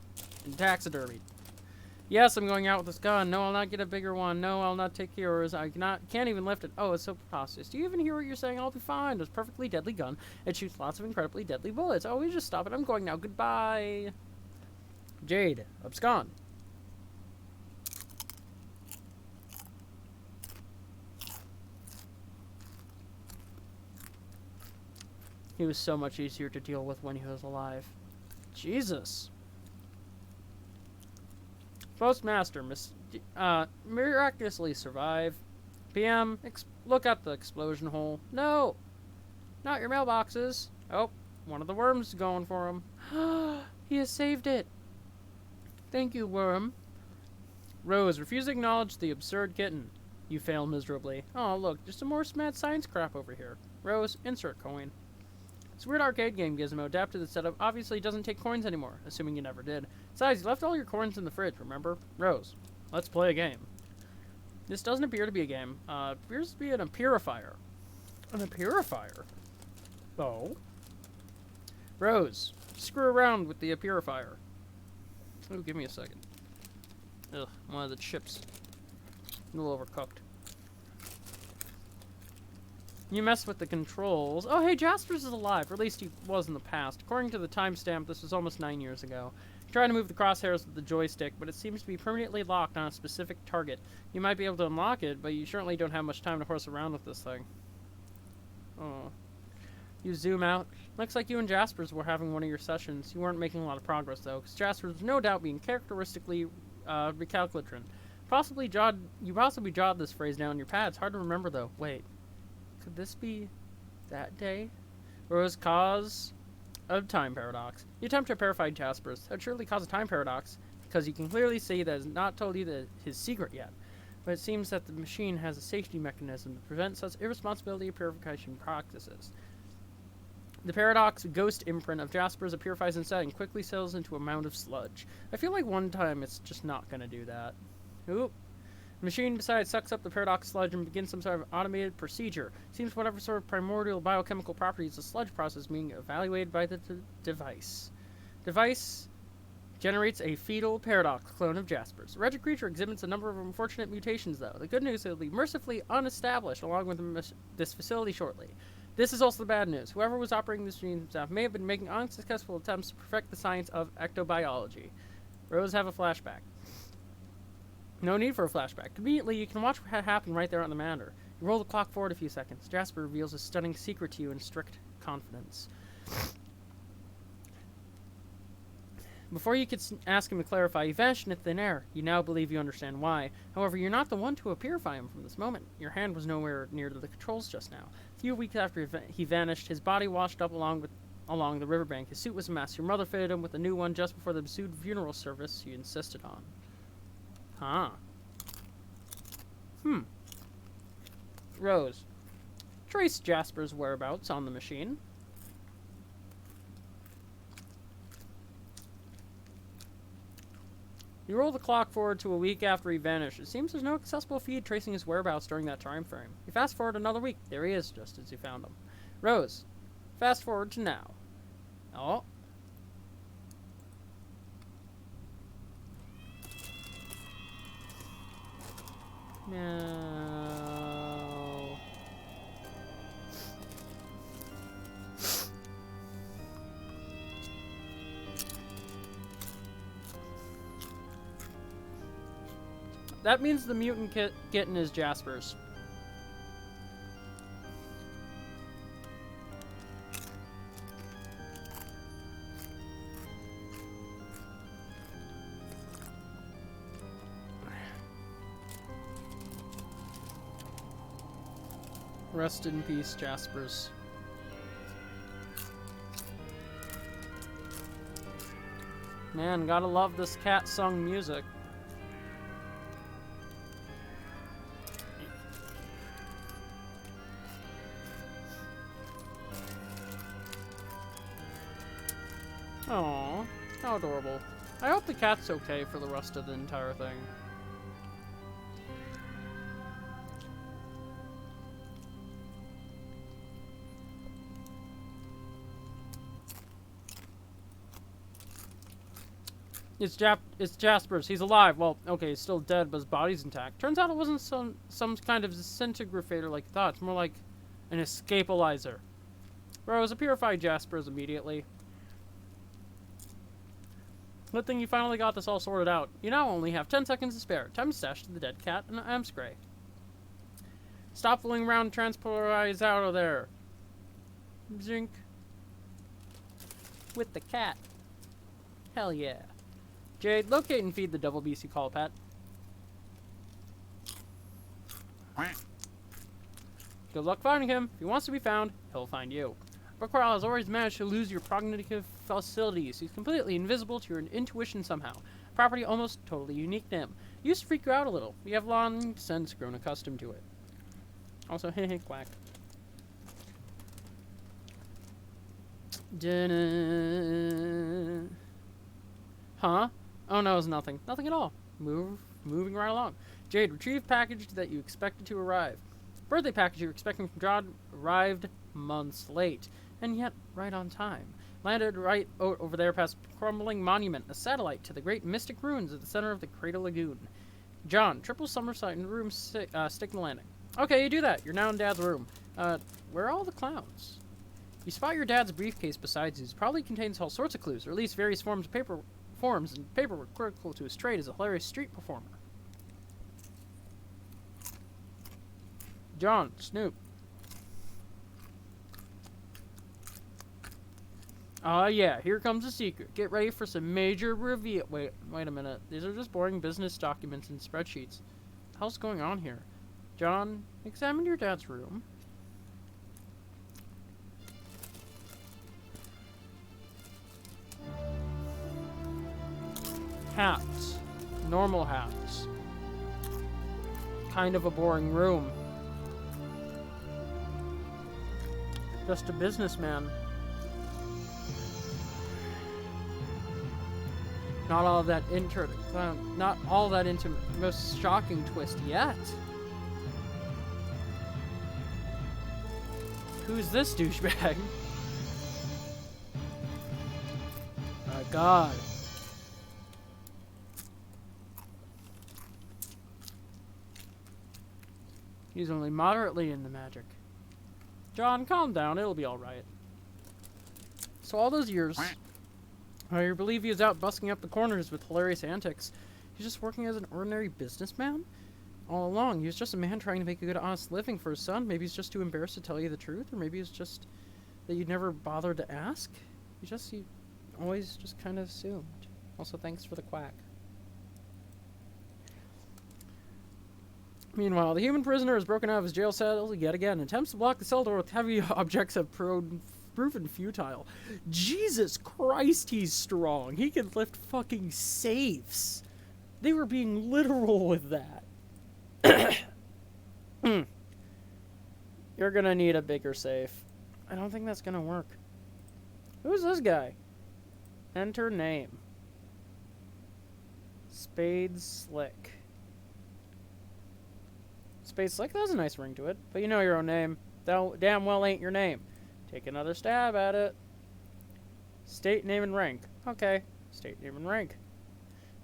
And taxidermied. Yes, I'm going out with this gun. No, I'll not get a bigger one. No, I'll not take yours. Can't even lift it. Oh, it's so preposterous. Do you even hear what you're saying? I'll be fine. It's a perfectly deadly gun. It shoots lots of incredibly deadly bullets. Oh, we just stop it. I'm going now. Goodbye. Jade, abscond. He was so much easier to deal with when he was alive. Jesus. Postmaster, miraculously survive. PM, look at the explosion hole. No! Not your mailboxes. Oh, one of the worms is going for him. He has saved it. Thank you, worm. Rose, refuse to acknowledge the absurd kitten. You fail miserably. Oh, look, just some more mad science crap over here. Rose, insert coin. This weird arcade game Gizmo adapted the setup obviously doesn't take coins anymore, assuming you never did. Besides, you left all your coins in the fridge, remember? Rose, let's play a game. This doesn't appear to be a game. Appears to be an purifier. An purifier? Oh. Rose, screw around with the purifier. Oh, give me a second. Ugh, one of the chips. A little overcooked. You mess with the controls. Oh, hey, Jaspers is alive. Or at least he was in the past. According to the timestamp, this was almost 9 years ago. Trying to move the crosshairs with the joystick, but it seems to be permanently locked on a specific target. You might be able to unlock it, but you certainly don't have much time to horse around with this thing. Oh. You zoom out. Looks like you and Jaspers were having one of your sessions. You weren't making a lot of progress, though, because Jaspers was no doubt being characteristically recalcitrant. You possibly jotted this phrase down on your pad. It's hard to remember, though. Wait. Could this be that day? Or was cause of time paradox? You attempt to purify Jaspers. That would surely cause a time paradox, because you can clearly see that it has not told you his secret yet. But it seems that the machine has a safety mechanism to prevent such irresponsibility of purification practices. The paradox ghost imprint of Jaspers purifies instead and quickly settles into a mound of sludge. I feel like one time it's just not going to do that. Oop. The machine, besides, sucks up the paradox sludge and begins some sort of automated procedure. Seems whatever sort of primordial biochemical properties the sludge process being evaluated by the device. Device generates a fetal paradox clone of Jasper's. The wretched creature exhibits a number of unfortunate mutations, though. The good news is it will be mercifully unestablished along with this facility shortly. This is also the bad news. Whoever was operating this machine staff may have been making unsuccessful attempts to perfect the science of ectobiology. Rose have a flashback. No need for a flashback. Conveniently, you can watch what happened right there on the monitor. You roll the clock forward a few seconds. Jasper reveals a stunning secret to you in strict confidence. Before you could ask him to clarify, he vanished into thin air. You now believe you understand why. However, you're not the one to purify him from this moment. Your hand was nowhere near to the controls just now. A few weeks after he vanished, his body washed up along the riverbank. His suit was a mess. Your mother fitted him with a new one just before the ensued funeral service you insisted on. Huh. Rose. Trace Jasper's whereabouts on the machine. You roll the clock forward to a week after he vanished. It seems there's no accessible feed tracing his whereabouts during that time frame. You fast forward another week. There he is, just as you found him. Rose. Fast forward to now. Oh. No. That means the mutant kitten is Jasper's. Rest in peace, Jaspers. Man, gotta love this cat sung music. Aww, how adorable. I hope the cat's okay for the rest of the entire thing. It's Jasper's. He's alive. Well, okay, he's still dead, but his body's intact. Turns out it wasn't some kind of disintegrator like you thought. It's more like an escapalizer. Rose, a purified Jasper's immediately. Good thing you finally got this all sorted out. You now only have 10 seconds to spare. Time to stash the dead cat and amp spray. Stop fooling around and transporize out of there. Zink. With the cat. Hell yeah. Jade, locate and feed the double BC call pet. Good luck finding him. If he wants to be found, he'll find you. But Coral has always managed to lose your cognitive facilities. He's completely invisible to your intuition somehow. Property almost totally unique to him. Used to freak you out a little. We have long since grown accustomed to it. Also, heh quack. Huh? Oh no, it's nothing. Nothing at all. Moving right along. Jade, retrieve package that you expected to arrive. Birthday package you were expecting from John arrived months late, and yet right on time. Landed right over there past crumbling monument, a satellite to the great mystic ruins at the center of the Cradle Lagoon. John, triple somersault in room stick the landing. Okay, you do that. You're now in Dad's room. Where are all the clowns? You spot your dad's briefcase beside you. It probably contains all sorts of clues, or at least various forms and paperwork critical to his trade as a hilarious street performer. John, Snoop. Yeah, here comes the secret. Get ready for some major reveal. Wait a minute. These are just boring business documents and spreadsheets. What the hell's going on here? John, examine your dad's room. Hats. Normal hats. Kind of a boring room. Just a businessman. Not all that most shocking twist yet. Who's this douchebag? My God. He's only moderately into magic. John, calm down. It'll be alright. So all those years, I believe he was out busking up the corners with hilarious antics. He's just working as an ordinary businessman? All along, he was just a man trying to make a good, honest living for his son. Maybe he's just too embarrassed to tell you the truth, or maybe it's just that you never bothered to ask. You always just kind of assumed. Also, thanks for the quack. Meanwhile, the human prisoner is broken out of his jail cell yet again. Attempts to block the cell door with heavy objects have proven futile. Jesus Christ, he's strong. He can lift fucking safes. They were being literal with that. You're gonna need a bigger safe. I don't think that's gonna work. Who's this guy? Enter name. Spade Slick. Spade Slick? That has a nice ring to it. But you know your own name. That damn well ain't your name. Take another stab at it. State, name, and rank. Okay. State, name, and rank.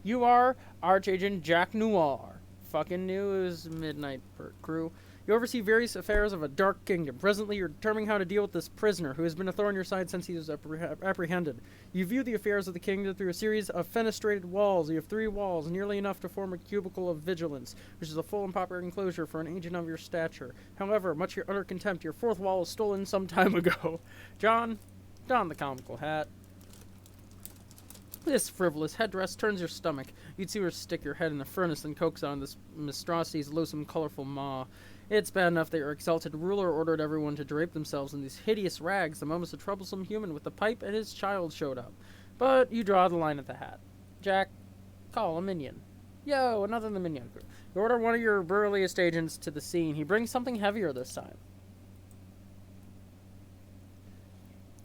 You are Archagent Jack Noir. Fucking news, Midnight Crew. You oversee various affairs of a dark kingdom. Presently, you're determining how to deal with this prisoner who has been a thorn in your side since he was apprehended. You view the affairs of the kingdom through a series of fenestrated walls. You have 3 walls, nearly enough to form a cubicle of vigilance, which is a full and proper enclosure for an agent of your stature. However, much to your utter contempt, your 4th wall was stolen some time ago. John, don the comical hat. This frivolous headdress turns your stomach. You'd sooner stick your head in the furnace than coax on this monstrosity's loathsome, colorful maw. It's bad enough that your exalted ruler ordered everyone to drape themselves in these hideous rags the moment a troublesome human with a pipe and his child showed up. But you draw the line at the hat. Jack, call a minion. Yo, another in the minion crew. You order one of your burliest agents to the scene. He brings something heavier this time.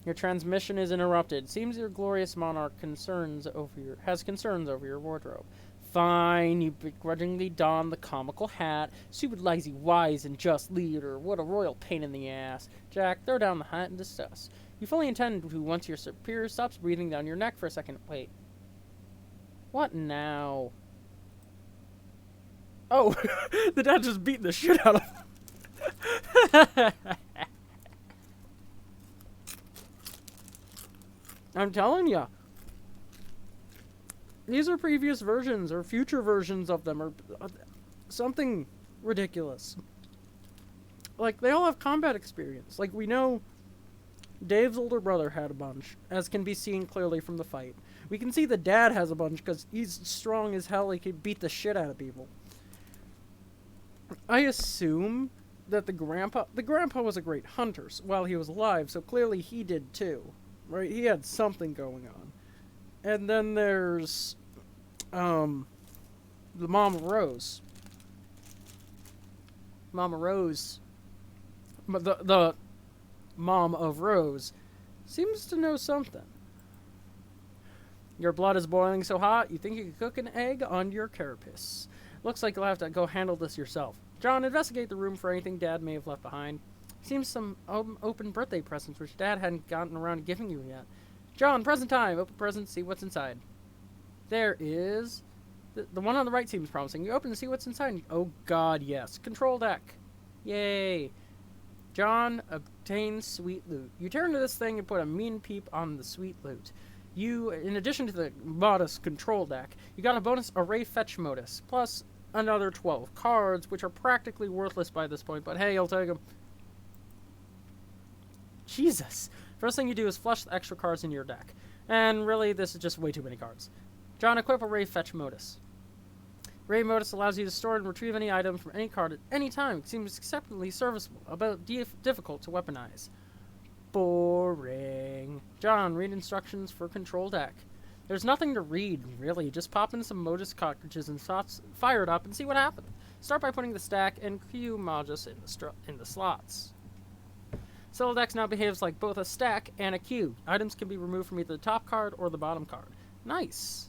Your transmission is interrupted. Seems your glorious monarch has concerns over your wardrobe. Fine, you begrudgingly don the comical hat. Stupid, lazy, wise, and just leader. What a royal pain in the ass. Jack, throw down the hat in disgust. You fully intend to once your superior stops breathing down your neck for a second. Wait. What now? Oh, the dad just beat the shit out of him. I'm telling ya. These are previous versions or future versions of them or something ridiculous. Like, they all have combat experience. Like, we know Dave's older brother had a bunch, as can be seen clearly from the fight. We can see the dad has a bunch because he's strong as hell. He could beat the shit out of people. I assume that the grandpa was a great hunter while he was alive, so clearly he did too. Right, he had something going on. And then there's the Mama Rose. Mama Rose, the mom of Rose, seems to know something. Your blood is boiling so hot, you think you could cook an egg on your carapace. Looks like you'll have to go handle this yourself. John, investigate the room for anything Dad may have left behind. Seems some open birthday presents which Dad hadn't gotten around to giving you yet. John, present time. Open present, see what's inside. There is... The one on the right seems promising. You open to see what's inside. Oh god, yes. Control deck. Yay. John obtains sweet loot. You turn to this thing and put a mean peep on the sweet loot. You, in addition to the modest control deck, you got a bonus array fetch modus, plus another 12 cards, which are practically worthless by this point, but hey, I'll take them. Jesus. First thing you do is flush the extra cards in your deck. And really, this is just way too many cards. John, equip a Ray Fetch Modus. Ray Modus allows you to store and retrieve any item from any card at any time. It seems exceptionally serviceable, but difficult to weaponize. Boring. John, read instructions for control deck. There's nothing to read, really. Just pop in some Modus cartridges and fire it up and see what happens. Start by putting the stack and Q Modus in the slots. Celodex now behaves like both a stack and a queue. Items can be removed from either the top card or the bottom card. Nice.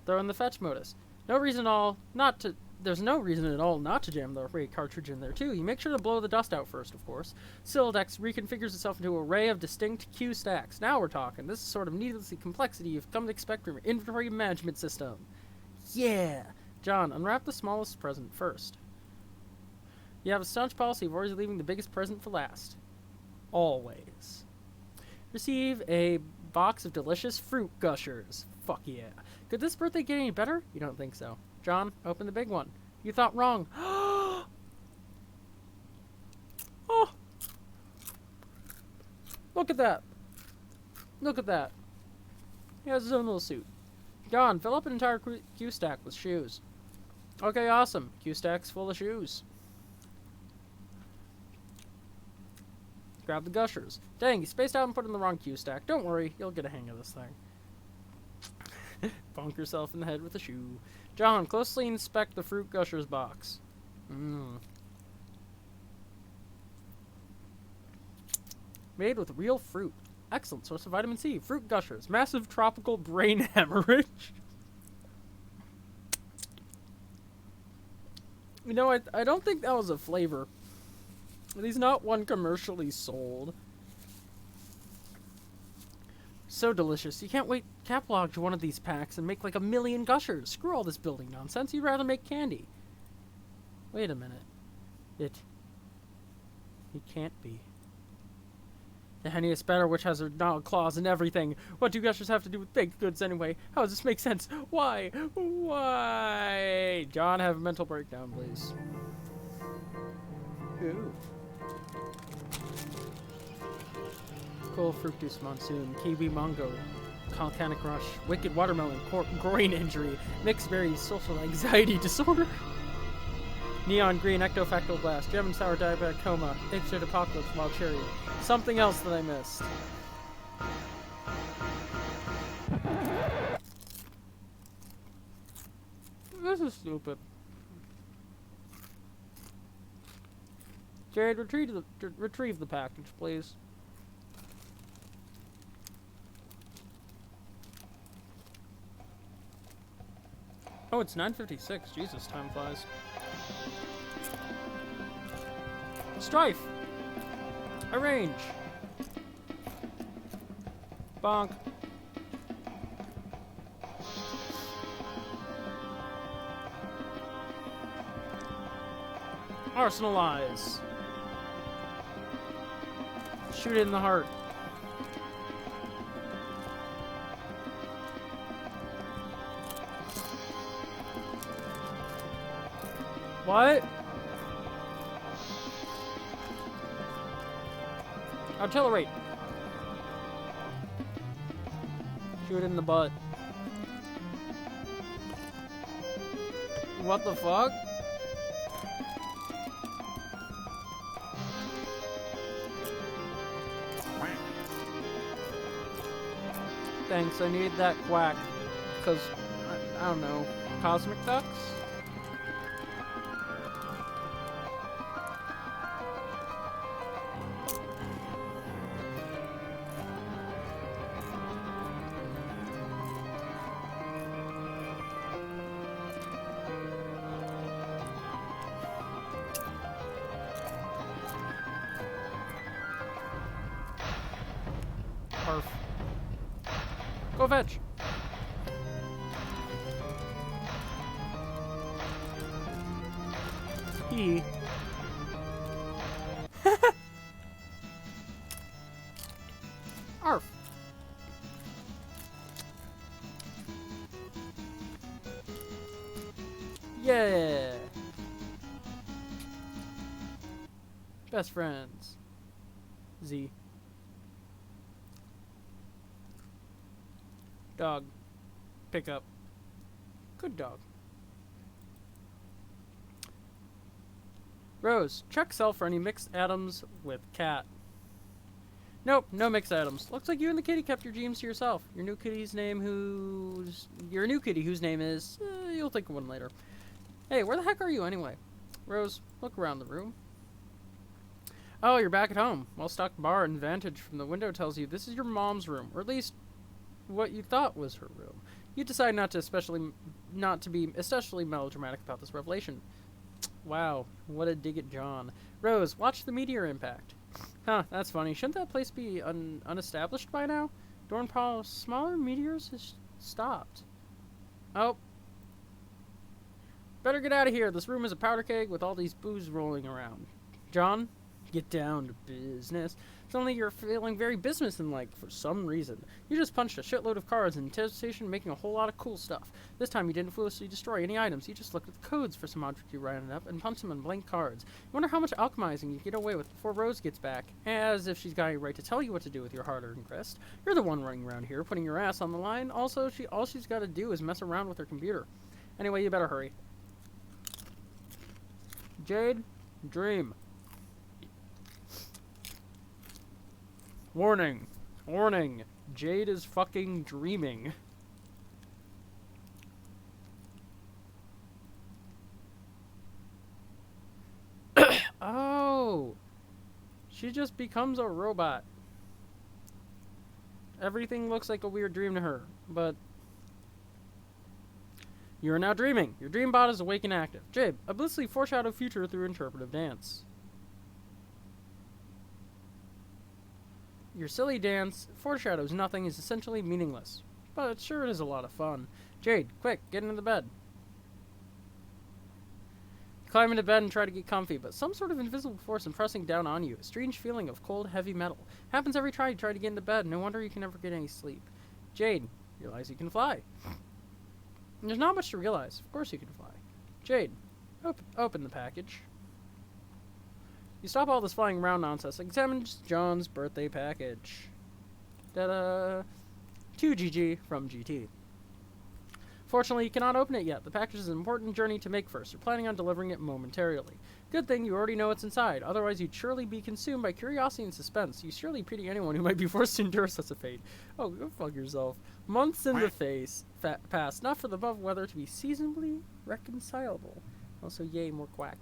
Throw in the fetch modus. There's no reason at all not to jam the array cartridge in there too. You make sure to blow the dust out first, of course. Celodex reconfigures itself into an array of distinct queue stacks. Now we're talking. This is sort of needlessly complexity you've come to expect from your inventory management system. Yeah. John, unwrap the smallest present first. You have a staunch policy of always leaving the biggest present for last. Always. Receive a box of delicious fruit gushers. Fuck yeah. Could this birthday get any better? You don't think so. John, open the big one. You thought wrong. Oh. Look at that. Look at that. He has his own little suit. John, fill up an entire Q stack with shoes. Okay, awesome. Q stack's full of shoes. Grab the gushers. Dang, you spaced out and put in the wrong Q stack. Don't worry, you'll get a hang of this thing. Bonk yourself in the head with a shoe. John, closely inspect the fruit gushers box. Made with real fruit. Excellent source of vitamin C. Fruit gushers. Massive tropical brain hemorrhage. You know, I don't think that was a flavor. He's not one commercially sold. So delicious. You can't wait to catalog one of these packs and make like 1 million gushers. Screw all this building nonsense. You'd rather make candy. Wait a minute. He can't be. The henniest better, which has her gnarled claws and everything. What do gushers have to do with baked goods anyway? How does this make sense? Why? Why? John, have a mental breakdown, please. Ooh. Cool fructus monsoon, kiwi mango, volcanic rush, wicked watermelon, groin injury, mixed berries, social anxiety disorder, neon green ectofactal blast, gem and sour diabetic coma, ape-shaped apocalypse, wild cherry. Something else that I missed. This is stupid. Jared, retrieve the package, please. Oh, it's 9:56. Jesus, time flies. Strife! Arrange! Bonk. Arsenalize! Shoot it in the heart. What? Artillery. Shoot it in the butt. What the fuck? Thanks, I need that quack. Because, I don't know, cosmic ducks? Perf. Go fetch. He. Arf. Yeah. Best friends. Z. Dog. Pick up. Good dog. Rose, check cell for any mixed atoms with cat. Nope, no mixed atoms. Looks like you and the kitty kept your dreams to yourself. Your new kitty whose name is... you'll think of one later. Hey, where the heck are you anyway? Rose, look around the room. Oh, you're back at home. Well-stocked bar and vantage from the window tells you this is your mom's room, or at least what you thought was her room. You decide not to be especially melodramatic about this revelation. Wow, what a dig at John. Rose, watch the meteor impact. Huh, that's funny. Shouldn't that place be unestablished by now? Dornpaul, smaller meteors has stopped. Oh. Better get out of here. This room is a powder keg with all these booze rolling around. John, get down to business. Suddenly you're feeling very businesslike for some reason. You just punched a shitload of cards in anticipation, making a whole lot of cool stuff. This time you didn't foolishly destroy any items. You just looked at the codes for some object you rounded up and punched them on blank cards. You wonder how much alchemizing you get away with before Rose gets back. As if she's got any right to tell you what to do with your hard-earned crest. You're the one running around here, putting your ass on the line. Also, all she's got to do is mess around with her computer. Anyway, you better hurry. Jade, dream. Warning. Warning. Jade is fucking dreaming. Oh. She just becomes a robot. Everything looks like a weird dream to her, but you are now dreaming. Your dream bot is awake and active. Jade, a blissfully foreshadowed future through interpretive dance. Your silly dance foreshadows nothing, is essentially meaningless. But sure it is a lot of fun. Jade, quick, get into the bed. You climb into bed and try to get comfy, but some sort of invisible force is pressing down on you. A strange feeling of cold, heavy metal. Happens every time you try to get into bed. No wonder you can never get any sleep. Jade, realize you can fly. And there's not much to realize. Of course you can fly. Jade, open the package. You stop all this flying around nonsense. Examine John's birthday package. Ta-da! 2GG from GT. Fortunately, you cannot open it yet. The package is an important journey to make first. You're planning on delivering it momentarily. Good thing you already know what's inside. Otherwise, you'd surely be consumed by curiosity and suspense. You surely pity anyone who might be forced to endure such a fate. Oh, go fuck yourself. Months in the face past, not for the above weather to be seasonably reconcilable. Also, yay, more quack.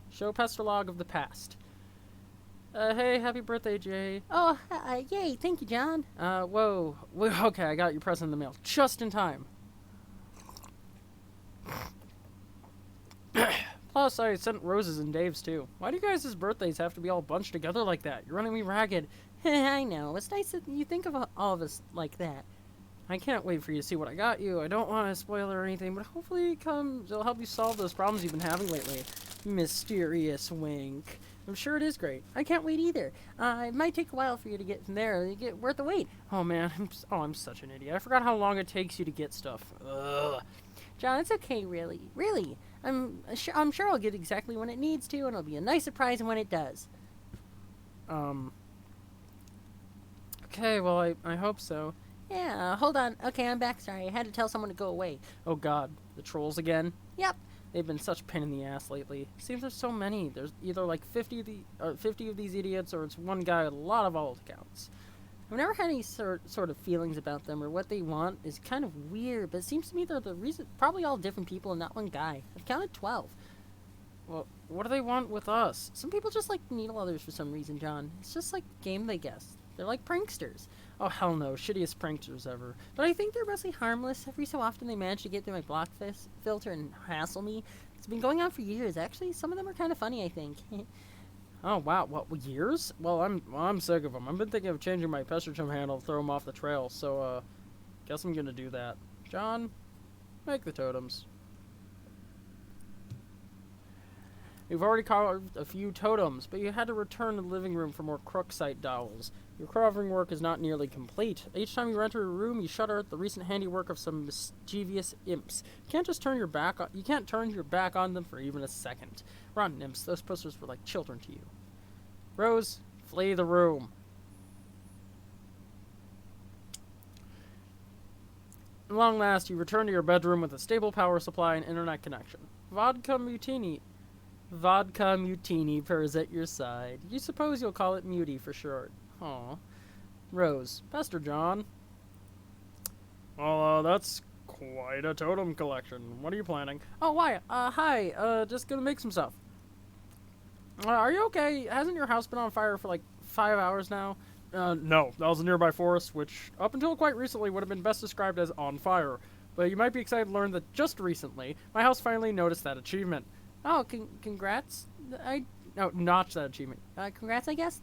Show pester log of the past. Hey, happy birthday, Jay. Oh, yay, thank you, John. Whoa. Okay, I got your present in the mail. Just in time. Plus, I sent roses and Dave's, too. Why do you guys' birthdays have to be all bunched together like that? You're running me ragged. I know, it's nice that you think of all of us like that. I can't wait for you to see what I got you. I don't want to spoil it or anything, but hopefully it'll help you solve those problems you've been having lately. Mysterious wink. I'm sure it is great. I can't wait either. It might take a while for you to get from there. You get worth the wait. Oh man, I'm such an idiot. I forgot how long it takes you to get stuff. Ugh. John, it's okay, really. Really. I'm sure I'll get exactly when it needs to, and it'll be a nice surprise when it does. Okay, well, I hope so. Yeah, hold on. Okay, I'm back. Sorry, I had to tell someone to go away. Oh god, the trolls again? Yep. They've been such a pain in the ass lately. Seems there's so many. There's either like 50 of these idiots, or it's one guy with a lot of old accounts. I've never had any sort of feelings about them, or what they want is kind of weird, but it seems to me they're the reason, probably all different people and not one guy. I've counted 12. Well, what do they want with us? Some people just like to needle others for some reason, John. It's just like a game, they guess. They're like pranksters. Oh, hell no. Shittiest pranksters ever. But I think they're mostly harmless. Every so often they manage to get through my block filter and hassle me. It's been going on for years. Actually, some of them are kind of funny, I think. Oh, wow. What, years? Well, I'm sick of them. I've been thinking of changing my pestrum handle to throw them off the trail, so, guess I'm gonna do that. John, make the totems. You've already carved a few totems, but you had to return to the living room for more Crooksite dowels. Your carving work is not nearly complete. Each time you enter a room, you shudder at the recent handiwork of some mischievous imps. You can't turn your back on them for even a second. Rotten imps, those posters were like children to you. Rose, flee the room. At long last, you return to your bedroom with a stable power supply and internet connection. Vodka Mutini purrs at your side. You suppose you'll call it Muty for short. Aw. Rose, Pester John. Well, that's quite a totem collection. What are you planning? Oh, why? Hi. Just gonna make some stuff. Are you okay? Hasn't your house been on fire for like 5 hours now? No. That was a nearby forest, which up until quite recently would have been best described as on fire. But you might be excited to learn that just recently, my house finally noticed that achievement. Oh, congrats. No, notch that achievement. Congrats, I guess?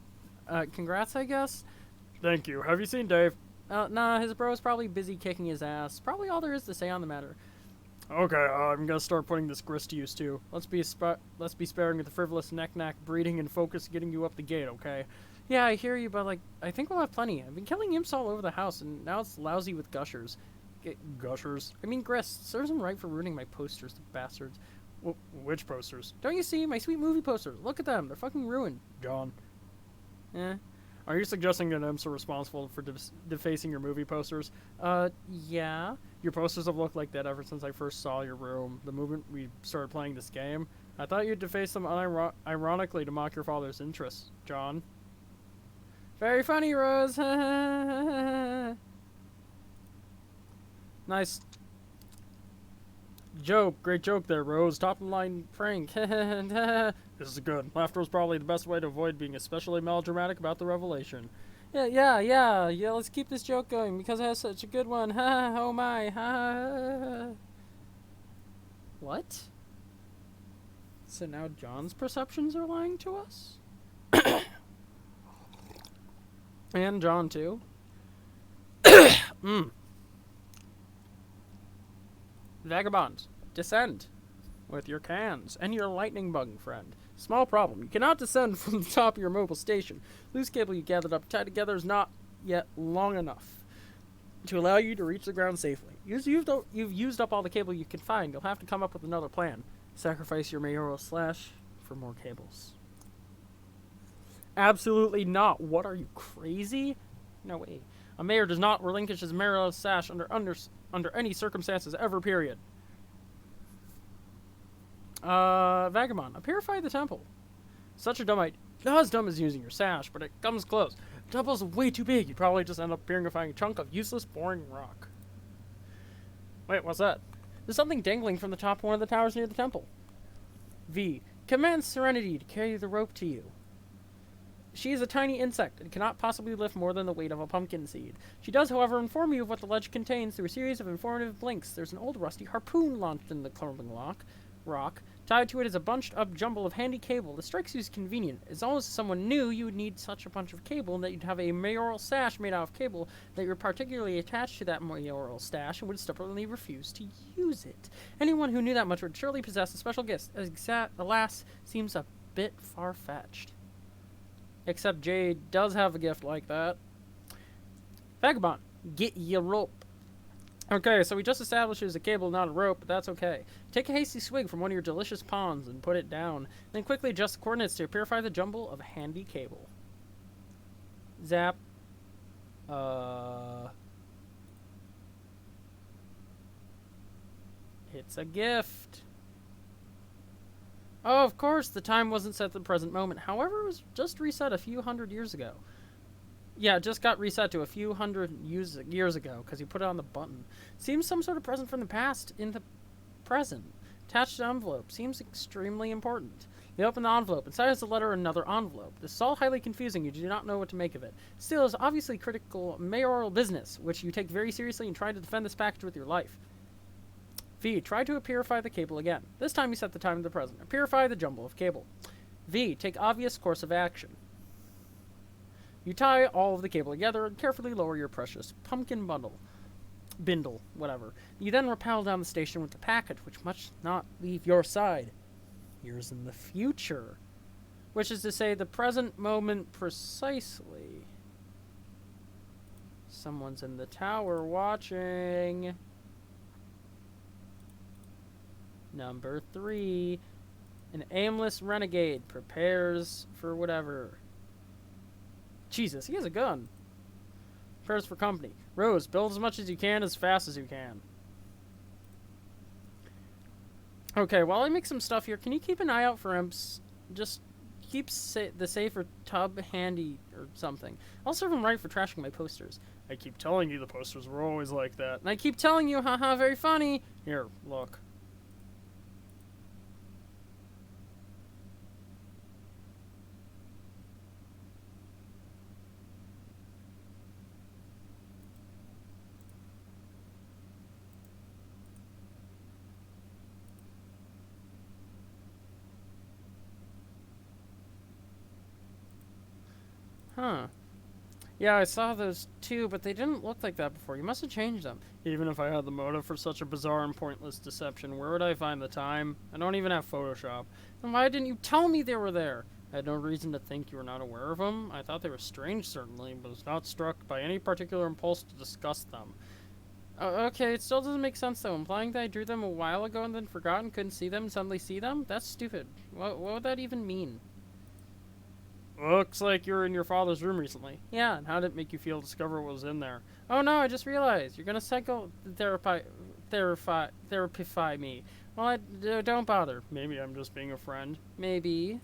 Congrats, I guess? Thank you. Have you seen Dave? Nah, his bro's probably busy kicking his ass. Probably all there is to say on the matter. Okay, I'm gonna start putting this grist to use, too. Let's be sparing of the frivolous knack breeding and focus getting you up the gate, okay? Yeah, I hear you, but, like, I think we'll have plenty. I've been killing imps all over the house, and now it's lousy with gushers. Gushers? I mean grist. Serves them right for ruining my posters, the bastards. Which posters? Don't you see? My sweet movie posters. Look at them. They're fucking ruined. John. Eh? Are you suggesting that imps are responsible for defacing your movie posters? Yeah. Your posters have looked like that ever since I first saw your room, the moment we started playing this game. I thought you'd deface them ironically to mock your father's interests, John. Very funny, Rose. Nice joke. Great joke there, Rose. Top of the line prank. This is good. Laughter was probably the best way to avoid being especially melodramatic about the revelation. Yeah, let's keep this joke going because it has such a good one. Ha, oh my, ha. What? So now John's perceptions are lying to us? And John, too? Vagabond, descend. with your cans and your lightning bug friend. Small problem. You cannot descend from the top of your mobile station. Loose cable you gathered up tied together is not yet long enough to allow you to reach the ground safely. You've used up all the cable you can find. You'll have to come up with another plan. Sacrifice your mayoral slash for more cables. Absolutely not. What, are you crazy? No way. A mayor does not relinquish his mayoral sash under any circumstances ever, period. Vagabond. Purify the temple. Such a dumb idea. Not as dumb as using your sash, but it comes close. The temple's way too big. You'd probably just end up purifying a chunk of useless, boring rock. Wait, what's that? There's something dangling from the top of one of the towers near the temple. V. Command Serenity to carry the rope to you. She is a tiny insect and cannot possibly lift more than the weight of a pumpkin seed. She does, however, inform you of what the ledge contains through a series of informative blinks. There's an old rusty harpoon launched in the crumbling rock. Tied to it is a bunched-up jumble of handy cable. This strikes you as convenient. As long as someone knew you would need such a bunch of cable and that you'd have a mayoral sash made out of cable, that you're particularly attached to that mayoral stash and would stubbornly refuse to use it. Anyone who knew that much would surely possess a special gift. Alas, seems a bit far-fetched. Except Jade does have a gift like that. Vagabond, get your rope. Okay, so we just established it's a cable, not a rope, but that's okay. Take a hasty swig from one of your delicious ponds and put it down. Then quickly adjust the coordinates to purify the jumble of handy cable. Zap. It's a gift. Oh, of course, the time wasn't set to the present moment. However, it was just reset a few hundred years ago. Yeah, it just got reset to a few hundred years ago, because you put it on the button. Seems some sort of present from the past in the present. Attached envelope. Seems extremely important. You open the envelope. Inside is a letter and another envelope. This is all highly confusing. You do not know what to make of it. Still, it's obviously critical mayoral business, which you take very seriously and try to defend this package with your life. V. Try to purify the cable again. This time you set the time to the present. Purify the jumble of cable. V. Take obvious course of action. You tie all of the cable together and carefully lower your precious pumpkin bindle, whatever. You then rappel down the station with the package, which must not leave your side. Years in the future. Which is to say, the present moment precisely. Someone's in the tower watching. Number 3. An aimless renegade prepares for whatever. Jesus, he has a gun. Prepares for company. Rose, build as much as you can as fast as you can. Okay, while I make some stuff here, can you keep an eye out for imps? Just keep the safe or tub handy or something. I'll serve him right for trashing my posters. I keep telling you the posters were always like that. And I keep telling you, haha, very funny. Here, look. Huh. Yeah, I saw those too, but they didn't look like that before. You must have changed them. Even if I had the motive for such a bizarre and pointless deception, where would I find the time? I don't even have Photoshop. Then why didn't you tell me they were there? I had no reason to think you were not aware of them. I thought they were strange, certainly, but was not struck by any particular impulse to discuss them. Okay, it still doesn't make sense, though. Implying that I drew them a while ago and then forgot and couldn't see them and suddenly see them? That's stupid. What would that even mean? Looks like you were in your father's room recently. Yeah. And how did it make you feel to discover what was in there? Oh no, I just realized. You're gonna psychotherapify me. Well, don't bother. Maybe I'm just being a friend. Maybe.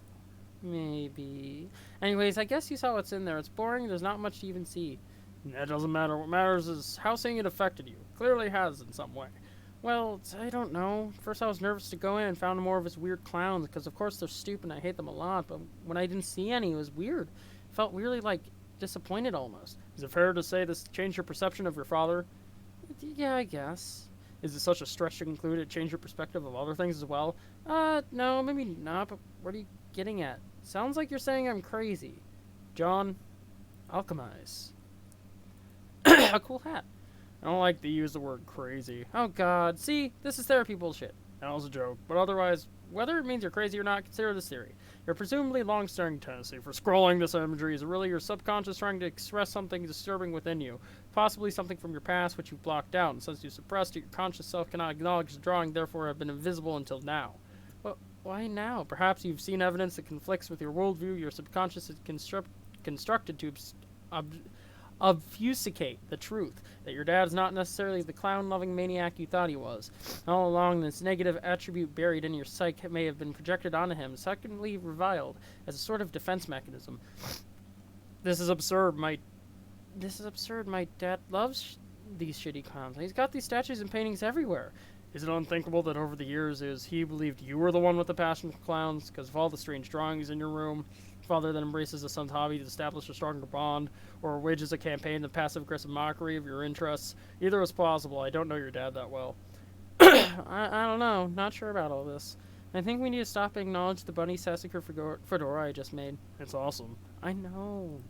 Anyways, I guess you saw what's in there. It's boring. There's not much to even see. That doesn't matter. What matters is how seeing it affected you. Clearly has in some way. Well, I don't know. First I was nervous to go in and found more of his weird clowns, because of course they're stupid and I hate them a lot, but when I didn't see any, it was weird. Felt really, disappointed almost. Is it fair to say this changed your perception of your father? Yeah, I guess. Is it such a stretch to conclude it changed your perspective of other things as well? No, maybe not, but what are you getting at? Sounds like you're saying I'm crazy. John, alchemize. a cool hat. I don't like to use the word crazy. Oh god, see? This is therapy bullshit. That was a joke. But otherwise, whether it means you're crazy or not, consider this theory. Your presumably long-standing tendency for scrolling this imagery is really your subconscious trying to express something disturbing within you, possibly something from your past which you've blocked out, and since you suppressed it, your conscious self cannot acknowledge the drawing, therefore have been invisible until now. Well, why now? Perhaps you've seen evidence that conflicts with your worldview your subconscious is constructed to obfuscate the truth that your dad is not necessarily the clown-loving maniac you thought he was. All along, this negative attribute buried in your psyche may have been projected onto him, secondly reviled, as a sort of defense mechanism. This is absurd. My dad loves these shitty clowns. He's got these statues and paintings everywhere. Is it unthinkable that over the years he believed you were the one with the passion for clowns because of all the strange drawings in your room? Father that embraces a son's hobby to establish a stronger bond, or wages a campaign of passive-aggressive mockery of your interests. Either is plausible. I don't know your dad that well. I don't know. Not sure about all this. I think we need to stop and acknowledge the bunny sassacre fedora I just made. It's awesome. I know.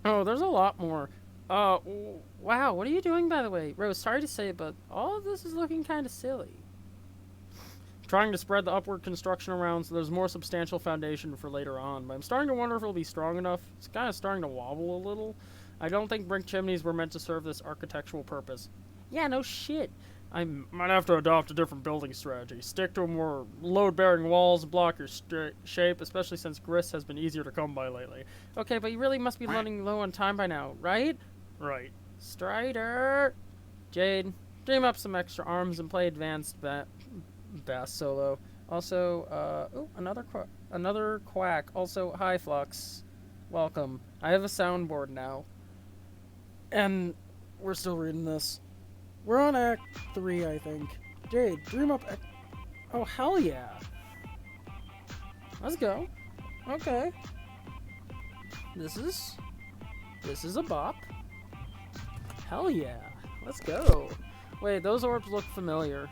Oh, there's a lot more. Wow, what are you doing, by the way? Rose, sorry to say it, but all of this is looking kind of silly. Trying to spread the upward construction around so there's more substantial foundation for later on, but I'm starting to wonder if it'll be strong enough. It's kind of starting to wobble a little. I don't think brick chimneys were meant to serve this architectural purpose. Yeah, no shit. I might have to adopt a different building strategy. Stick to more load-bearing walls, block your shape, especially since grist has been easier to come by lately. Okay, but you really must be running low on time by now, right? Right. Strider! Jade, dream up some extra arms and play advanced bass solo. Also, another quack. Also, hi Flux. Welcome. I have a soundboard now. And we're still reading this. We're on Act 3, I think. Jade, dream up oh, hell yeah. Let's go. Okay. This is a bop. Hell yeah. Let's go. Wait, those orbs look familiar.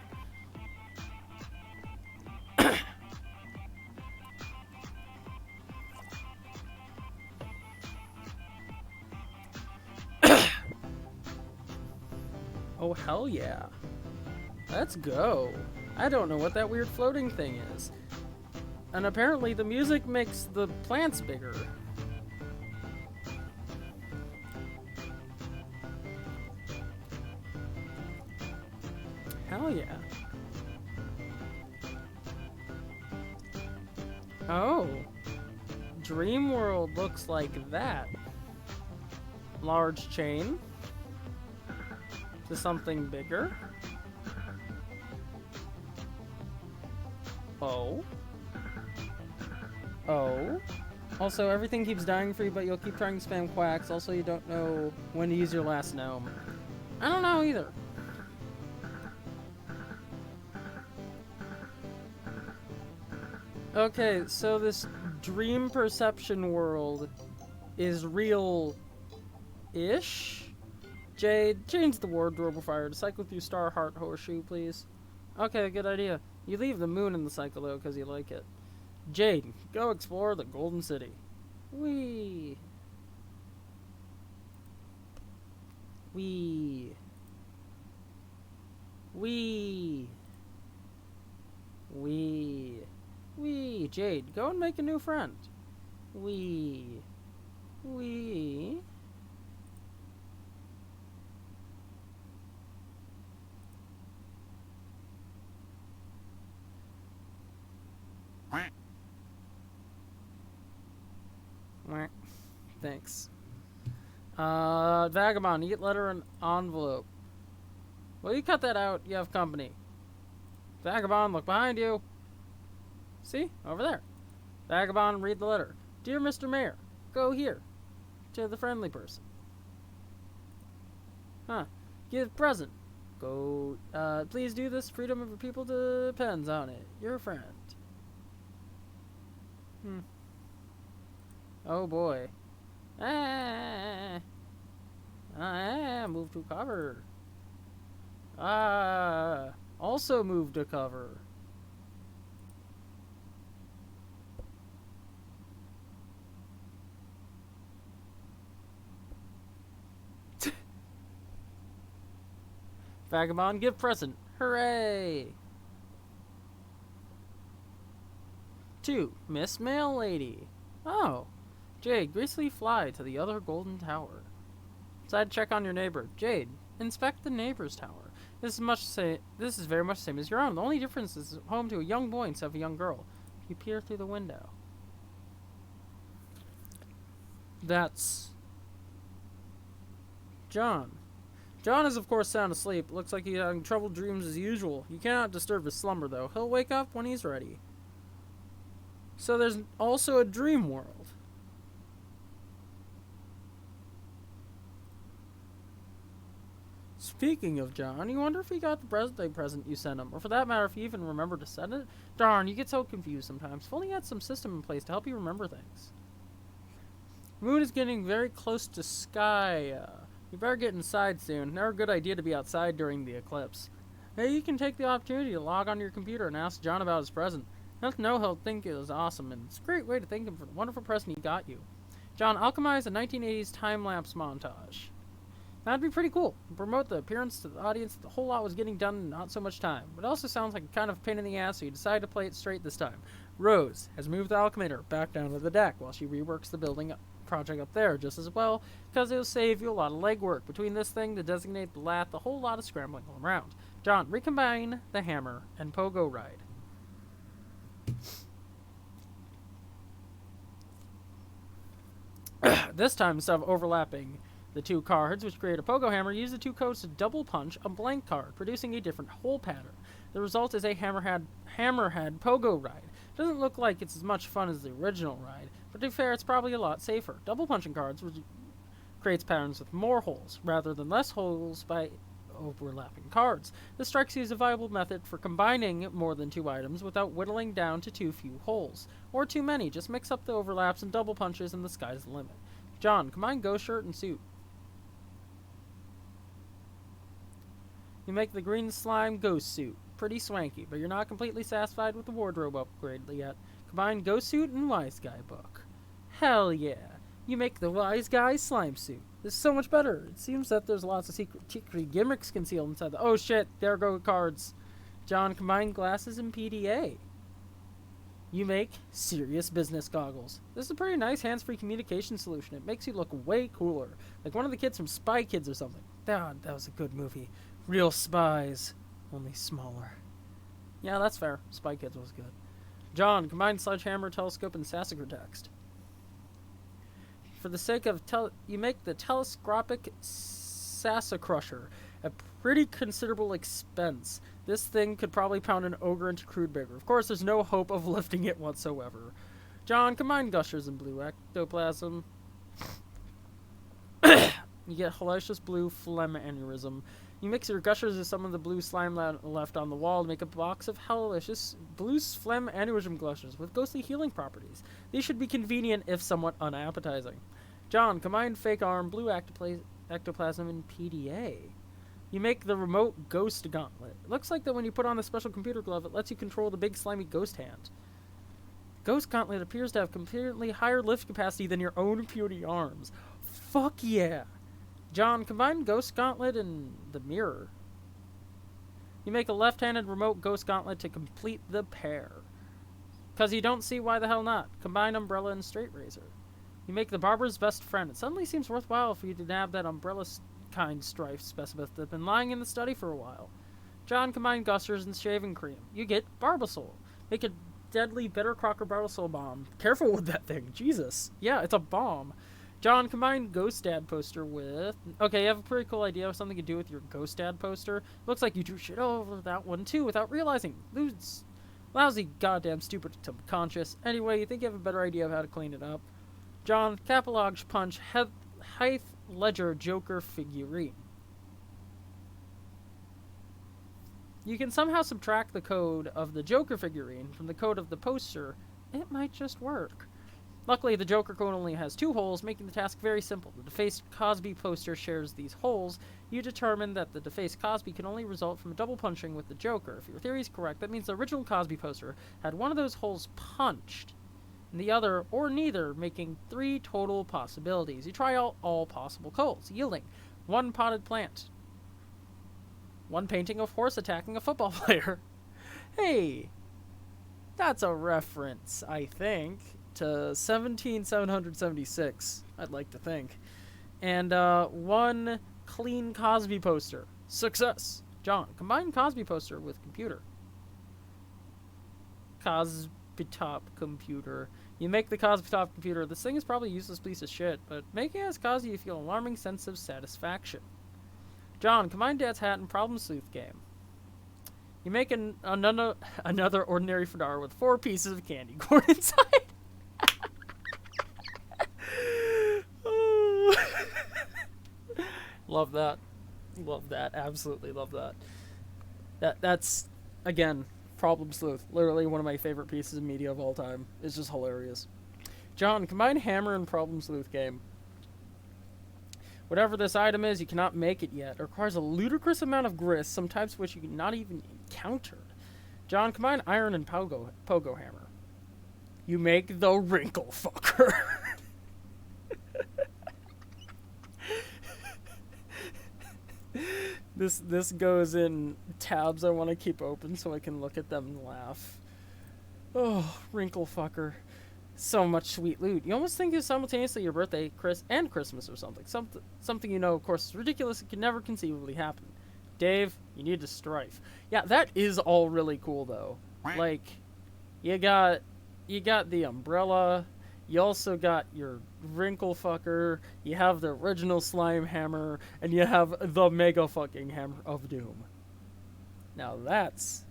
Oh, hell yeah. Let's go. I don't know what that weird floating thing is. And apparently the music makes the plants bigger. Hell yeah. Oh. Dream World looks like that. Large chain. To something bigger. Oh. Oh. Also, everything keeps dying for you, but you'll keep trying to spam quacks. Also, you don't know when to use your last gnome. I don't know either. Okay, so this dream perception world is real-ish? Jade, change the wardrobe fire to cycle through Star Heart Horseshoe, please. Okay, good idea. You leave the moon in the cycle, though, because you like it. Jade, go explore the Golden City. Wee. Wee. Wee. Wee. Wee. Jade, go and make a new friend. Wee. Wee. Thanks. Vagabond, eat letter and envelope. Will you cut that out? You have company. Vagabond, look behind you. See? Over there. Vagabond, read the letter. Dear Mr. Mayor, go here. To the friendly person. Huh. Give present. Go, please do this. Freedom of your people depends on it. Your friend. Oh boy. Move to cover. Also move to cover. Vagabond, give present. Hooray! 2. Miss Mail Lady. Oh. Jade, gracefully fly to the other golden tower. Side check on your neighbor. Jade, inspect the neighbor's tower. This is very much the same as your own. The only difference is home to a young boy instead of a young girl. You peer through the window. That's John. John is of course sound asleep. Looks like he's having troubled dreams as usual. You cannot disturb his slumber though. He'll wake up when he's ready. So there's also a dream world. Speaking of John, you wonder if he got the birthday present you sent him, or for that matter, if he even remembered to send it? Darn, you get so confused sometimes. If only you had some system in place to help you remember things. The moon is getting very close to sky. You better get inside soon. Never a good idea to be outside during the eclipse. Maybe you can take the opportunity to log onto your computer and ask John about his present. He'll know he'll think it was awesome, and it's a great way to thank him for the wonderful present he got you. John, alchemize a 1980s time-lapse montage. That'd be pretty cool. Promote the appearance to the audience that the whole lot was getting done in not so much time. But it also sounds like a kind of pain in the ass, so you decide to play it straight this time. Rose has moved the alchemator back down to the deck while she reworks the building project up there just as well, because it'll save you a lot of legwork. Between this thing, the designate, the lathe, the whole lot of scrambling all around. John, recombine the hammer and pogo ride. This time, instead of overlapping the two cards, which create a pogo hammer, use the two codes to double punch a blank card, producing a different hole pattern. The result is a hammerhead pogo ride. It doesn't look like it's as much fun as the original ride, but to be fair, it's probably a lot safer. Double punching cards creates patterns with more holes, rather than less holes by overlapping cards. This strikes you as a viable method for combining more than two items without whittling down to too few holes. Or too many, just mix up the overlaps and double punches and the sky's the limit. John, combine ghost shirt and suit. You make the green slime ghost suit. Pretty swanky, but you're not completely satisfied with the wardrobe upgrade yet. Combine ghost suit and wise guy book. Hell yeah. You make the wise guy slime suit. This is so much better. It seems that there's lots of secret gimmicks concealed inside the... Oh shit, there go cards. John, combine glasses and PDA. You make serious business goggles. This is a pretty nice hands-free communication solution. It makes you look way cooler. Like one of the kids from Spy Kids or something. God, that was a good movie. Real spies. Only smaller. Yeah, that's fair. Spy Kids was good. John, combine sledgehammer, telescope, and sassacre text. For the sake of you make the telescopic sassacrusher at pretty considerable expense. This thing could probably pound an ogre into crude bigger. Of course, there's no hope of lifting it whatsoever. John, combine gushers and blue ectoplasm. You get hellacious blue phlegm aneurysm. You mix your gushers with some of the blue slime left on the wall to make a box of hellacious blue phlegm aneurysm gushers with ghostly healing properties. These should be convenient if somewhat unappetizing. John, combine fake arm, blue ectoplasm, and PDA. You make the remote ghost gauntlet. It looks like that when you put on the special computer glove, it lets you control the big slimy ghost hand. Ghost gauntlet appears to have completely higher lift capacity than your own puny arms. Fuck yeah! John, combine Ghost Gauntlet and the mirror. You make a left-handed remote Ghost Gauntlet to complete the pair. Because you don't see why the hell not. Combine Umbrella and Straight Razor. You make the barber's best friend. It suddenly seems worthwhile for you to nab that umbrella kind strife specimen that's been lying in the study for a while. John, combine Gushers and shaving cream. You get Barbasol. Make a deadly Bitter Crocker Barbasol bomb. Careful with that thing. Jesus. Yeah, it's a bomb. John, combine Ghost Dad poster with... Okay, you have a pretty cool idea of something to do with your Ghost Dad poster. Looks like you drew shit over that one, too, without realizing. Lousy, goddamn stupid subconscious. Anyway, you think you have a better idea of how to clean it up. John, Capilage Punch Heath Ledger Joker figurine. You can somehow subtract the code of the Joker figurine from the code of the poster. It might just work. Luckily, the Joker code only has 2 holes, making the task very simple. The defaced Cosby poster shares these holes. You determine that the defaced Cosby can only result from a double punching with the Joker. If your theory is correct, that means the original Cosby poster had one of those holes punched, and the other, or neither, making 3 total possibilities. You try out all possible codes, yielding 1 potted plant. One painting of horse attacking a football player. Hey, that's a reference, I think, to 17776, I'd like to think. And one clean Cosby poster. Success. John, combine Cosby poster with computer. Cosby top computer. You make the Cosby top computer. This thing is probably a useless piece of shit, but making it as Cosby you feel an alarming sense of satisfaction. John, combine Dad's hat and Problem Sleuth game. You make another ordinary fedora with 4 pieces of candy corn inside. Love that. Love that. Absolutely love that. That's, again, Problem Sleuth. Literally one of my favorite pieces of media of all time. It's just hilarious. John, combine hammer and Problem Sleuth game. Whatever this item is, you cannot make it yet. It requires a ludicrous amount of grist, some types of which you cannot even encounter. John, combine iron and pogo hammer. You make the wrinkle fucker. This goes in tabs I want to keep open so I can look at them and laugh. Oh, wrinkle fucker. So much sweet loot. You almost think it's simultaneously your birthday, and Christmas or something. Something you know, of course, is ridiculous and can never conceivably happen. Dave, you need to strife. Yeah, that is all really cool though. Like, you got the umbrella. You also got your wrinkle fucker. You have the original slime hammer, and you have the mega fucking hammer of doom. Now that's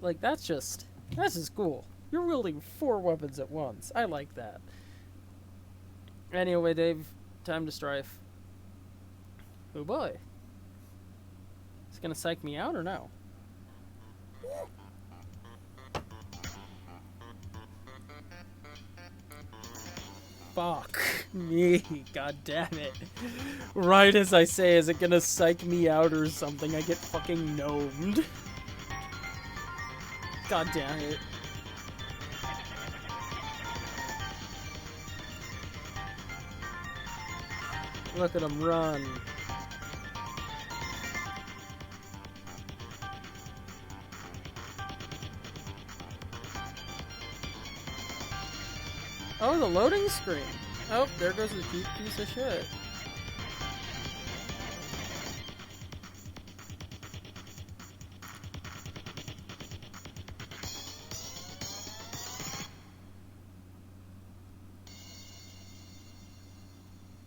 like, this is cool. You're wielding 4 weapons at once. I like that. Anyway, Dave, time to strife. Oh boy. Is it gonna psych me out or no? Fuck me. God damn it. Right as I say, is it gonna psych me out or something? I get fucking gnomed. God damn it. Look at him run. Oh, the loading screen. Oh, there goes the cheap piece of shit.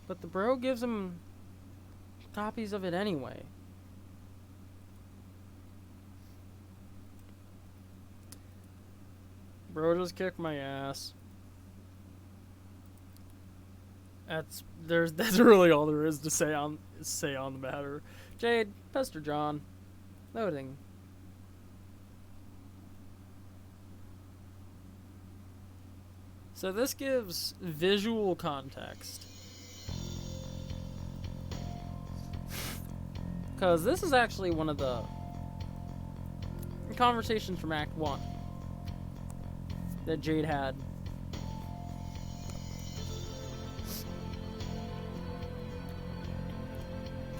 But the bro gives him copies of it anyway. Bro just kicked my ass. That's really all there is to say on the matter. Jade, Pester John, loading. So this gives visual context. Because this is actually one of the conversations from Act 1 that Jade had.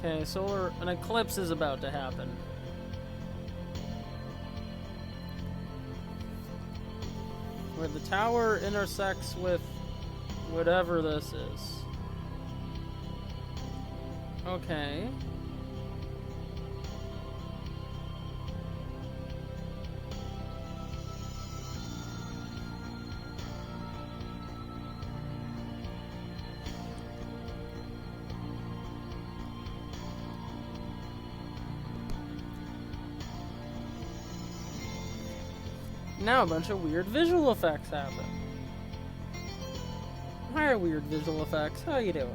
Okay, an eclipse is about to happen. Where the tower intersects with whatever this is. Okay. Now a bunch of weird visual effects happen. Hi, weird visual effects. How you doing?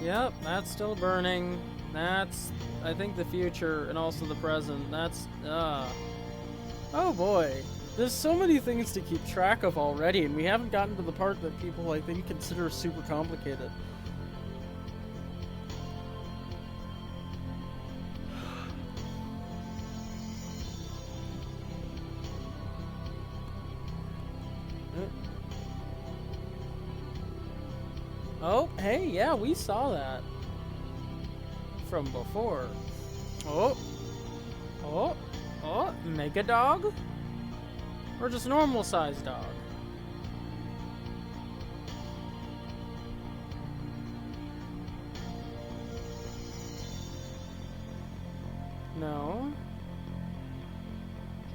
Yep, that's still burning. That's, I think, the future and also the present. That's, oh boy. There's so many things to keep track of already, and we haven't gotten to the part that people, I think, consider super complicated. Oh, hey, yeah, we saw that from before. Oh, mega dog? Or just normal sized dog? No.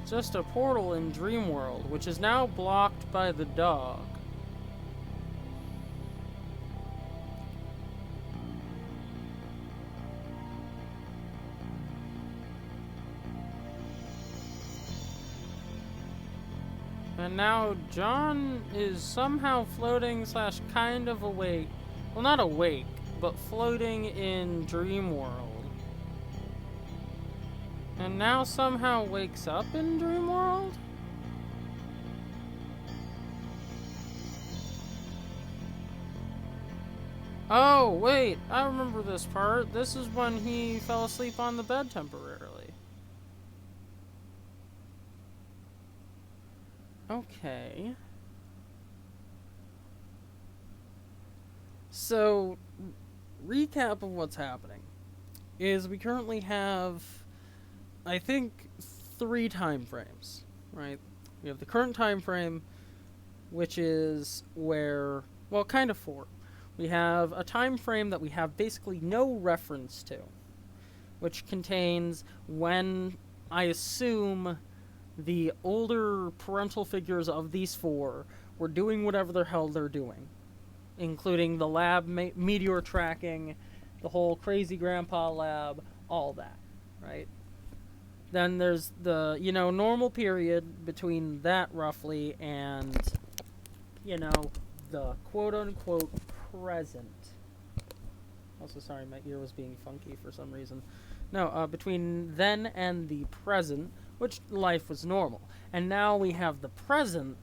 Just a portal in Dreamworld, which is now blocked by the dog. And now John is somehow floating slash kind of awake. Well, not awake, but floating in Dreamworld. And now somehow wakes up in Dreamworld? Oh, wait, I remember this part. This is when he fell asleep on the bed temporarily. Okay. So, recap of what's happening is we currently have, I think, 3 time frames, right? We have the current time frame, which is where, well, kind of 4. We have a time frame that we have basically no reference to, which contains when, I assume, the older parental figures of these 4 were doing whatever the hell they're doing, including the lab meteor tracking, the whole crazy grandpa lab, all that, right? Then there's the, normal period between that roughly and, the quote-unquote present. Also, sorry, my ear was being funky for some reason. No, between then and the present, which life was normal. And now we have the present,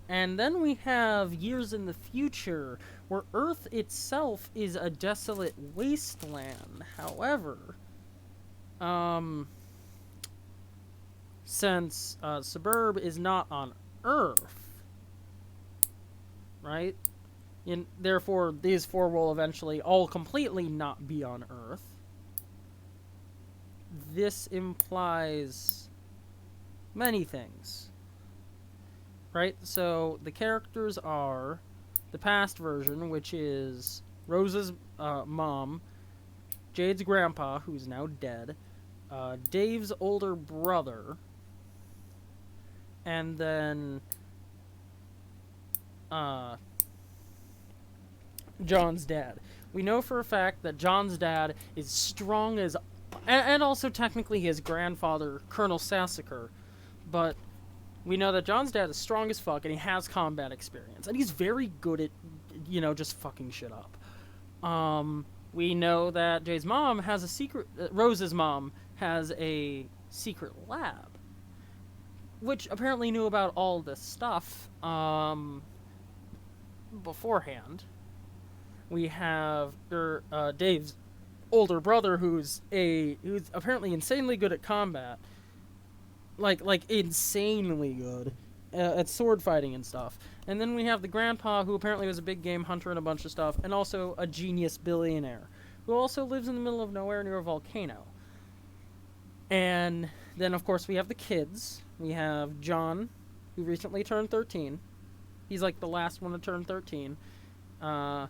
and then we have years in the future, where Earth itself is a desolate wasteland. However, since Suburb is not on Earth, right? Therefore, these 4 will eventually all completely not be on Earth. This implies many things, right? So the characters are the past version, which is Rose's mom, Jade's grandpa, who's now dead, Dave's older brother, and then John's dad. We know for a fact that John's dad is strong as, and also technically his grandfather, Colonel Sassacre, but we know that John's dad is strong as fuck and he has combat experience, and he's very good at, just fucking shit up. We know that Jay's mom has a secret, Rose's mom has a secret lab, which apparently knew about all this stuff, beforehand. We have Dave's older brother, who's apparently insanely good at combat, like insanely good at sword fighting and stuff. And then we have the grandpa, who apparently was a big game hunter and a bunch of stuff, and also a genius billionaire, who also lives in the middle of nowhere near a volcano. And then, of course, we have the kids. We have John, who recently turned 13. He's like the last one to turn 13. And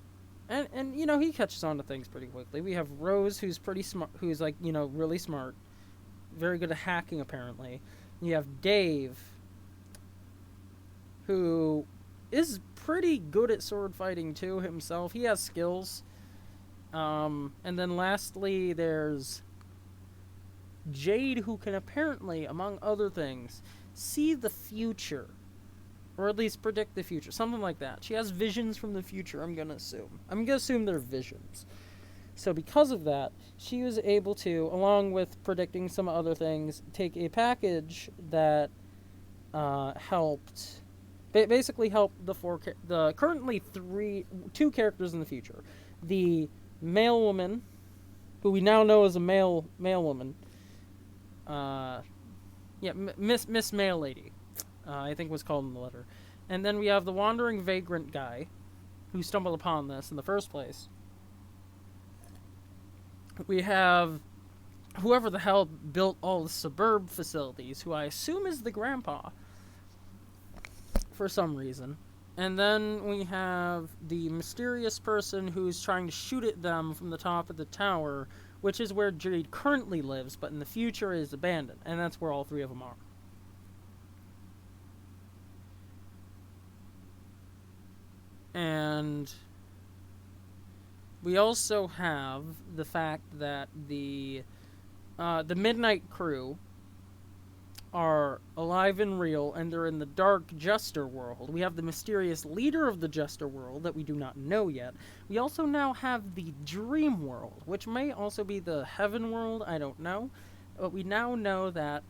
he catches on to things pretty quickly. We have Rose, who's pretty smart, who's like, really smart, very good at hacking apparently. You have Dave, who is pretty good at sword fighting too himself. He has skills. And then lastly, there's Jade, who can apparently, among other things, see the future. Or at least predict the future. Something like that. She has visions from the future, I'm gonna assume. I'm gonna assume they're visions. So because of that, she was able to, along with predicting some other things, take a package that helped, basically helped the currently two characters in the future, the male woman, who we now know as a male woman, Miss Male Lady, I think was called in the letter, and then we have the wandering vagrant guy, who stumbled upon this in the first place. We have whoever the hell built all the suburb facilities, who I assume is the grandpa, for some reason. And then we have the mysterious person who's trying to shoot at them from the top of the tower, which is where Jade currently lives, but in the future is abandoned. And that's where all three of them are. And we also have the fact that the Midnight Crew are alive and real, and they're in the dark Jester world. We have the mysterious leader of the Jester world that we do not know yet. We also now have the Dream world, which may also be the Heaven world, I don't know. But we now know that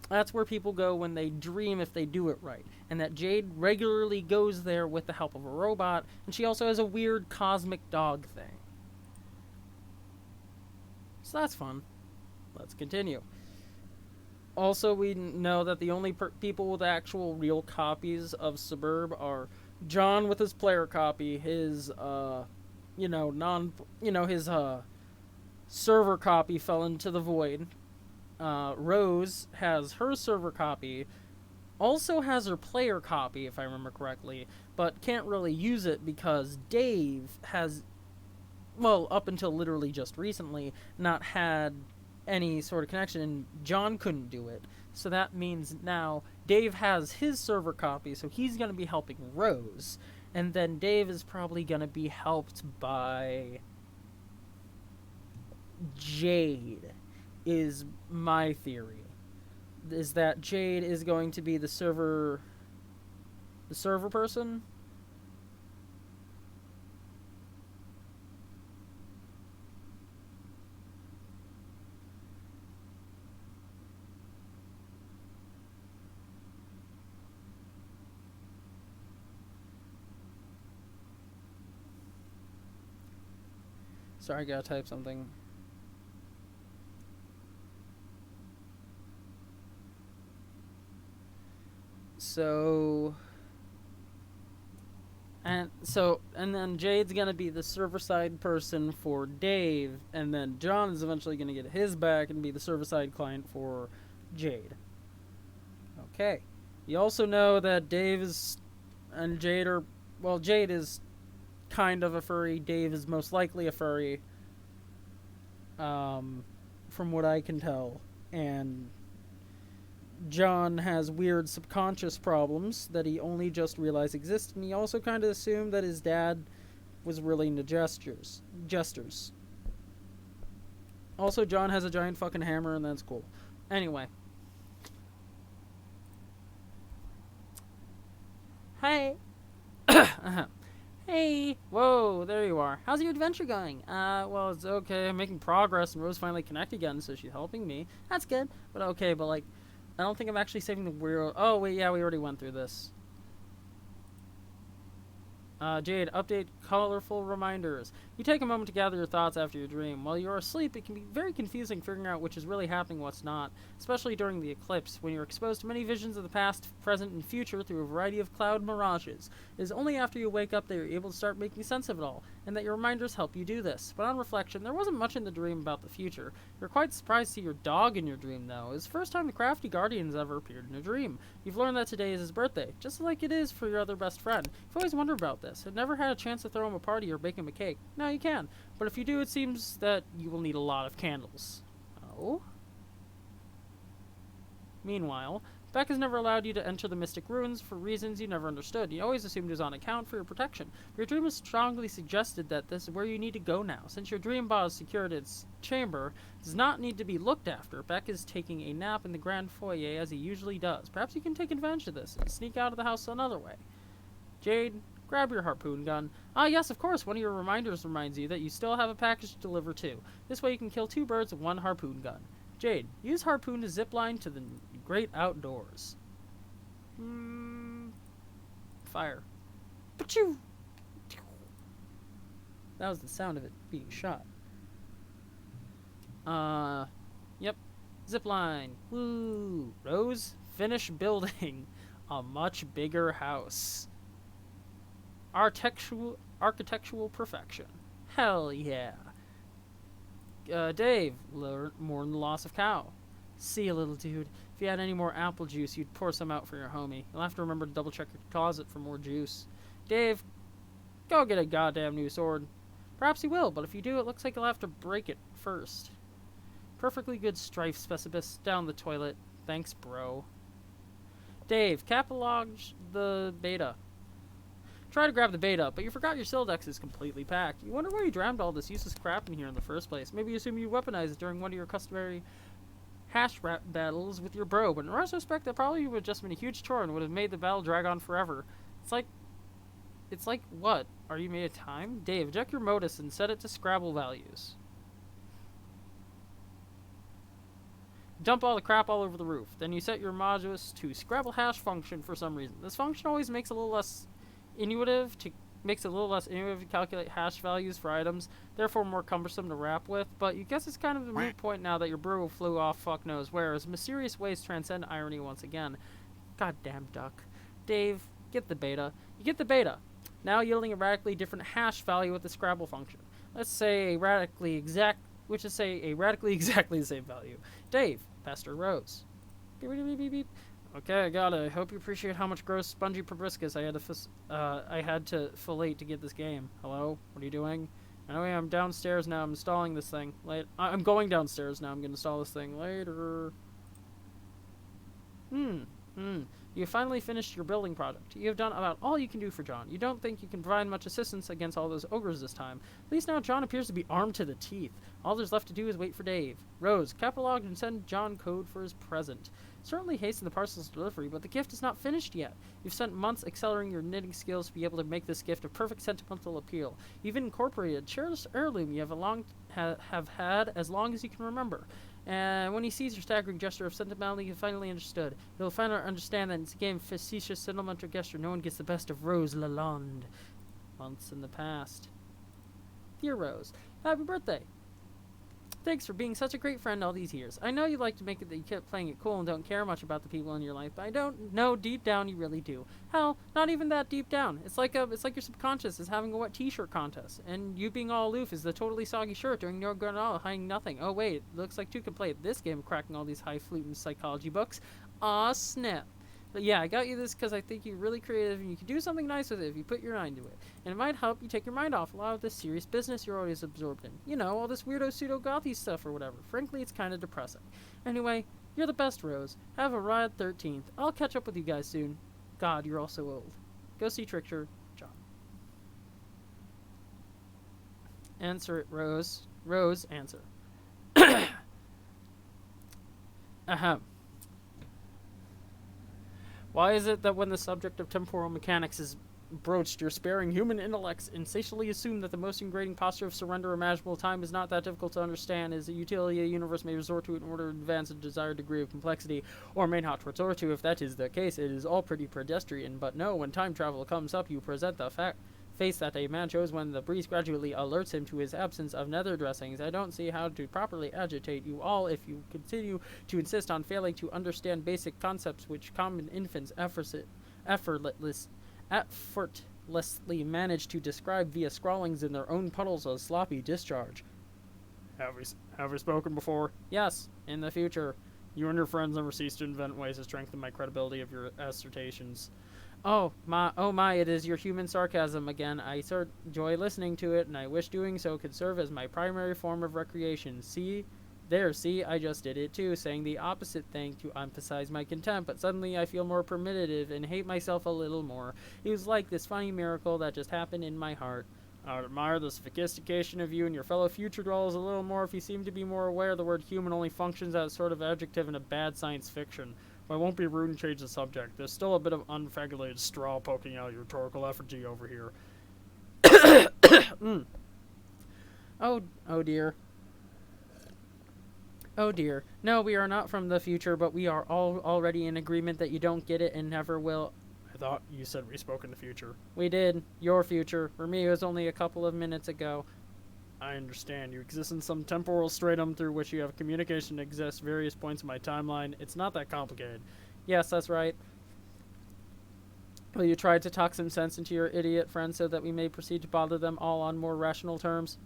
that's where people go when they dream if they do it right. And that Jade regularly goes there with the help of a robot, and she also has a weird cosmic dog thing. So that's fun. Let's continue. Also, we know that the only people with actual real copies of Suburb are John with his player copy, his, his server copy fell into the void. Rose has her server copy, also has her player copy, if I remember correctly, but can't really use it because Dave has, well, up until literally just recently, not had any sort of connection, and John couldn't do it. So that means now Dave has his server copy, so he's going to be helping Rose. And then Dave is probably going to be helped by Jade, is my theory. Is that Jade is going to be the server person? Sorry, I gotta type something. And then Jade's gonna be the server-side person for Dave, and then John is eventually gonna get his back and be the server-side client for Jade. Okay. You also know that Dave and Jade are, well, Jade is kind of a furry. Dave is most likely a furry, from what I can tell. And John has weird subconscious problems that he only just realized exist, and he also kind of assumed that his dad was really into jesters. Also, John has a giant fucking hammer, and that's cool. Anyway. Hey. Hey. Whoa, there you are. How's your adventure going? Well, it's okay. I'm making progress, and Rose finally connected again, so she's helping me. That's good. But okay, but like, I don't think I'm actually saving the world. Oh, wait, yeah, we already went through this. Jade, update colorful reminders. You take a moment to gather your thoughts after your dream. While you're asleep, it can be very confusing figuring out which is really happening and what's not, especially during the eclipse, when you're exposed to many visions of the past, present, and future through a variety of cloud mirages. It is only after you wake up that you're able to start making sense of it all, and that your reminders help you do this. But on reflection, there wasn't much in the dream about the future. You're quite surprised to see your dog in your dream, though. It's the first time the crafty guardian has ever appeared in a dream. You've learned that today is his birthday, just like it is for your other best friend. You've always wondered about this. I've never had a chance to throw him a party or bake him a cake. Now you can, but if you do, it seems that you will need a lot of candles. Oh? Meanwhile, Beck has never allowed you to enter the Mystic Ruins for reasons you never understood. You always assumed it was on account for your protection. Your dream has strongly suggested that this is where you need to go now. Since your dream bot is secured in its chamber, does not need to be looked after. Beck is taking a nap in the grand foyer as he usually does. Perhaps you can take advantage of this and sneak out of the house another way. Jade, Grab your harpoon gun. Ah, yes, of course, one of your reminders reminds you that you still have a package to deliver too. This way you can kill 2 birds with 1 harpoon gun. Jade, use harpoon to zip line to the great outdoors. Fire. Pachoo! That was the sound of it being shot. Yep. Zipline. Woo! Rose, finish building a much bigger house. Architectural perfection. Hell yeah. Dave, mourn the loss of cow. See you, little dude. If you had any more apple juice, you'd pour some out for your homie. You'll have to remember to double check your closet for more juice. Dave, go get a goddamn new sword. Perhaps he will, but if you do, it looks like you'll have to break it first. Perfectly good strife specibus down the toilet. Thanks, bro. Dave, catalog the beta. Try to grab the beta, but you forgot your Sildex is completely packed. You wonder why you jammed all this useless crap in here in the first place. Maybe you assume you weaponized it during one of your customary hash rap battles with your bro, but in retrospect, that probably would have just been a huge chore and would have made the battle drag on forever. It's like, what? Are you made of time? Dave, check your modus and set it to Scrabble values. Dump all the crap all over the roof. Then you set your modus to Scrabble hash function for some reason. This function always makes it a little less intuitive to calculate hash values for items, therefore more cumbersome to wrap with, but you guess it's kind of a moot point now that your brew flew off fuck knows where, as mysterious ways transcend irony once again. Goddamn duck. Dave, get the beta. You get the beta. Now yielding a radically different hash value with the Scrabble function. Let's say a radically exactly the same value. Dave, Pastor Rose. Beep, beep, beep, beep, beep. Okay, I got it. I hope you appreciate how much gross spongy proboscis I had to fillate to get this game. Hello? What are you doing? Anyway, I'm downstairs now. I'm installing this thing. I'm going downstairs now. I'm going to install this thing later. You finally finished your building project. You have done about all you can do for John. You don't think you can provide much assistance against all those ogres this time. At least now John appears to be armed to the teeth. All there's left to do is wait for Dave. Rose, catalog and send John code for his present. Certainly hasten the parcel's delivery, but the gift is not finished yet. You've spent months accelerating your knitting skills to be able to make this gift a perfect sentimental appeal. You've incorporated a cherished heirloom you have had as long as you can remember. And when he sees your staggering gesture of sentimentality, he finally understood. He'll finally understand that in this game, facetious sentimental gesture, no one gets the best of Rose Lalonde. Months in the past. Dear Rose, happy birthday. Thanks for being such a great friend all these years. I know you like to make it that you kept playing it cool and don't care much about the people in your life, but I don't know deep down you really do. Hell, not even that deep down. It's like your subconscious is having a wet t-shirt contest, and you being all aloof is the totally soggy shirt doing no good at all, hiding nothing. Oh wait, looks like two can play this game of cracking all these highfalutin psychology books. Aw, snap. But yeah, I got you this because I think you're really creative and you can do something nice with it if you put your mind to it. And it might help you take your mind off a lot of this serious business you're always absorbed in. You know, all this weirdo pseudo-gothy stuff or whatever. Frankly, it's kind of depressing. Anyway, you're the best, Rose. Have a rad 13th. I'll catch up with you guys soon. God, you're all so old. Go see Trickster, John. Answer it, Rose. Rose, answer. Ahem. Why is it that when the subject of temporal mechanics is broached, your sparing human intellects insatiably assume that the most ingrained posture of surrender imaginable time is not that difficult to understand, is a utility a universe may resort to in order to advance a desired degree of complexity, or may not resort to? If that is the case, it is all pretty pedestrian. But no, when time travel comes up, you present the face that a man chose when the breeze gradually alerts him to his absence of nether dressings. I don't see how to properly agitate you all if you continue to insist on failing to understand basic concepts which common infants effortlessly manage to describe via scrawlings in their own puddles of sloppy discharge. Have we spoken before? Yes, in the future. You and your friends never cease to invent ways to strengthen my credibility of your assertions. Oh my, it is your human sarcasm again. I enjoy listening to it, and I wish doing so could serve as my primary form of recreation. See, I just did it too, saying the opposite thing to emphasize my contempt, but suddenly I feel more primitive and hate myself a little more. It was like this funny miracle that just happened in my heart. I would admire the sophistication of you and your fellow future dwellers a little more if you seem to be more aware the word human only functions as a sort of adjective in a bad science fiction. But I won't be rude and change the subject. There's still a bit of unregulated straw poking out your rhetorical effigy over here. Oh dear. Oh dear. No, we are not from the future, but we are all already in agreement that you don't get it and never will. I thought you said we spoke in the future. We did. Your future. For me, it was only a couple of minutes ago. I understand. You exist in some temporal stratum through which you have communication exists various points in my timeline. It's not that complicated. Yes, that's right. Will you try to talk some sense into your idiot friends so that we may proceed to bother them all on more rational terms?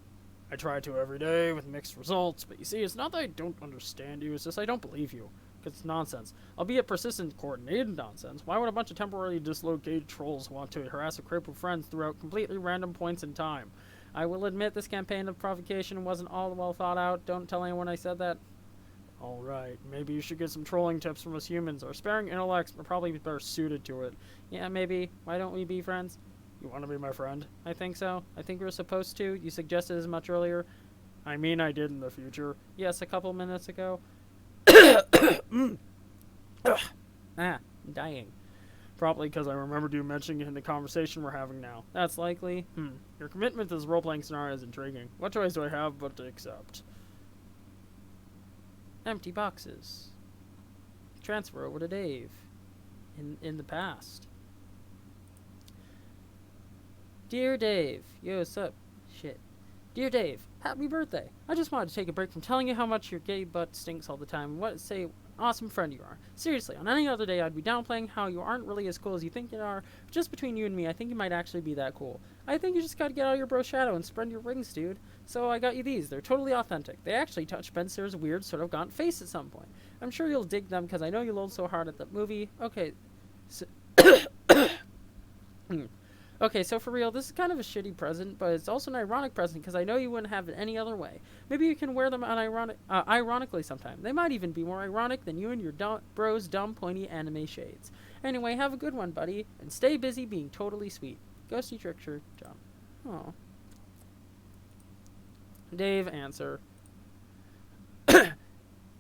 I try to every day with mixed results, but you see, it's not that I don't understand you, it's just I don't believe you. Because it's nonsense. Albeit persistent, coordinated nonsense. Why would a bunch of temporarily dislocated trolls want to harass a group of friends throughout completely random points in time? I will admit this campaign of provocation wasn't all well thought out. Don't tell anyone I said that. Alright, maybe you should get some trolling tips from us humans. Our sparing intellects are probably better suited to it. Yeah, maybe. Why don't we be friends? You want to be my friend? I think so. I think we're supposed to. You suggested as much earlier. I mean I did in the future. Yes, a couple minutes ago. I'm dying. Probably because I remembered you mentioning it in the conversation we're having now. That's likely. Your commitment to this role-playing scenario is intriguing. What choice do I have but to accept? Empty boxes. Transfer over to Dave. In the past. Dear Dave. Yo, what's up? Shit. Dear Dave, happy birthday. I just wanted to take a break from telling you how much your gay butt stinks all the time and what say awesome friend you are. Seriously, on any other day I'd be downplaying how you aren't really as cool as you think you are. But just between you and me, I think you might actually be that cool. I think you just gotta get out of your bro shadow and spread your wings, dude. So I got you these. They're totally authentic. They actually touch Spencer's weird sort of gaunt face at some point. I'm sure you'll dig them because I know you lolled so hard at that movie. Okay, so okay, so for real, this is kind of a shitty present, but it's also an ironic present because I know you wouldn't have it any other way. Maybe you can wear them ironically sometime. They might even be more ironic than you and your bro's dumb, pointy anime shades. Anyway, have a good one, buddy, and stay busy being totally sweet. Ghosty Trickster, John. Oh. Dave, answer.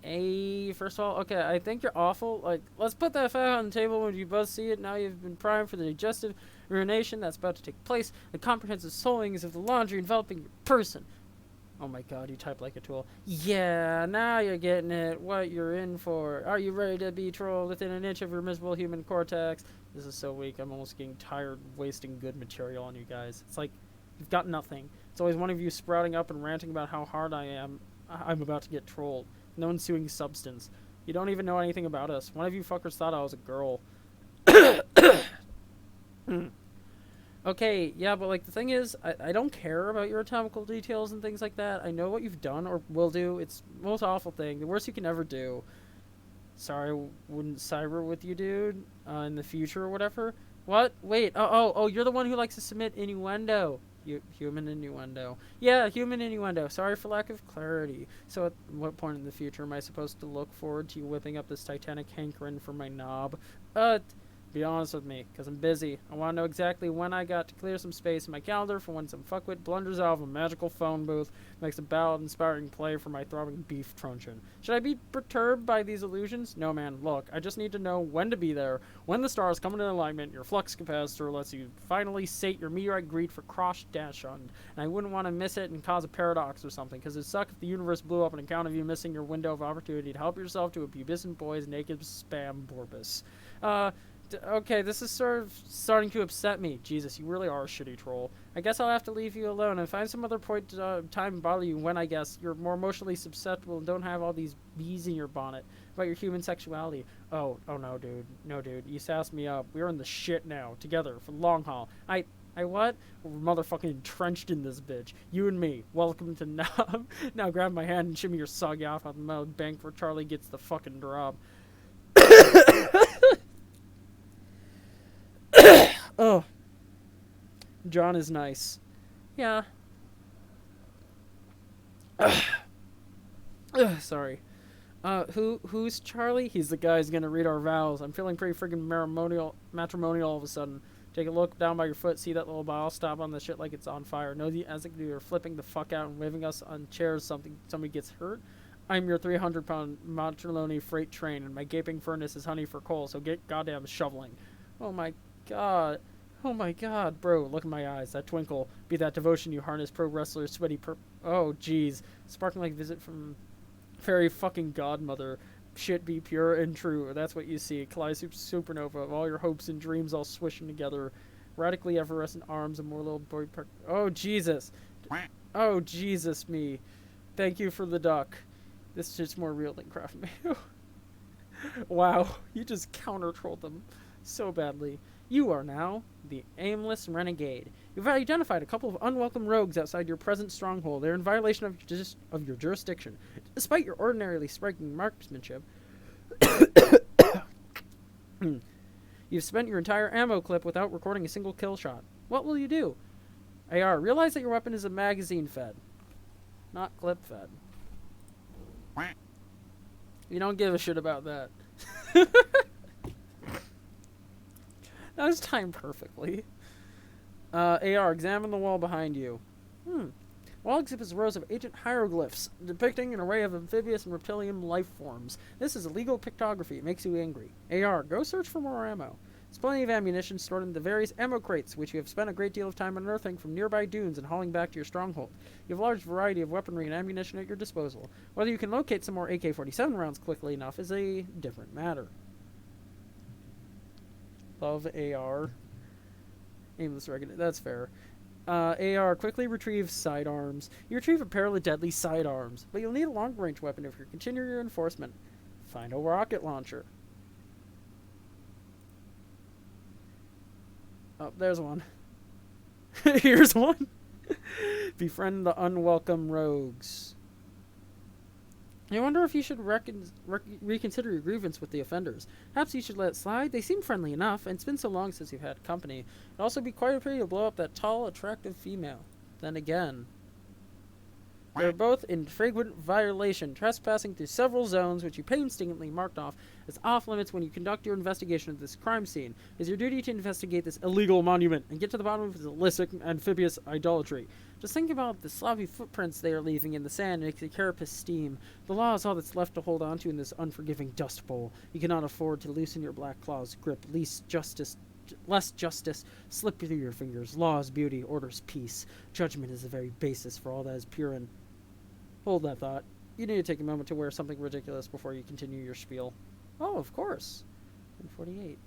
Hey, first of all, okay, I think you're awful. Like, let's put that fact on the table when you both see it. Now you've been primed for the digestive ruination that's about to take place. The comprehensive soilings of the laundry enveloping your person. Oh my god, you type like a tool. Yeah, now you're getting it. What you're in for. Are you ready to be trolled within an inch of your miserable human cortex? This is so weak. I'm almost getting tired wasting good material on you guys. It's like, you've got nothing. It's always one of you sprouting up and ranting about how hard I'm about to get trolled. No ensuing substance. You don't even know anything about us. One of you fuckers thought I was a girl. Okay, yeah, but like the thing is, I don't care about your anatomical details and things like that. I know what you've done or will do. It's the most awful thing. The worst you can ever do. Sorry, I wouldn't cyber with you, dude, in the future or whatever. What? Wait, oh, you're the one who likes to submit innuendo. Human innuendo. Yeah, human innuendo. Sorry for lack of clarity. So at what point in the future am I supposed to look forward to you whipping up this titanic hankering for my knob? Be honest with me, because I'm busy. I want to know exactly when I got to clear some space in my calendar for when some fuckwit blunders out of a magical phone booth, makes a ballad-inspiring play for my throbbing beef truncheon. Should I be perturbed by these illusions? No, man. Look, I just need to know when to be there, when the stars come into alignment, your flux capacitor lets you finally sate your meteorite greed for cross-dash-on, and I wouldn't want to miss it and cause a paradox or something, because it'd suck if the universe blew up on account of you missing your window of opportunity to help yourself to a pubescent boy's naked spam borbus. Okay, this is sort of starting to upset me. Jesus, you really are a shitty troll. I guess I'll have to leave you alone and find some other point time to bother you when, I guess, you're more emotionally susceptible and don't have all these bees in your bonnet about your human sexuality. Oh no, dude. No, dude. You sassed me up. We're in the shit now. Together. For the long haul. I what? We're motherfucking entrenched in this bitch. You and me. Welcome to Knob. Now grab my hand and shimmy your soggy off on the metal bank where Charlie gets the fucking drop. Oh, John is nice. Yeah. Sorry. Who's Charlie? He's the guy who's gonna read our vows. I'm feeling pretty friggin' matrimonial all of a sudden. Take a look down by your foot, see that little ball, stop on the shit like it's on fire. Know the as if you're flipping the fuck out and waving us on chairs somebody gets hurt. I'm your 300-pound Montroloni freight train, and my gaping furnace is honey for coal, so get goddamn shoveling. Oh my god. Oh my god, bro, look in my eyes. That twinkle, be that devotion you harness pro wrestlers, sweaty oh, jeez. Sparkling like visit from fairy fucking godmother. Shit be pure and true. That's what you see. Kaleidoscope supernova of all your hopes and dreams all swishing together. Radically effervescent arms and more little boy oh, Jesus. Oh, Jesus me. Thank you for the duck. This shit's more real than Craft Mayo. Wow, you just counter-trolled them so badly. You are now the aimless renegade. You've identified a couple of unwelcome rogues outside your present stronghold. They're in violation of your jurisdiction. Despite your ordinarily striking marksmanship, you've spent your entire ammo clip without recording a single kill shot. What will you do? AR, realize that your weapon is a magazine fed, not clip fed. You don't give a shit about that. That was timed perfectly. AR, examine the wall behind you. Wall exhibits rows of ancient hieroglyphs depicting an array of amphibious and reptilian life forms. This is illegal pictography. It makes you angry. AR, go search for more ammo. There's plenty of ammunition stored in the various ammo crates, which you have spent a great deal of time unearthing from nearby dunes and hauling back to your stronghold. You have a large variety of weaponry and ammunition at your disposal. Whether you can locate some more AK-47 rounds quickly enough is a different matter. Love AR. Aimless regular. That's fair. AR, quickly retrieve sidearms. You retrieve a pair of deadly sidearms, but you'll need a long-range weapon if you continue your enforcement. Find a rocket launcher. Oh, there's one. Here's one. Befriend the unwelcome rogues. You wonder if you should reconsider your grievance with the offenders. Perhaps you should let it slide. They seem friendly enough, and it's been so long since you've had company. It'd also be quite a pity to blow up that tall, attractive female. Then again, they're both in flagrant violation, trespassing through several zones which you painstakingly marked off as off-limits when you conduct your investigation of this crime scene. It is your duty to investigate this illegal monument and get to the bottom of its illicit amphibious idolatry. Just think about the sloppy footprints they are leaving in the sand makes the carapace steam. The law is all that's left to hold on to in this unforgiving dust bowl. You cannot afford to loosen your black claws' grip, lest justice slip through your fingers. Law is beauty, order is peace. Judgment is the very basis for all that is pure and... Hold that thought. You need to take a moment to wear something ridiculous before you continue your spiel. Oh, of course. 148.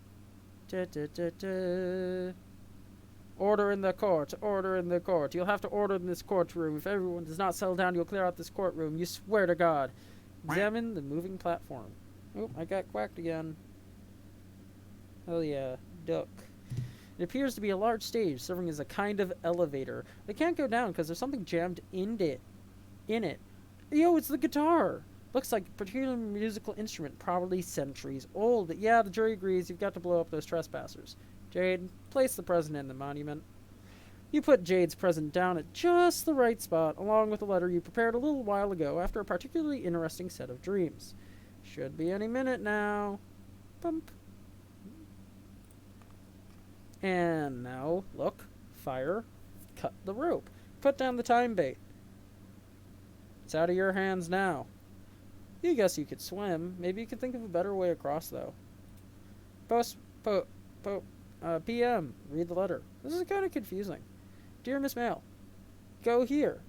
Order in the court. Order in the court. You'll have to order in this courtroom. If everyone does not settle down, you'll clear out this courtroom. You swear to God. Examine the moving platform. Oh, I got quacked again. Oh yeah, duck. It appears to be a large stage serving as a kind of elevator. They can't go down because there's something jammed in it. Yo, it's the guitar. Looks like a particular musical instrument, probably centuries old. Yeah, the jury agrees. You've got to blow up those trespassers. Jade, place the present in the monument. You put Jade's present down at just the right spot, along with a letter you prepared a little while ago after a particularly interesting set of dreams. Should be any minute now. Bump. And now, look, fire, cut the rope, put down the time bait. It's out of your hands now. You guess you could swim. Maybe you could think of a better way across, though. PM, read the letter. This is kind of confusing. Dear Miss Mail, go here.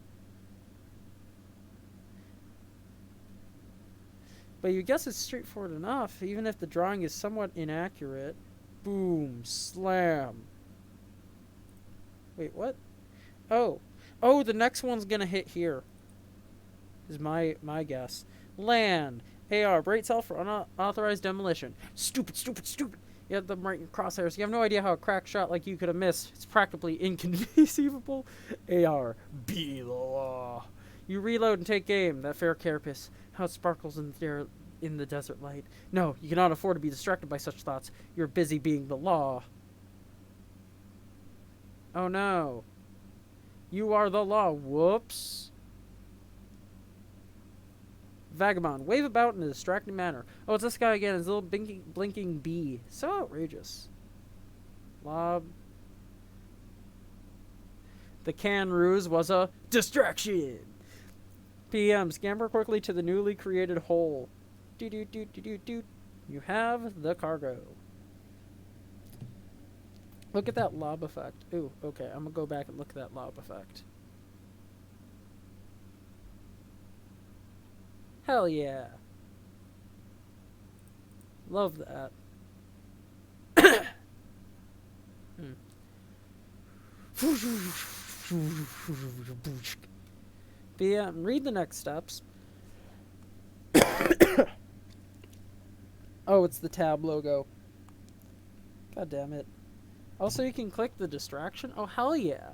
But you guess it's straightforward enough, even if the drawing is somewhat inaccurate. Boom, slam. Wait, what? Oh, the next one's gonna hit here. Is my guess. Land. AR, brace cell for unauthorized demolition. Stupid. You had them right in crosshairs. You have no idea how a crack shot like you could have missed. It's practically inconceivable. AR, be the law. You reload and take aim. That fair carapace. How it sparkles in the desert light. No, you cannot afford to be distracted by such thoughts. You're busy being the law. Oh no. You are the law. Whoops. Vagabond, wave about in a distracting manner. Oh, it's this guy again, his little blinking bee. So outrageous. Lob. The can ruse was a distraction. PM, scamper quickly to the newly created hole. Do. You have the cargo. Look at that lob effect. Ooh, okay, I'm gonna go back and look at that lob effect. Hell yeah. Love that. PM, read the next steps. Oh, it's the tab logo. God damn it. Also, you can click the distraction. Oh, hell yeah.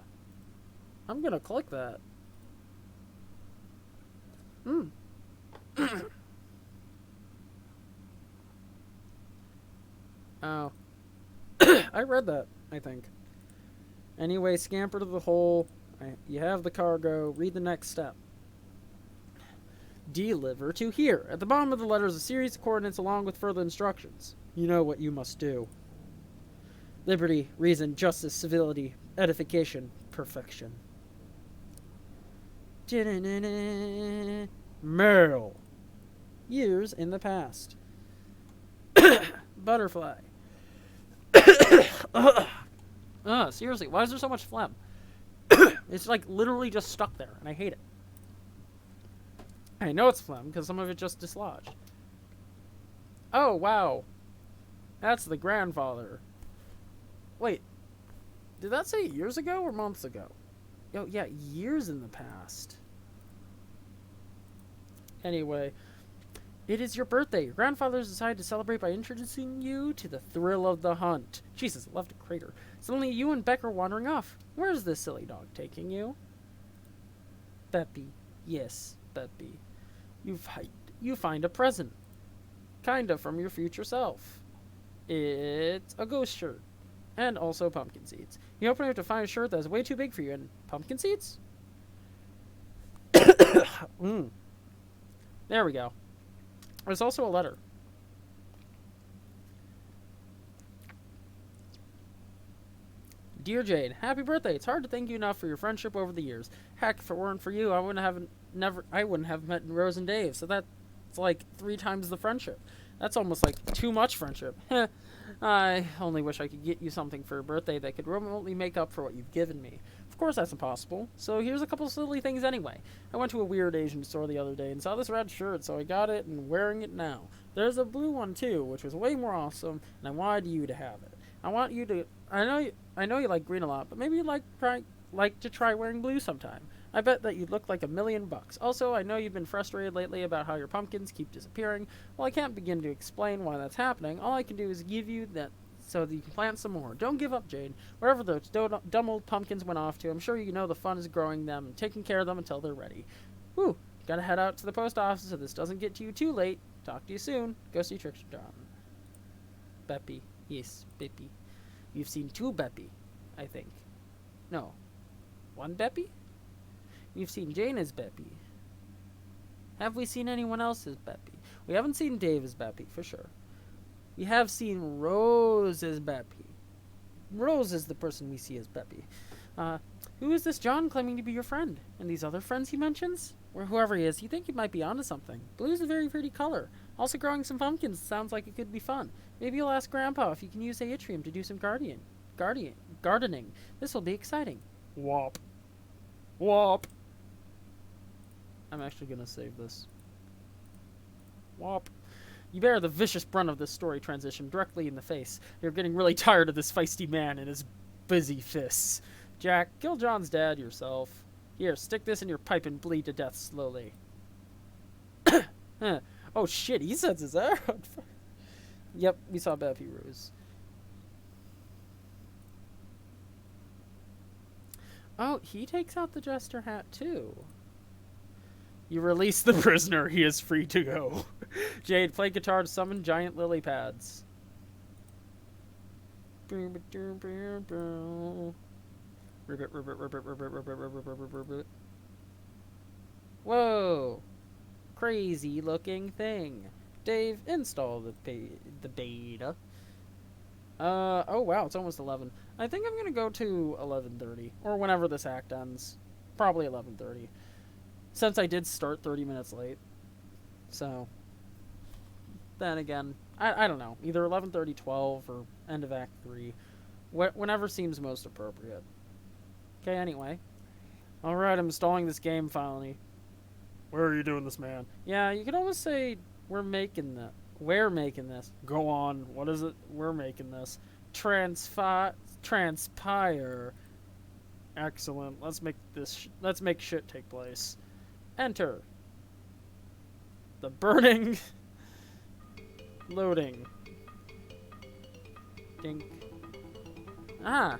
I'm gonna click that. Oh. I read that, I think. Anyway, scamper to the hole. You have the cargo. Read the next step. Deliver to here. At the bottom of the letter is a series of coordinates along with further instructions. You know what you must do. Liberty, reason, justice, civility, edification, perfection. Merle. Years in the past. Butterfly. Seriously, why is there so much phlegm? It's like literally just stuck there, and I hate it. I know it's phlegm because some of it just dislodged. Oh, wow. That's the grandfather. Wait, did that say years ago or months ago? Oh, yeah, years in the past. Anyway, it is your birthday. Your grandfather's decided to celebrate by introducing you to the thrill of the hunt. Jesus, it left a crater. Suddenly, you and Beck are wandering off. Where's this silly dog taking you? Beppy. Yes, Beppy. You find a present. Kinda from your future self. It's a ghost shirt. And also pumpkin seeds. You open it to find a shirt that's way too big for you and pumpkin seeds? There we go. There's also a letter. Dear Jade, happy birthday. It's hard to thank you enough for your friendship over the years. Heck, if it weren't for you, I wouldn't have met Rose and Dave. So that's like 3 times the friendship. That's almost like too much friendship. I only wish I could get you something for your birthday that could remotely make up for what you've given me. Of course that's impossible. So here's a couple silly things anyway. I went to a weird Asian store the other day and saw this red shirt, so I got it and wearing it now. There's a blue one too, which was way more awesome, and I wanted you to have it. I want you to. I know you like green a lot, but maybe you'd like to try wearing blue sometime. I bet that you'd look like $1,000,000. Also, I know you've been frustrated lately about how your pumpkins keep disappearing. Well, I can't begin to explain why that's happening. All I can do is give you that so that you can plant some more. Don't give up, Jade. Wherever those dumb old pumpkins went off to, I'm sure you know the fun is growing them and taking care of them until they're ready. Whew. Gotta head out to the post office so this doesn't get to you too late. Talk to you soon. Go see Trickster John. Beppy. Yes, Beppy. You've seen 2 Beppy, I think. No. 1 Beppy? We've seen Jane as Beppy. Have we seen anyone else as Beppy? We haven't seen Dave as Beppy, for sure. We have seen Rose as Beppy. Rose is the person we see as Beppy. Who is this John claiming to be your friend? And these other friends he mentions? Or whoever he is, you think he might be onto something. Blue is a very pretty color. Also growing some pumpkins sounds like it could be fun. Maybe you'll ask Grandpa if you can use atrium to do some gardening. This will be exciting. Wop. Wop. I'm actually gonna save this. Wop. You bear the vicious brunt of this story transition directly in the face. You're getting really tired of this feisty man and his busy fists. Jack, kill John's dad yourself. Here, stick this in your pipe and bleed to death slowly. Oh shit, he sets his hair on fire. Yep, we saw Beppy Rose. Oh, he takes out the jester hat too. You release the prisoner. He is free to go. Jade, play guitar to summon giant lily pads. Whoa. Crazy looking thing. Dave, install the beta. Oh wow, it's almost 11. I think I'm gonna go to 11:30 or whenever this act ends. Probably 11:30. Since I did start 30 minutes late. So, then again, I don't know. Either 11:30, 12, or end of Act 3. Whenever seems most appropriate. Okay, anyway. Alright, I'm installing this game finally. Where are you doing this, man? Yeah, you could almost say we're making this. We're making this. Go on. What is it? We're making this. Transpire. Excellent. Let's make this. Let's make shit take place. Enter. The burning. Loading. Dink. Ah,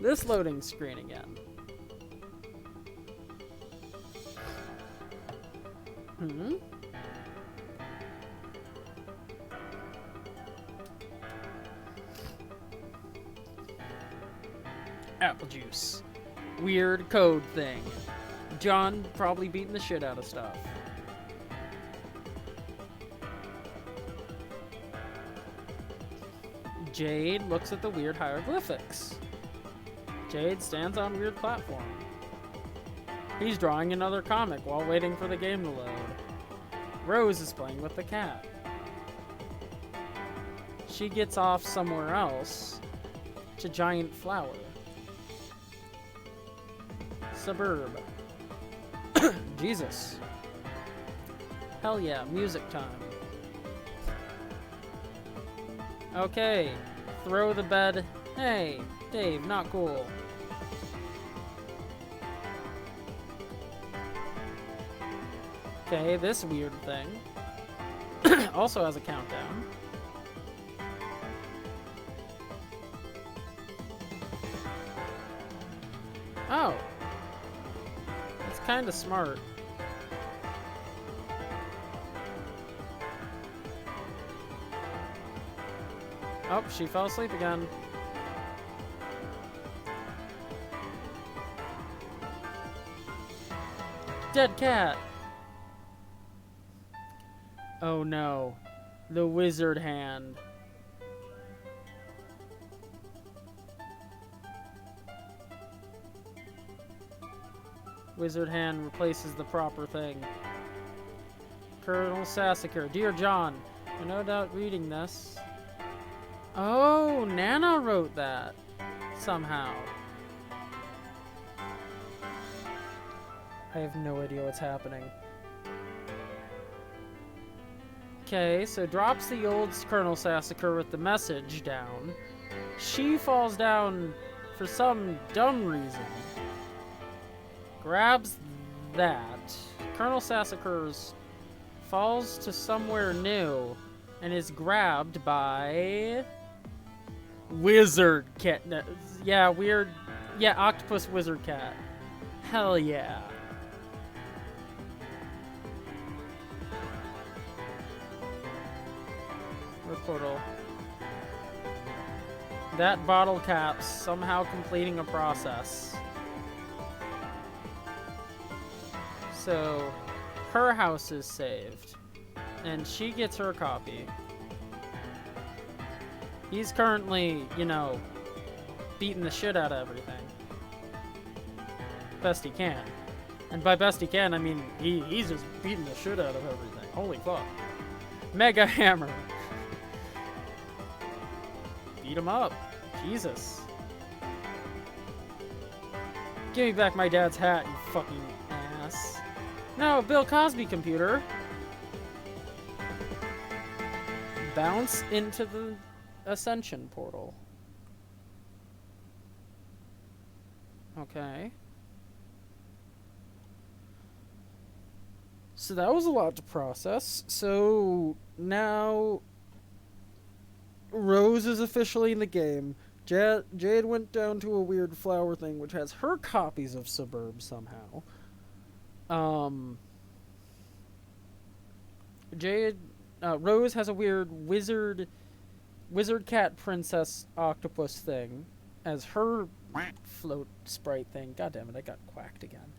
this loading screen again. Hmm. Apple juice. Weird code thing. John probably beating the shit out of stuff. Jade looks at the weird hieroglyphics. Jade stands on weird platform. He's drawing another comic while waiting for the game to load. Rose is playing with the cat. She gets off somewhere else to giant flower. Suburb. Jesus. Hell yeah, music time. Okay, throw the bed. Hey, Dave, not cool. Okay, this weird thing also has a countdown. Oh. That's kind of smart. Oh, she fell asleep again. Dead cat. Oh no. The wizard hand. Wizard hand replaces the proper thing. Colonel Sassacre. Dear John, I'm no doubt reading this. Oh, Nana wrote that. Somehow. I have no idea what's happening. Okay, so drops the old Colonel Sassacre with the message down. She falls down for some dumb reason. Grabs that. Colonel Sassacre's falls to somewhere new and is grabbed by Wizard Cat. No, yeah, weird. Yeah, Octopus Wizard Cat. Hell yeah. Portal. That bottle cap's somehow completing a process. So, her house is saved. And she gets her copy. He's currently, you know, beating the shit out of everything. Best he can. And by best he can, I mean, he's just beating the shit out of everything. Holy fuck. Mega Hammer. Beat him up. Jesus. Give me back my dad's hat, you fucking ass. No, Bill Cosby computer. Bounce into the Ascension portal. Okay. So that was a lot to process. So now Rose is officially in the game. Jade went down to a weird flower thing, which has her copies of Suburb somehow. Rose has a weird wizard cat princess octopus thing as her float sprite thing. God damn it, I got quacked again.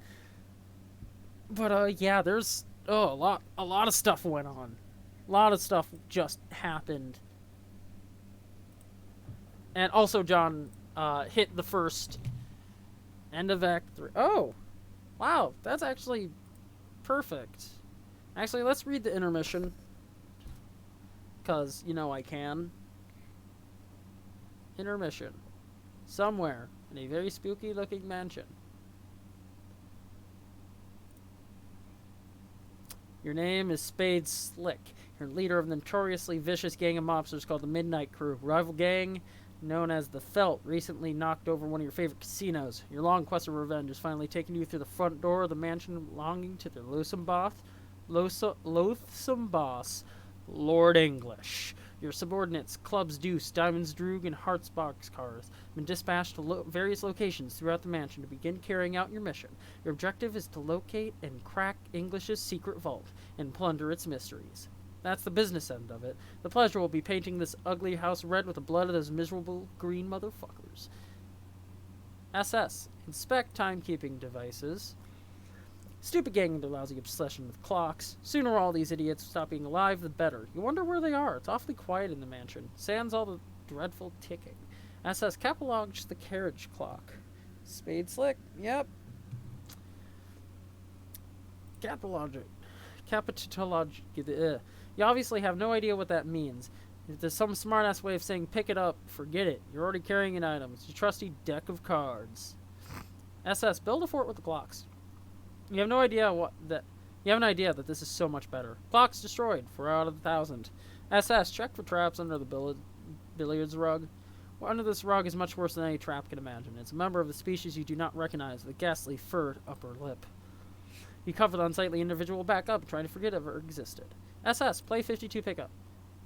But yeah, there's a lot of stuff went on. A lot of stuff just happened. And also, John hit the first end of Act 3. Oh, wow, that's actually Perfect. Actually, let's read the intermission. Because, I can. Intermission. Somewhere in a very spooky looking mansion. Your name is Spade Slick. You're leader of the notoriously vicious gang of mobsters called the Midnight Crew. Rival gang known as the Felt recently knocked over one of your favorite casinos. Your long quest of revenge has finally taken you through the front door of the mansion belonging to their loathsome boss, Lord English. Your subordinates, Clubs Deuce, Diamonds Droog, and Hearts Boxcars, have been dispatched to various locations throughout the mansion to begin carrying out your mission. Your objective is to locate and crack English's secret vault and plunder its mysteries. That's the business end of it. The pleasure will be painting this ugly house red with the blood of those miserable green motherfuckers. SS. Inspect timekeeping devices. Stupid gang with their lousy obsession with clocks. Sooner all these idiots stop being alive, the better. You wonder where they are. It's awfully quiet in the mansion. Sans all the dreadful ticking. SS catalogs the carriage clock. Spade Slick. Yep. Capitologic. You obviously have no idea what that means. If there's some smart-ass way of saying pick it up, forget it. You're already carrying an item. It's your trusty deck of cards. SS, build a fort with the clocks. You have no idea that this is so much better. Clocks destroyed. 4 out of 1,000. SS, check for traps under the billiards rug. Well, under this rug is much worse than any trap can imagine. It's a member of the species you do not recognize, with a ghastly furred upper lip. You cover the unsightly individual back up, trying to forget it ever existed. SS, play 52 pickup.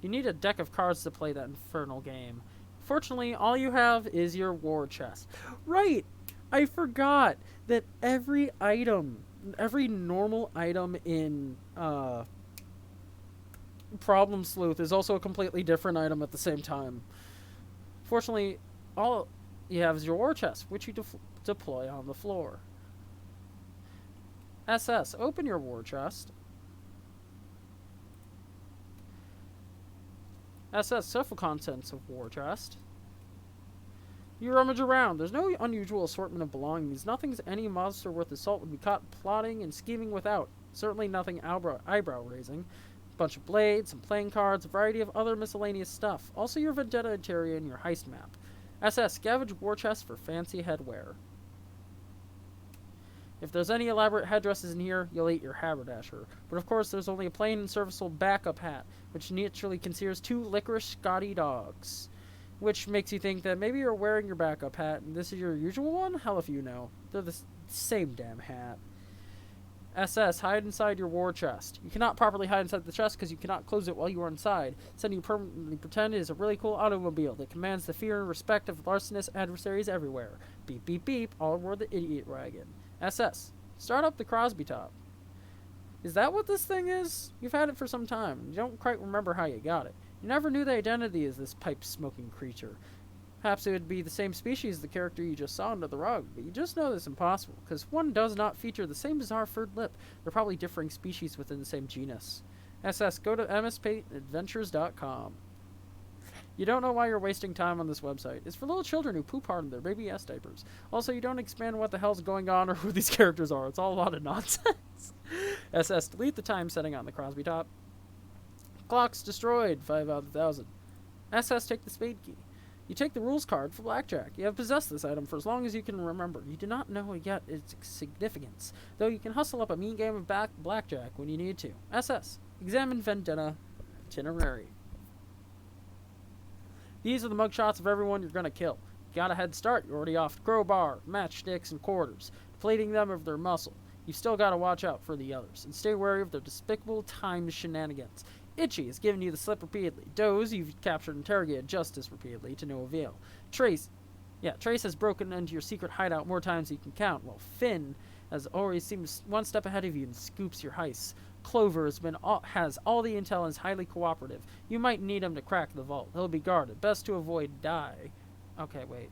You need a deck of cards to play that infernal game. Fortunately, all you have is your war chest. Right! I forgot that every normal item in Problem Sleuth is also a completely different item at the same time. Fortunately, all you have is your war chest, which you deploy on the floor. SS, open your war chest. SS, several contents of war chest. You rummage around. There's no unusual assortment of belongings. Nothing's any monster worth of salt would be caught plotting and scheming without. Certainly nothing eyebrow-raising. A bunch of blades, some playing cards, a variety of other miscellaneous stuff. Also your vendetta interior and your heist map. SS, scavenge war chest for fancy headwear. If there's any elaborate headdresses in here, you'll eat your haberdasher. But of course, there's only a plain and serviceable backup hat, which naturally conceals 2 licorice Scotty dogs. Which makes you think that maybe you're wearing your backup hat and this is your usual one? Hell if you know. They're the same damn hat. SS, hide inside your war chest. You cannot properly hide inside the chest because you cannot close it while you are inside. Instead, you permanently pretend it is a really cool automobile that commands the fear and respect of larcenous adversaries everywhere. Beep, beep, beep, all aboard the idiot wagon. SS, start up the Crosby top. Is that what this thing is? You've had it for some time. You don't quite remember how you got it. You never knew the identity of this pipe-smoking creature. Perhaps it would be the same species as the character you just saw under the rug, but you just know that's impossible, because one does not feature the same bizarre furred lip. They're probably differing species within the same genus. SS, go to mspaintadventures.com. You don't know why you're wasting time on this website. It's for little children who poop hard in their baby ass diapers. Also, you don't expand what the hell's going on or who these characters are. It's all a lot of nonsense. SS, delete the time setting on the Crosby top. Clocks destroyed. 5 out of 1,000. SS, take the spade key. You take the rules card for blackjack. You have possessed this item for as long as you can remember. You do not know yet its significance, though you can hustle up a mean game of blackjack when you need to. SS, examine vendetta itinerary. These are the mugshots of everyone you're gonna kill. You got a head start. You're already off crowbar, matchsticks, and quarters, depleting them of their muscle. You've still got to watch out for the others, and stay wary of their despicable time shenanigans. Itchy has given you the slip repeatedly. Doze, you've captured and interrogated just as repeatedly, to no avail. Trace has broken into your secret hideout more times than you can count, while Finn has always seemed one step ahead of you and scoops your heists. Clover has all the intel and is highly cooperative. You might need him to crack the vault. He'll be guarded. Best to avoid die. Okay, wait.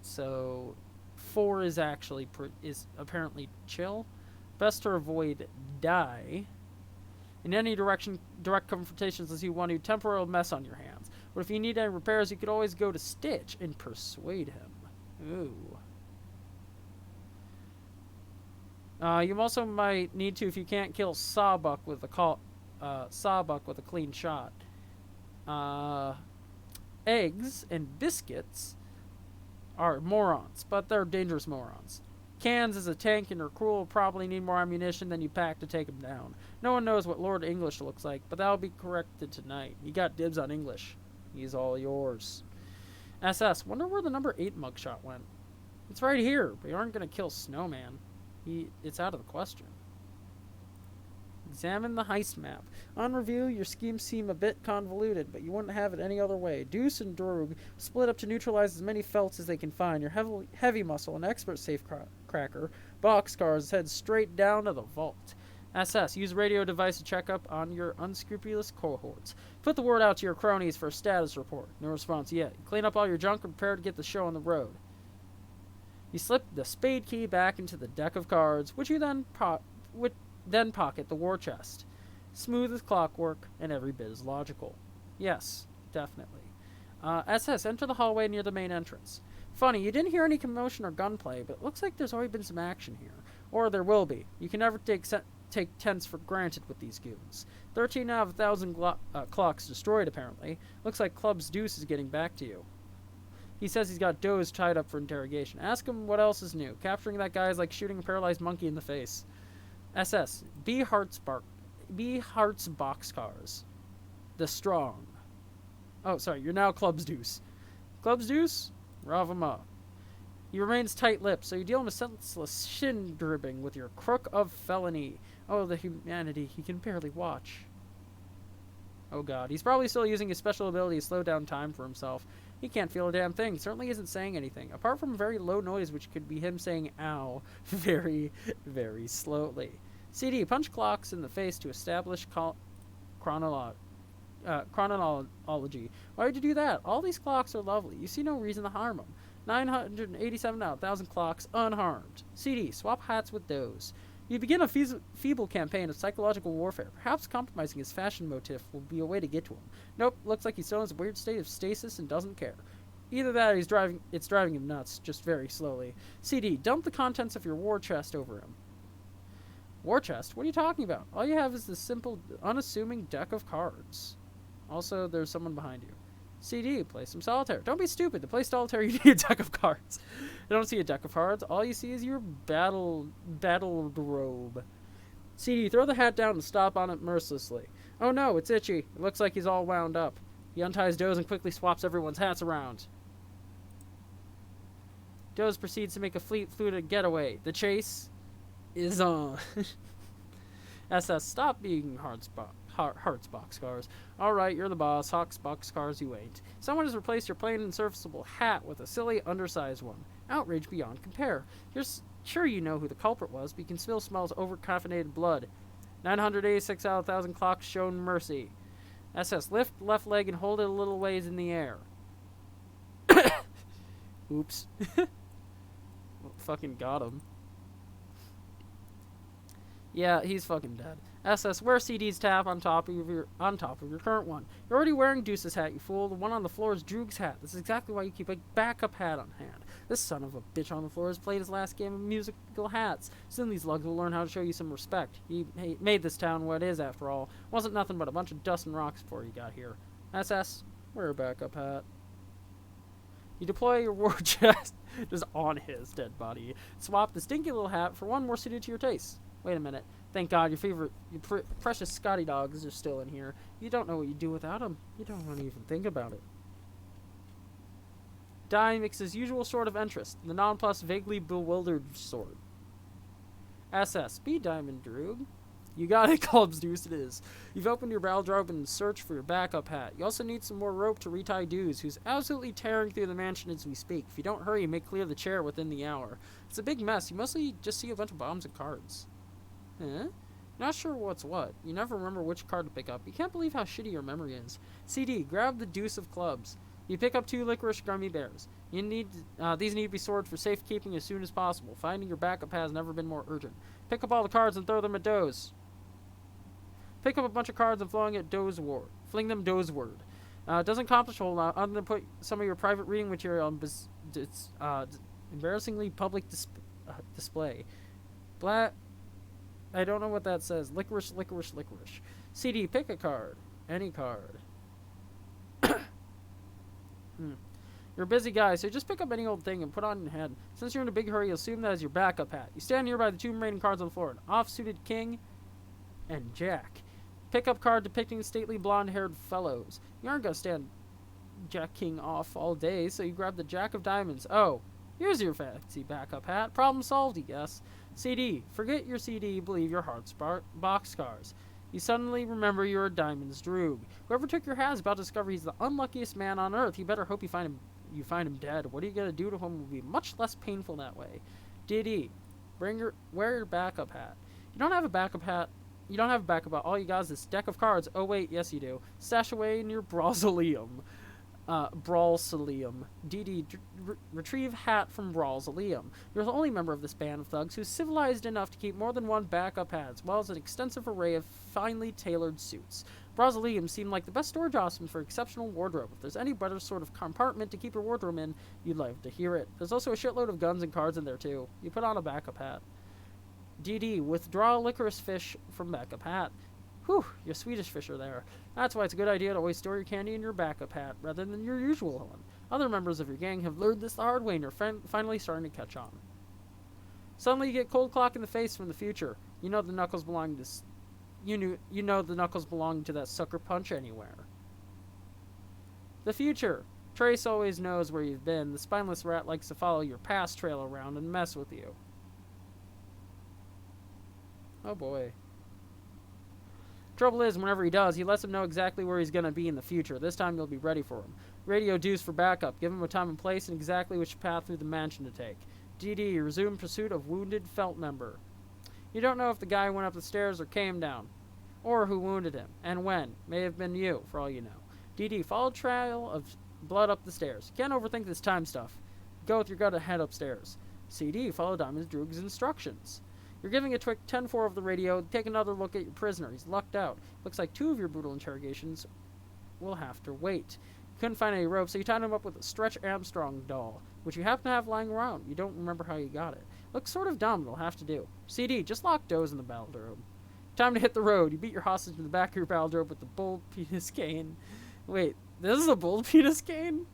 So, 4 is actually is apparently chill. Best to avoid die. In any direction, direct confrontations as you want to, temporal mess on your hands. But if you need any repairs, you could always go to Stitch and persuade him. Ooh. You also might need to if you can't kill Sawbuck with a clean shot. Eggs and biscuits are morons, but they're dangerous morons. Cans is a tank and your crew will probably need more ammunition than you pack to take him down. No one knows what Lord English looks like, but that'll be corrected tonight. You got dibs on English. He's all yours. SS, wonder where the number 8 mugshot went. It's right here, but you aren't going to kill Snowman. It's out of the question. Examine the heist map. On review, your schemes seem a bit convoluted, but you wouldn't have it any other way. Deuce and Droog split up to neutralize as many felts as they can find. Your heavy muscle, an expert safecracker, boxcars head straight down to the vault. SS, use radio device to check up on your unscrupulous cohorts. Put the word out to your cronies for a status report. No response yet. Clean up all your junk and prepare to get the show on the road. You slip the spade key back into the deck of cards, which you then pocket the war chest. Smooth as clockwork, and every bit as logical. Yes, definitely. SS, enter the hallway near the main entrance. Funny, you didn't hear any commotion or gunplay, but it looks like there's already been some action here. Or there will be. You can never take tents for granted with these goons. 13 out of 1,000 clocks destroyed, apparently. Looks like Club's Deuce is getting back to you. He says he's got Doze tied up for interrogation. Ask him what else is new. Capturing that guy is like shooting a paralyzed monkey in the face. SS, B Hearts boxcars. The strong. Oh, sorry, you're now Club's Deuce. Club's Deuce? Ravama. He remains tight-lipped, so you deal him a senseless shin-dribbing with your crook of felony. Oh, the humanity, he can barely watch. Oh god, he's probably still using his special ability to slow down time for himself. He can't feel a damn thing. He certainly isn't saying anything, apart from a very low noise which could be him saying ow very, very slowly. CD, punch clocks in the face to establish chronology. Why would you do that? All these clocks are lovely. You see no reason to harm them. 987 out of 1,000 clocks unharmed. CD, swap hats with Doze. You begin a feeble campaign of psychological warfare. Perhaps compromising his fashion motif will be a way to get to him. Nope, looks like he's still in his weird state of stasis and doesn't care. Either that or it's driving him nuts, just very slowly. CD, dump the contents of your war chest over him. War chest? What are you talking about? All you have is this simple, unassuming deck of cards. Also, there's someone behind you. CD, play some solitaire. Don't be stupid. To play solitaire, you need a deck of cards. You don't see a deck of cards. All you see is your battle robe. CD, throw the hat down and stomp on it mercilessly. Oh no, it's itchy. It looks like he's all wound up. He unties Doze and quickly swaps everyone's hats around. Doze proceeds to make a fleet-footed getaway. The chase is on. SS, stop being Hearts boxcars. Alright, you're the boss. Hawks boxcars you ain't. Someone has replaced your plain and serviceable hat with a silly, undersized one. Outrage beyond compare. You're sure you know who the culprit was, but you can still smell his overcaffeinated blood. 986 out of 1,000 clocks shown mercy. SS, lift left leg and hold it a little ways in the air. Oops. Fucking got him. Yeah, he's fucking dead. SS, wear CD's tab on top of your current one. You're already wearing Deuce's hat, you fool. The one on the floor is Droog's hat. This is exactly why you keep a backup hat on hand. This son of a bitch on the floor has played his last game of musical hats. Soon these lugs will learn how to show you some respect. He made this town what it is, after all. Wasn't nothing but a bunch of dust and rocks before you got here. SS, wear a backup hat. You deploy your war chest just on his dead body. Swap the stinky little hat for one more suited to your taste. Wait a minute. Thank God your precious Scotty dogs are still in here. You don't know what you'd do without them. You don't want to even think about it. Dye makes his usual sort of interest, the nonplussed, vaguely bewildered sort. SS, be Diamond Droog. You got it, Club's Deuce it is. You've opened your wardrobe and searched for your backup hat. You also need some more rope to retie Deuce, who's absolutely tearing through the mansion as we speak. If you don't hurry, you may clear the chair within the hour. It's a big mess. You mostly just see a bunch of bombs and cards. Huh? Not sure what's what. You never remember which card to pick up. You can't believe how shitty your memory is. CD, grab the Deuce of Clubs. You pick up 2 licorice gummy bears. These need to be stored for safekeeping as soon as possible. Finding your backup has never been more urgent. Pick up all the cards and throw them at Doze. Pick up a bunch of cards and fling them Dozeward. Doesn't accomplish a whole lot other than put some of your private reading material on embarrassingly public display. I don't know what that says. Licorice, licorice, licorice. CD, pick a card. Any card. You're a busy guy, so just pick up any old thing and put on your head. Since you're in a big hurry, you'll assume that as your backup hat. You stand nearby the two remaining cards on the floor, an off-suited king and jack. Pick up card depicting stately blonde-haired fellows. You aren't going to stand Jack King off all day, so you grab the Jack of Diamonds. Oh, here's your fancy backup hat. Problem solved, you guess. CD. Forget your CD, believe your heart's boxcars. You suddenly remember you're a Diamonds Droog. Whoever took your hat is about to discover he's the unluckiest man on earth. You better hope you find him dead. What are you going to do to him will be much less painful that way. DD. Wear your backup hat. You don't have a backup hat. You don't have a backup hat. All you got is this deck of cards. Oh, wait, yes, you do. Stash away in your Brawlzaleum. DD, retrieve hat from Brawlzaleum. You're the only member of this band of thugs who's civilized enough to keep more than one backup hat, as well as an extensive array of finely tailored suits. Brawlzaleum seemed like the best storage option for exceptional wardrobe. If there's any better sort of compartment to keep your wardrobe in, you'd love to hear it. There's also a shitload of guns and cards in there, too. You put on a backup hat. DD, withdraw licorice fish from backup hat. Whew, your Swedish fish are there. That's why it's a good idea to always store your candy in your backup hat, rather than your usual one. Other members of your gang have learned this the hard way, and you're finally starting to catch on. Suddenly you get cold clock in the face from the future. You know the knuckles belong to you know the knuckles belong to that sucker punch anywhere. The future. Trace always knows where you've been. The spineless rat likes to follow your past trail around and mess with you. Oh boy. Trouble is, whenever he does, he lets him know exactly where he's going to be in the future. This time you'll be ready for him. Radio dues for backup. Give him a time and place and exactly which path through the mansion to take. DD, resume pursuit of wounded felt member. You don't know if the guy went up the stairs or came down, or who wounded him, and when. May have been you, for all you know. DD, follow trail of blood up the stairs. Can't overthink this time stuff. Go with your gut and head upstairs. CD, follow Diamond Droog's instructions. You're giving a quick 10-4 of the radio. Take another look at your prisoner. He's lucked out. Looks like 2 of your brutal interrogations will have to wait. You couldn't find any rope, so you tied him up with a Stretch Armstrong doll, which you happen to have lying around. You don't remember how you got it. Looks sort of dumb, but it'll have to do. CD, just lock Doze in the battledrobe. Time to hit the road. You beat your hostage in the back of your battledrobe with the bull penis cane. Wait, this is a bull penis cane?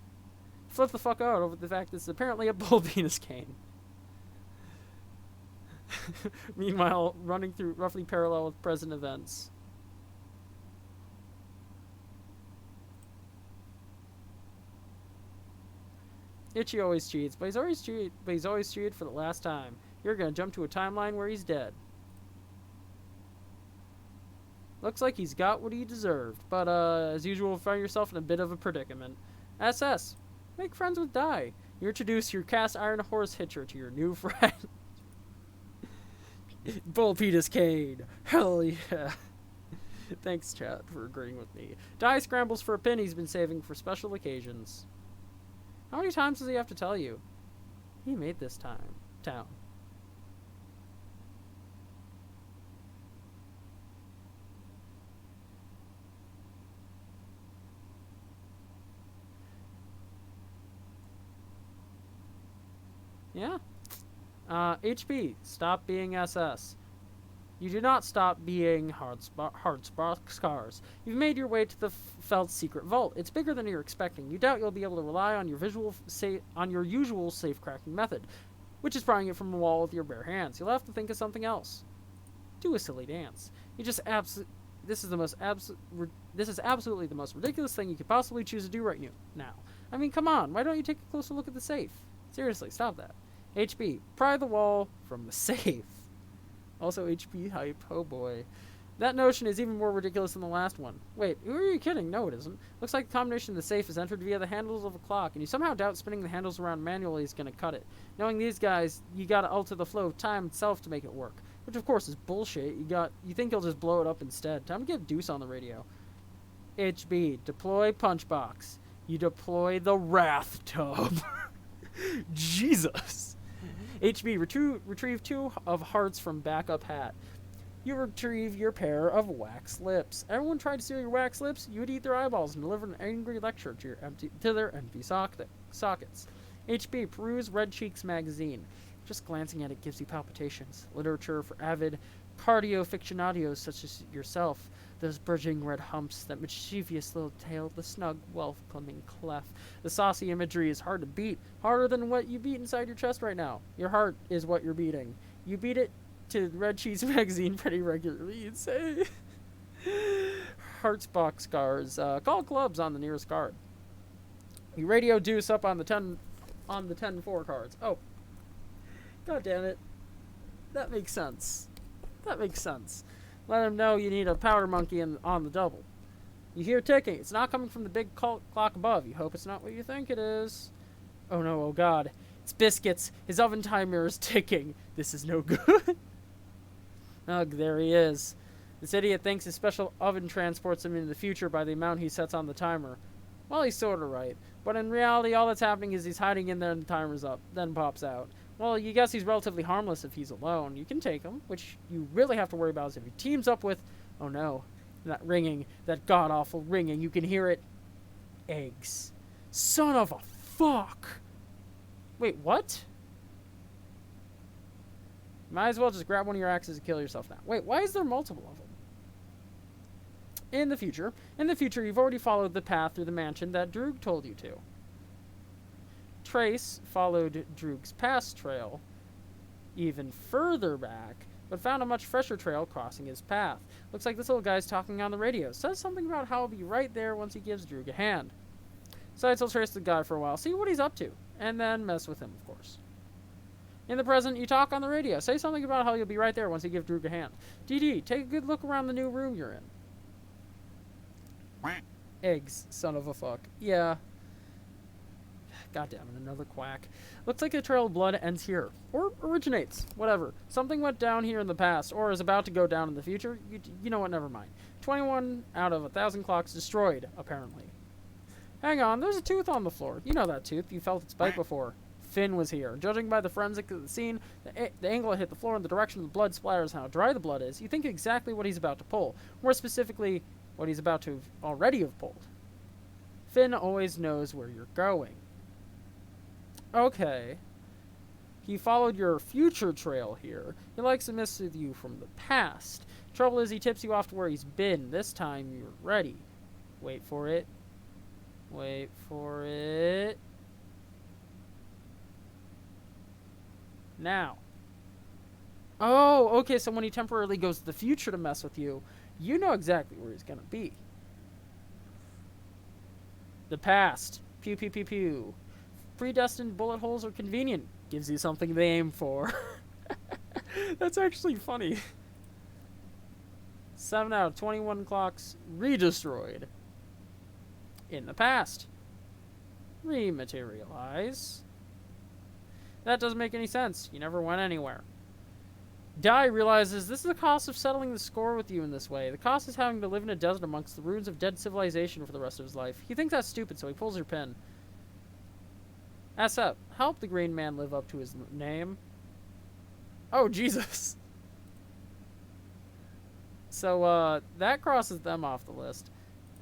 Flip the fuck out over the fact that it's apparently a bull penis cane. Meanwhile, running through roughly parallel with present events. Itchy always cheats, but he's always cheated for the last time. You're gonna jump to a timeline where he's dead. Looks like he's got what he deserved, but as usual, find yourself in a bit of a predicament. SS, make friends with Die. You introduce your cast iron horse hitcher to your new friend. Bull Penis Cade. Hell yeah. Thanks, chat, for agreeing with me. Die scrambles for a pin he's been saving for special occasions. How many times does he have to tell you? He made this town. Yeah. HP, stop being SS. You do not stop being Heartspark Scars. You've made your way to the Felt's secret vault. It's bigger than you're expecting. You doubt you'll be able to rely on your usual safe cracking method, which is prying it from the wall with your bare hands. You'll have to think of something else. Do a silly dance. You just This is absolutely the most ridiculous thing you could possibly choose to do right now. I mean, come on. Why don't you take a closer look at the safe? Seriously, stop that. HB, pry the wall from the safe. Also HP hype, oh boy. That notion is even more ridiculous than the last one. Wait, who are you kidding? No, it isn't. Looks like the combination of the safe is entered via the handles of a clock, and you somehow doubt spinning the handles around manually is going to cut it. Knowing these guys, you gotta alter the flow of time itself to make it work. Which of course is bullshit. You think you'll just blow it up instead. Time to get Deuce on the radio. HB, deploy punchbox. You deploy the wrath tub. Jesus. HB, retrieve 2 of hearts from backup hat. You retrieve your pair of wax lips. Everyone tried to steal your wax lips. You would eat their eyeballs and deliver an angry lecture to their empty sockets. HB, peruse Red Cheeks magazine. Just glancing at it gives you palpitations. Literature for avid Cardio fictionados such as yourself, those burgeoning red humps, that mischievous little tail, the snug, welcoming clef. The saucy imagery is hard to beat, harder than what you beat inside your chest right now. Your heart is what you're beating. You beat it to Red Cheese magazine pretty regularly, you'd say. Hearts boxcars. Call clubs on the nearest card. You radio Deuce up on the 10-4 cards. Oh. God damn it. That makes sense. That makes sense. Let him know you need a powder monkey on the double. You hear ticking. It's not coming from the big clock above. You hope it's not what you think it is. Oh no, oh god. It's Biscuits. His oven timer is ticking. This is no good. Ugh, there he is. This idiot thinks his special oven transports him into the future by the amount he sets on the timer. Well, he's sorta right. But in reality, all that's happening is he's hiding in there and the timer's up, then pops out. Well, you guess he's relatively harmless if he's alone. You can take him. Which you really have to worry about is if he teams up with... Oh no. That ringing. That god-awful ringing. You can hear it. Eggs. Son of a fuck! Wait, what? Might as well just grab one of your axes and kill yourself now. Wait, why is there multiple of them? In the future, you've already followed the path through the mansion that Droog told you to. Trace followed Droog's past trail even further back, but found a much fresher trail crossing his path. Looks like this little guy's talking on the radio. Says something about how he'll be right there once he gives Droog a hand. Besides, he'll trace the guy for a while, see what he's up to, and then mess with him, of course. In the present, you talk on the radio. Say something about how you'll be right there once you give Droog a hand. DD, take a good look around the new room you're in. Eggs, son of a fuck. Yeah. God damn it, another quack. Looks like the trail of blood ends here. Or originates. Whatever. Something went down here in the past, or is about to go down in the future. You know what, never mind. 21 out of 1,000 clocks destroyed, apparently. Hang on, there's a tooth on the floor. You know that tooth. You felt its bite before. Finn was here. Judging by the forensic of the scene, the angle it hit the floor and the direction of the blood splatters and how dry the blood is, you think exactly what he's about to pull. More specifically, what he's about to already have pulled. Finn always knows where you're going. Okay. He followed your future trail here. He likes to mess with you from the past. Trouble is, he tips you off to where he's been. This time, you're ready. Wait for it. Wait for it. Now. Oh, okay, so when he temporarily goes to the future to mess with you, you know exactly where he's gonna be. The past. Pew, pew, pew, pew. Predestined bullet holes are convenient. Gives you something to aim for. That's actually funny. 7 out of 21 clocks redestroyed. In the past. Rematerialize. That doesn't make any sense. You never went anywhere. Dai realizes this is the cost of settling the score with you in this way. The cost is having to live in a desert amongst the ruins of dead civilization for the rest of his life. He thinks that's stupid, so he pulls your pin. SF, help the green man live up to his name. Oh, Jesus. So, that crosses them off the list.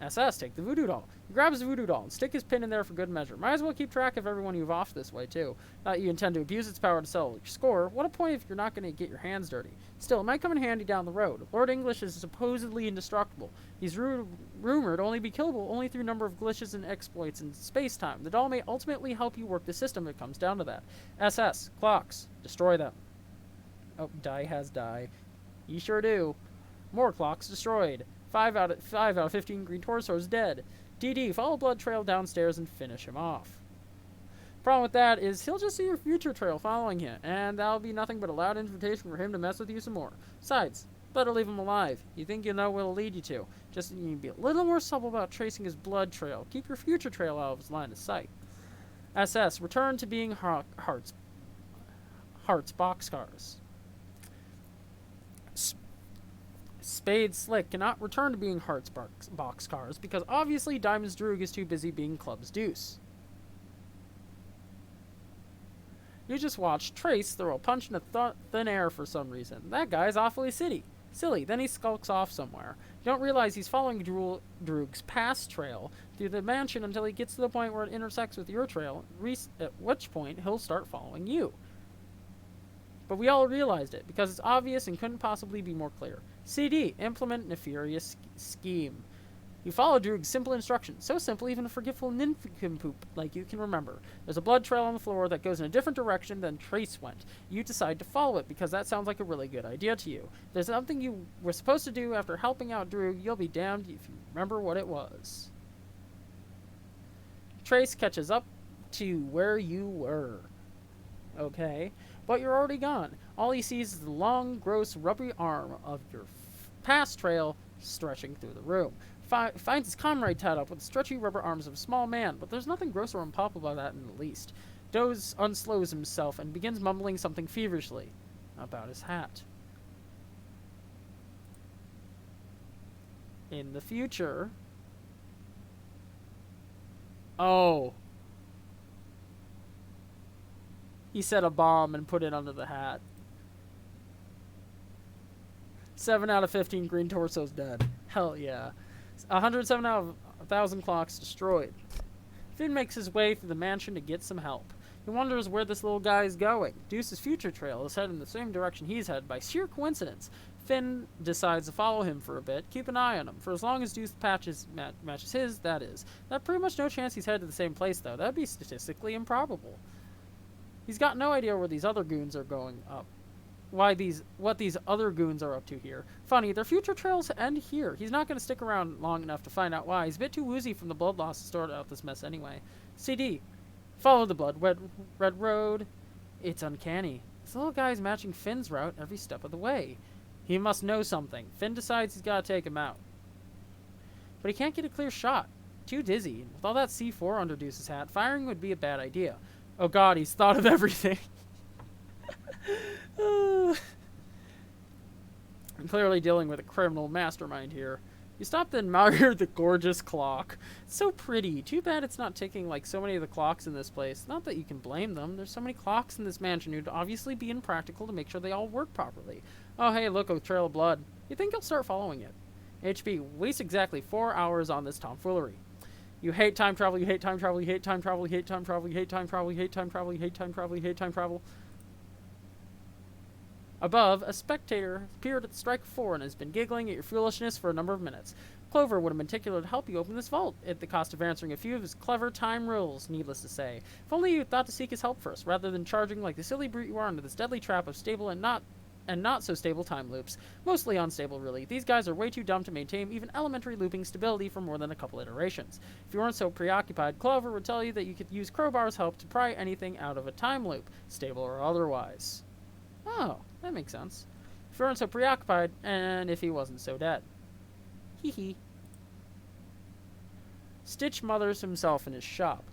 SS, take the voodoo doll. He grabs the voodoo doll and stick his pin in there for good measure. Might as well keep track of everyone you've offed this way, too. Not you intend to abuse its power to settle your score. What a point if you're not going to get your hands dirty. Still, it might come in handy down the road. Lord English is supposedly indestructible. He's rumored only be killable only through number of glitches and exploits in space-time. The doll may ultimately help you work the system if it comes down to that. SS, clocks, destroy them. Oh, die has die. You sure do. More clocks destroyed. 5 out of 15 green torsos dead. DD, follow blood trail downstairs and finish him off. Problem with that is he'll just see your future trail following him, and that'll be nothing but a loud invitation for him to mess with you some more. Besides, better leave him alive. You think you know where it'll lead you to. Just you need to be a little more subtle about tracing his blood trail. Keep your future trail out of his line of sight. SS, return to being Hearts boxcars. Spade Slick cannot return to being Hearts boxcars because obviously Diamond's Droog is too busy being Club's Deuce. You just watched Trace throw a punch in the thin air for some reason. That guy's awfully silly. Then he skulks off somewhere. You don't realize he's following Droog's past trail through the mansion until he gets to the point where it intersects with your trail, at which point he'll start following you. but we all realized it, because it's obvious and couldn't possibly be more clear. CD, implement nefarious scheme. You follow Droog's simple instructions, so simple even a forgetful nincompoop like you can remember. There's a blood trail on the floor that goes in a different direction than Trace went. You decide to follow it because that sounds like a really good idea to you. If there's something you were supposed to do after helping out Droog, you'll be damned if you remember what it was. Trace catches up to where you were. Okay, but you're already gone. All he sees is the long, gross, rubbery arm of your past trail stretching through the room. Finds his comrade tied up with the stretchy rubber arms of a small man, but there's nothing gross or unpopular about that in the least. Doze unslows himself and begins mumbling something feverishly about his hat. In the future... Oh. He set a bomb and put it under the hat. 7 out of 15 green torsos dead. Hell yeah. 107 out of 1,000 clocks destroyed. Finn makes his way through the mansion to get some help. He wonders where this little guy is going. Deuce's future trail is headed in the same direction he's headed by sheer coincidence. Finn decides to follow him for a bit, keep an eye on him. For as long as Deuce matches his, that is. That's pretty much no chance he's headed to the same place, though. That'd be statistically improbable. He's got no idea where these other goons are going up. What these other goons are up to here. Funny, their future trails end here. He's not going to stick around long enough to find out why. He's a bit too woozy from the blood loss to start out this mess anyway. CD. Follow the blood red road. It's uncanny. This little guy's matching Finn's route every step of the way. He must know something. Finn decides he's got to take him out. But he can't get a clear shot. Too dizzy. With all that C4 under Deuce's hat, firing would be a bad idea. Oh god, he's thought of everything. I'm clearly dealing with a criminal mastermind here. You stop to admire the gorgeous clock. It's so pretty. Too bad it's not ticking like so many of the clocks in this place. Not that you can blame them. There's so many clocks in this mansion who'd obviously be impractical to make sure they all work properly. Oh hey, look, a trail of blood. You think you'll start following it. HP, waste exactly 4 hours on this tomfoolery. You hate time travel, you hate time travel, you hate time travel, you hate time travel, you hate time travel, you hate time travel, you hate time travel, you hate time travel. Above, a spectator appeared at strike 4 and has been giggling at your foolishness for a number of minutes. Clover would have been particular to help you open this vault, at the cost of answering a few of his clever time riddles, needless to say. If only you thought to seek his help first, rather than charging like the silly brute you are into this deadly trap of stable and not so stable time loops. Mostly unstable, really. These guys are way too dumb to maintain even elementary looping stability for more than a couple iterations. If you weren't so preoccupied, Clover would tell you that you could use Crowbar's help to pry anything out of a time loop, stable or otherwise. Oh, that makes sense. If you weren't so preoccupied, and if he wasn't so dead. Hee hee. Stitch mothers himself in his shop.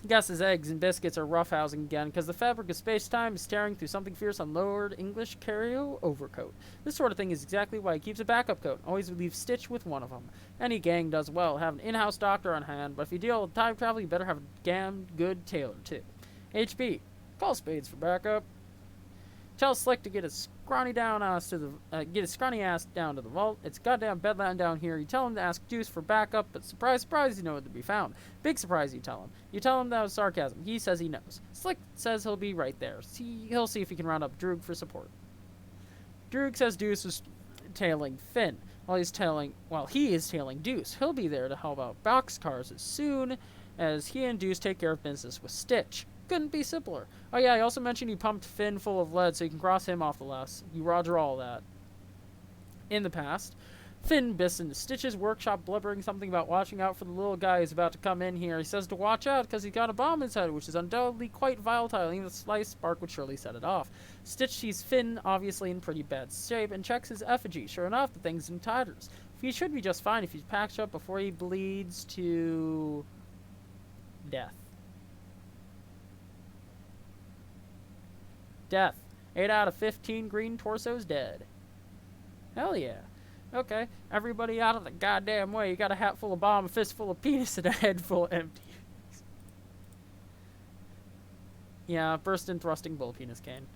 Guesses eggs and biscuits are roughhousing again because the fabric of space-time is tearing through something fierce on Lord English carry overcoat. This sort of thing is exactly why he keeps a backup coat. Always leaves Stitch with one of them. Any gang does well. Have an in-house doctor on hand, but if you deal with time travel, you better have a damn good tailor too. HB, call Spades for backup. Tell Slick to get his scrawny ass down to the vault. It's goddamn bedland down here. You tell him to ask Deuce for backup, but surprise, surprise, you know it to be found. Big surprise, you tell him. You tell him that was sarcasm. He says he knows. Slick says he'll be right there. He'll see if he can round up Droog for support. Droog says Deuce is tailing Finn. While he is tailing Deuce. He'll be there to help out boxcars as soon as he and Deuce take care of business with Stitch. Couldn't be simpler. Oh yeah, I also mentioned he pumped Finn full of lead so you can cross him off the list. You roger all that. In the past, Finn bists into Stitch's workshop blubbering something about watching out for the little guy who's about to come in here. He says to watch out because he's got a bomb in his head, which is undoubtedly quite volatile. Even a slight spark would surely set it off. Stitch sees Finn obviously in pretty bad shape and checks his effigy. Sure enough, the thing's in tatters. He should be just fine if he's patched up before he bleeds to death. Death. 8 out of 15 green torsos dead. Hell yeah. Okay, everybody out of the goddamn way. You got a hat full of bomb, a fist full of penis, and a head full of empty. Yeah, burst in thrusting bull penis cane.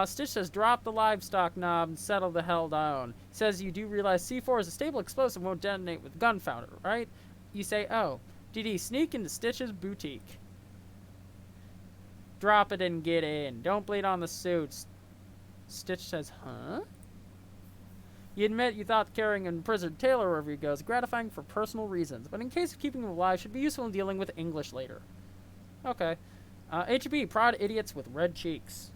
Stitch says drop the livestock knob and settle the hell down. He says you do realize C4 is a stable explosive and won't detonate with gunpowder, right? You say, oh. Did he sneak into Stitch's boutique? drop it and get in. Don't bleed on the suits. Stitch says, huh? You admit you thought carrying an imprisoned tailor wherever you go is gratifying for personal reasons, but in case of keeping him alive, should be useful in dealing with English later. Okay. HB, prod idiots with red cheeks.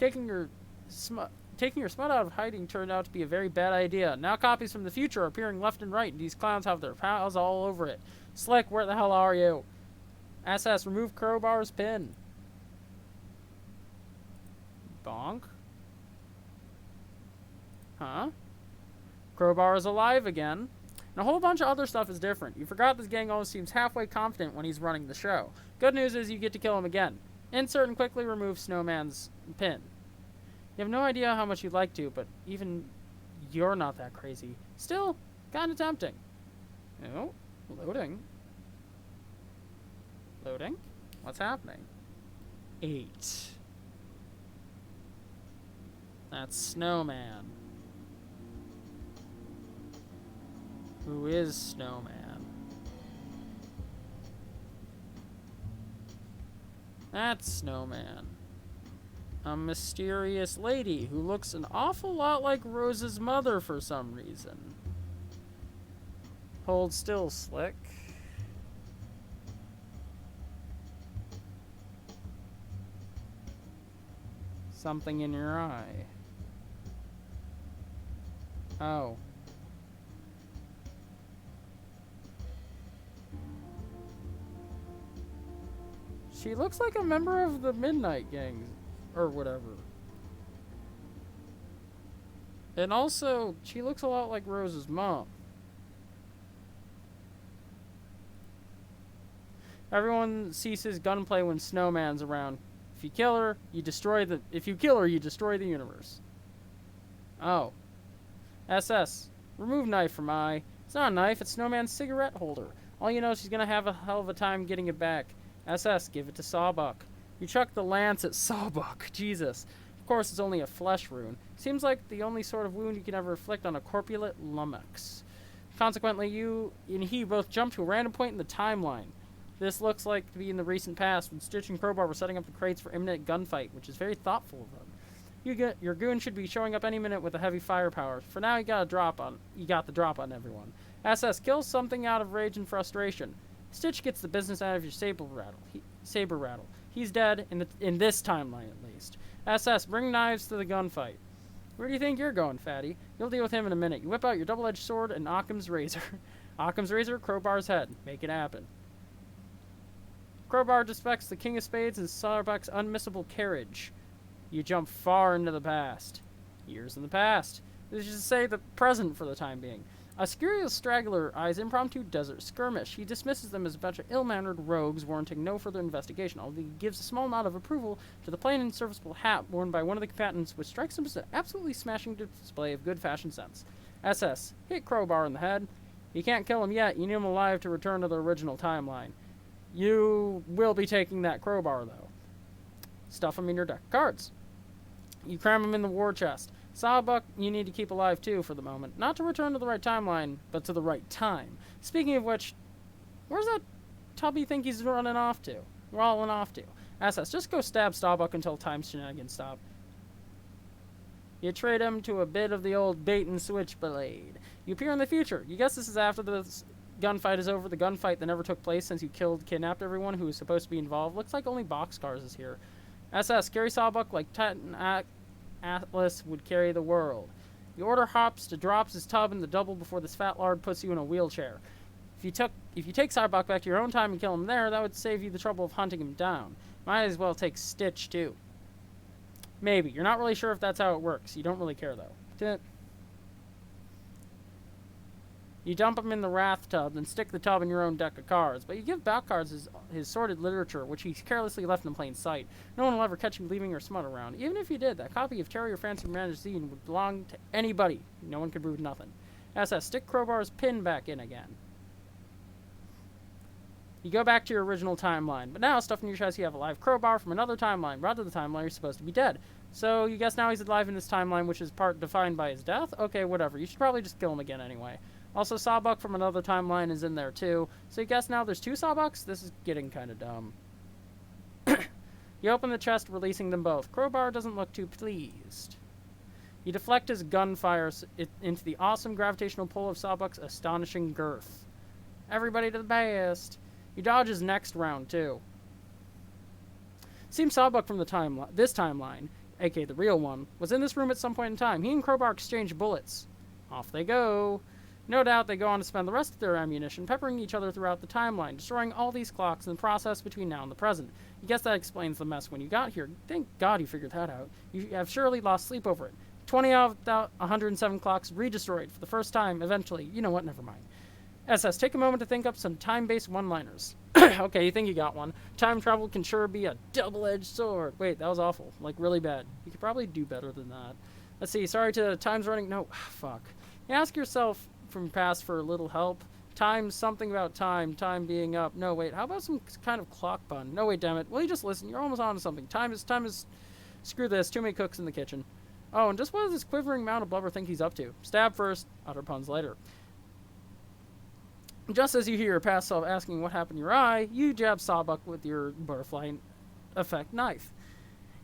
Taking your smut out of hiding turned out to be a very bad idea. Now copies from the future are appearing left and right, and these clowns have their pals all over it. Slick, where the hell are you? SS, remove Crowbar's pin. Bonk. Huh? Crowbar is alive again. And a whole bunch of other stuff is different. You forgot this gang always seems halfway confident when he's running the show. Good news is you get to kill him again. Insert and quickly remove Snowman's pin. You have no idea how much you'd like to, but even you're not that crazy. Still, kinda tempting. Oh, loading. Loading? What's happening? 8. That's Snowman. Who is Snowman? That's Snowman. A mysterious lady who looks an awful lot like Rose's mother for some reason. Hold still, Slick. Something in your eye. Oh. She looks like a member of the Midnight Gang, or whatever. And also, she looks a lot like Rose's mom. Everyone ceases gunplay when Snowman's around. If you kill her, you destroy the universe. Oh. SS, remove knife from eye. It's not a knife, it's Snowman's cigarette holder. All you know is she's gonna have a hell of a time getting it back. SS, give it to Sawbuck. You chuck the lance at Sawbuck. Jesus. Of course, it's only a flesh wound. Seems like the only sort of wound you can ever inflict on a corpulent lummox. Consequently, you and he both jump to a random point in the timeline. This looks like to be in the recent past when Stitch and Crowbar were setting up the crates for imminent gunfight, which is very thoughtful of them. Your goon should be showing up any minute with a heavy firepower. For now, you got the drop on everyone. SS, kill something out of rage and frustration. Stitch gets the business out of your saber rattle. He's dead, in this timeline at least. SS, bring knives to the gunfight. Where do you think you're going, fatty? You'll deal with him in a minute. You whip out your double-edged sword and Occam's razor. Occam's razor, Crowbar's head. Make it happen. Crowbar respects the King of Spades and Sawbuck's unmissable carriage. You jump far into the past. Years in the past. This is to say the present for the time being. A curious straggler eyes impromptu desert skirmish. He dismisses them as a bunch of ill-mannered rogues warranting no further investigation, although he gives a small nod of approval to the plain and serviceable hat worn by one of the combatants, which strikes him as an absolutely smashing display of good fashion sense. SS, hit Crowbar in the head. You can't kill him yet. You need him alive to return to the original timeline. You will be taking that Crowbar, though. Stuff him in your deck of cards. You cram him in the war chest. Sawbuck, you need to keep alive too for the moment. Not to return to the right timeline, but to the right time. Speaking of which, where's that tubby think he's running off to? Rolling off to? SS, just go stab Sawbuck until time shenanigans stop. You trade him to a bit of the old bait and switch blade. You appear in the future. You guess this is after the gunfight is over. The gunfight that never took place since you kidnapped everyone who was supposed to be involved. Looks like only Boxcars is here. SS, carry Sawbuck like Titan Atlas would carry the world. You order Hops to drop his tub in the double before this fat lard puts you in a wheelchair. If you take Sawbuck back to your own time and kill him there, that would save you the trouble of hunting him down. Might as well take Stitch too. Maybe. You're not really sure if that's how it works. You don't really care though. You dump him in the Wrath tub, then stick the tub in your own deck of cards. But you give Boxcars his sordid literature, which he's carelessly left in plain sight. No one will ever catch you leaving your smut around. Even if you did, that copy of Terry or Fancy Magazine would belong to anybody. No one could prove nothing. SS, stick Crowbar's pin back in again. You go back to your original timeline, but now, stuffed in your chest, you have a live Crowbar from another timeline. Brought to the timeline, you're supposed to be dead. So you guess now he's alive in this timeline, which is part defined by his death? Okay, whatever. You should probably just kill him again anyway. Also, Sawbuck from another timeline is in there, too. So you guess now there's 2 Sawbucks? This is getting kind of dumb. You open the chest, releasing them both. Crowbar doesn't look too pleased. You deflect his gunfire into the awesome gravitational pull of Sawbuck's astonishing girth. Everybody to the past. You dodge his next round, too. Seems Sawbuck from this timeline, aka the real one, was in this room at some point in time. He and Crowbar exchanged bullets. Off they go. No doubt they go on to spend the rest of their ammunition peppering each other throughout the timeline, destroying all these clocks in the process between now and the present. I guess that explains the mess when you got here. Thank God you figured that out. You have surely lost sleep over it. 20 out of 107 clocks redestroyed for the first time eventually. You know what? Never mind. SS, take a moment to think up some time-based one-liners. Okay, you think you got one. Time travel can sure be a double-edged sword. Wait, that was awful. Like, really bad. You could probably do better than that. Let's see. Sorry to time's running. No, fuck. You ask yourself from past for a little help. Time, something about time. Time being up. No, wait. How about some kind of clock pun? No, wait, damn it. Will you just listen? You're almost on to something. Time is... Screw this. Too many cooks in the kitchen. Oh, and just what does this quivering mound of blubber think he's up to? Stab first, utter puns later. Just as you hear your past self asking what happened to your eye, you jab Sawbuck with your butterfly effect knife.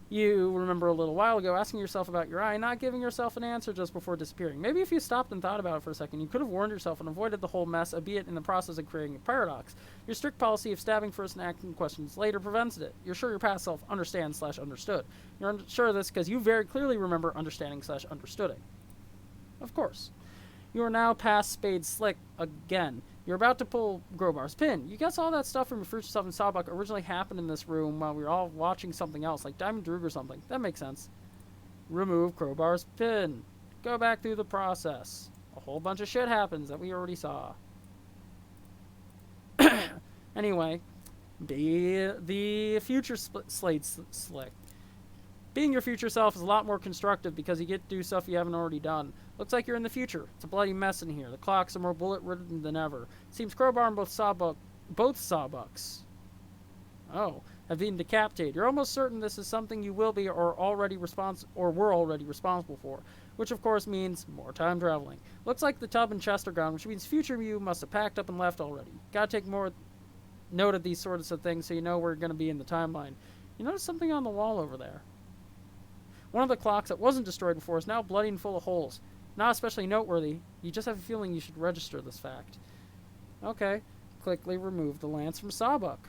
You remember a little while ago asking yourself about your eye, not giving yourself an answer just before disappearing. Maybe if you stopped and thought about it for a second, you could have warned yourself and avoided the whole mess, albeit in the process of creating a paradox. Your strict policy of stabbing first and asking questions later prevents it. You're sure your past self understands/understood. You're sure of this because you very clearly remember understanding/understooding. Of course. You are now past Spade Slick again. You're about to pull Crowbar's pin. You guess all that stuff from your future self and Sawbuck originally happened in this room while we were all watching something else, like Diamond Droog or something. That makes sense. Remove Crowbar's pin. Go back through the process. A whole bunch of shit happens that we already saw. Anyway, be the future Slade Slick. Being your future self is a lot more constructive because you get to do stuff you haven't already done. Looks like you're in the future. It's a bloody mess in here. The clocks are more bullet-ridden than ever. Seems Crowbar and both Sawbucks, have been decapitated. You're almost certain this is something you will be or were already responsible for, which of course means more time traveling. Looks like the tub and chest are gone, which means future you must have packed up and left already. Gotta take more note of these sorts of things so you know where you're gonna be in the timeline. You notice something on the wall over there. One of the clocks that wasn't destroyed before is now bloody and full of holes. Not especially noteworthy. You just have a feeling you should register this fact. Okay. Quickly remove the lance from Sawbuck.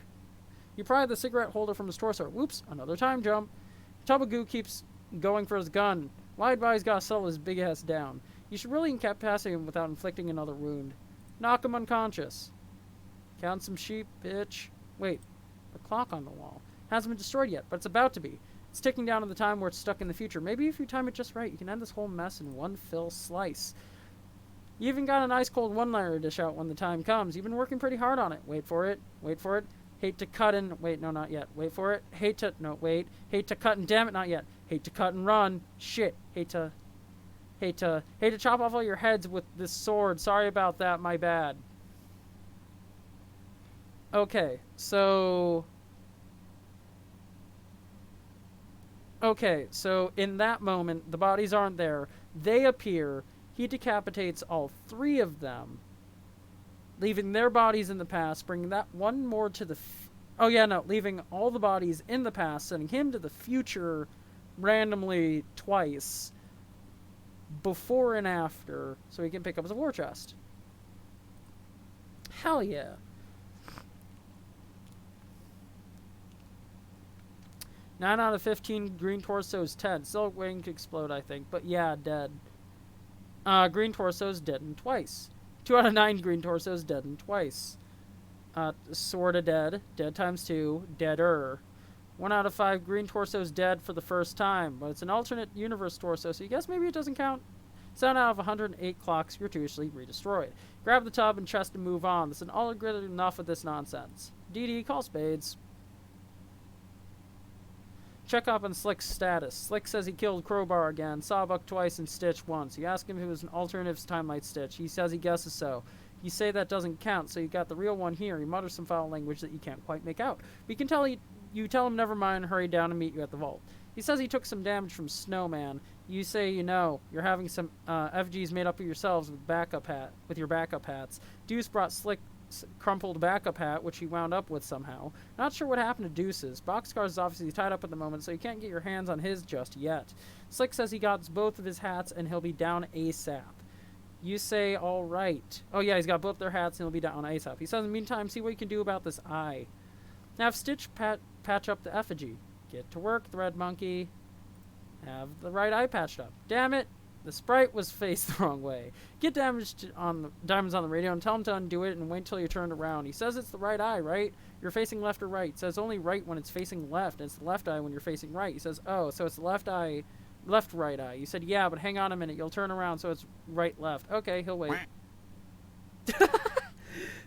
You pry the cigarette holder from his torso. Whoops, another time jump. Tub of Goo keeps going for his gun. Wide body's gotta settle his big ass down. You should really incapacitate him without inflicting another wound. Knock him unconscious. Count some sheep, bitch. Wait, the clock on the wall hasn't been destroyed yet, but it's about to be. It's ticking down to the time where it's stuck in the future. Maybe if you time it just right, you can end this whole mess in one fell slice. You even got an ice cold one-liner to dish out when the time comes. You've been working pretty hard on it. Wait for it. Wait for it. Hate to cut and... Wait, no, not yet. Wait for it. Hate to... No, wait. Hate to cut and... Damn it, not yet. Hate to cut and run. Shit. Hate to chop off all your heads with this sword. Sorry about that. My bad. Okay, so in that moment, the bodies aren't there. They appear. He decapitates all three of them, leaving their bodies in the past, bringing that one more to the... leaving all the bodies in the past, sending him to the future randomly twice, before and after, so he can pick up his war chest. Hell yeah. 9 out of 15 green torsos, 10. Still waiting to explode, I think. But yeah, dead. Green torsos, deadened twice. 2 out of 9 green torsos, deadened twice. Sorta dead. Dead times 2. Deader. 1 out of 5 green torsos dead for the first time. But it's an alternate universe torso, so you guess maybe it doesn't count. 7 out of 108 clocks gratuitously redestroyed. Grab the tub and chest and move on. This is all good enough of this nonsense. DD, call spades. Check up on Slick's status. Slick says he killed Crowbar again, Sawbuck twice, and Stitch once. You ask him if it was an alternative timeline Stitch. He says he guesses so. You say that doesn't count, so you got the real one here. He mutters some foul language that you can't quite make out. We can tell you tell him never mind, hurry down and meet you at the vault. He says he took some damage from Snowman. You say you know. You're having some FGs made up of yourselves with your backup hats. Deuce brought Slick crumpled backup hat, which he wound up with somehow. Not sure what happened to Deuces. Boxcar is obviously tied up at the moment, so you can't get your hands on his just yet. Slick says he got both of his hats and he'll be down ASAP. You say, all right. Oh, yeah, he's got both their hats and he'll be down ASAP. He says, in the meantime, see what you can do about this eye. Have Stitch patch up the effigy. Get to work, Thread Monkey. Have the right eye patched up. Damn it. The sprite was faced the wrong way. Get Diamonds on the radio and tell him to undo it and wait until you're turned around. He says it's the right eye, right? You're facing left or right. It says only right when it's facing left, and it's the left eye when you're facing right. He says, oh, so it's the left right eye. You said, yeah, but hang on a minute. You'll turn around, so it's right, left. Okay, he'll wait.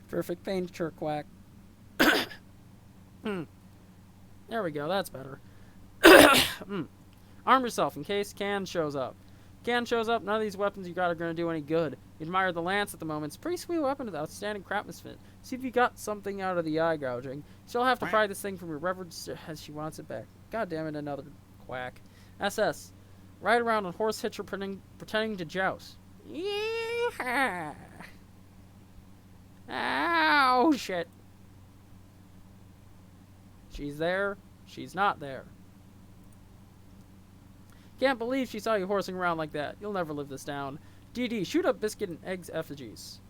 Perfect painter quack. There we go. That's better. Arm yourself in case Can shows up. Can shows up, none of these weapons you got are going to do any good. You admire the lance at the moment. It's a pretty sweet weapon with outstanding craftsmanship. See if you got something out of the eye gouging. She'll have to pry this thing from your reverence as she wants it back. God damn it, another quack. SS. Ride around on horse hitcher pretending to joust. Yeah. Ow, shit. She's there. She's not there. Can't believe she saw you horsing around like that. You'll never live this down. DD, shoot up Biscuit and Egg's effigies.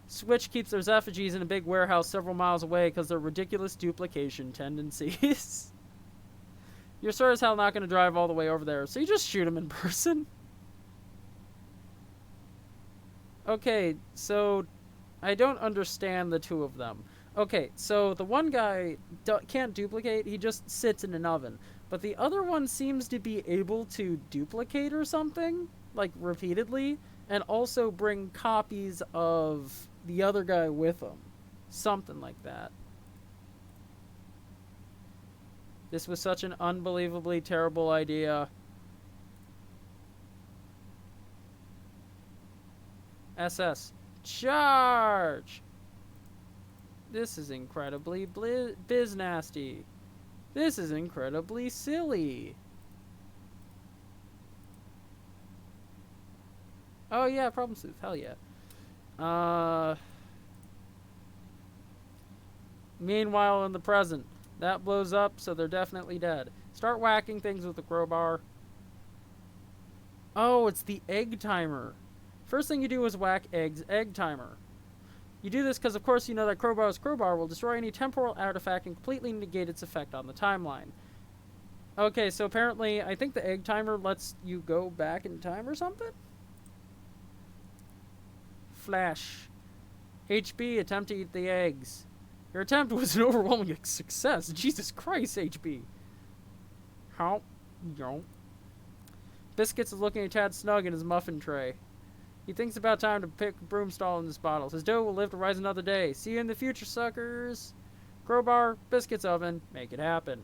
Switch keeps their effigies in a big warehouse several miles away because they're ridiculous duplication tendencies. You're sure as hell not going to drive all the way over there, so you just shoot them in person. Okay, so I don't understand the two of them. Okay, so the one guy can't duplicate, he just sits in an oven. But the other one seems to be able to duplicate or something, like repeatedly, and also bring copies of the other guy with him. Something like that. This was such an unbelievably terrible idea. SS. Charge! This is incredibly biznasty. This is incredibly silly. Oh yeah, problem sleuth. Hell yeah. Meanwhile, in the present, that blows up, so they're definitely dead. Start whacking things with the crowbar. Oh, it's the egg timer. First thing you do is whack Egg's egg timer. You do this because, of course, you know that Crowbar's crowbar will destroy any temporal artifact and completely negate its effect on the timeline. Okay, so apparently, I think the egg timer lets you go back in time or something? Flash. HB, attempt to eat the eggs. Your attempt was an overwhelming success. Jesus Christ, HB. How? Yo. Biscuits is looking a tad snug in his muffin tray. He thinks about time to pick a broom stall in his bottle. His dough will live to rise another day. See you in the future, suckers. Crowbar, Biscuits oven, make it happen.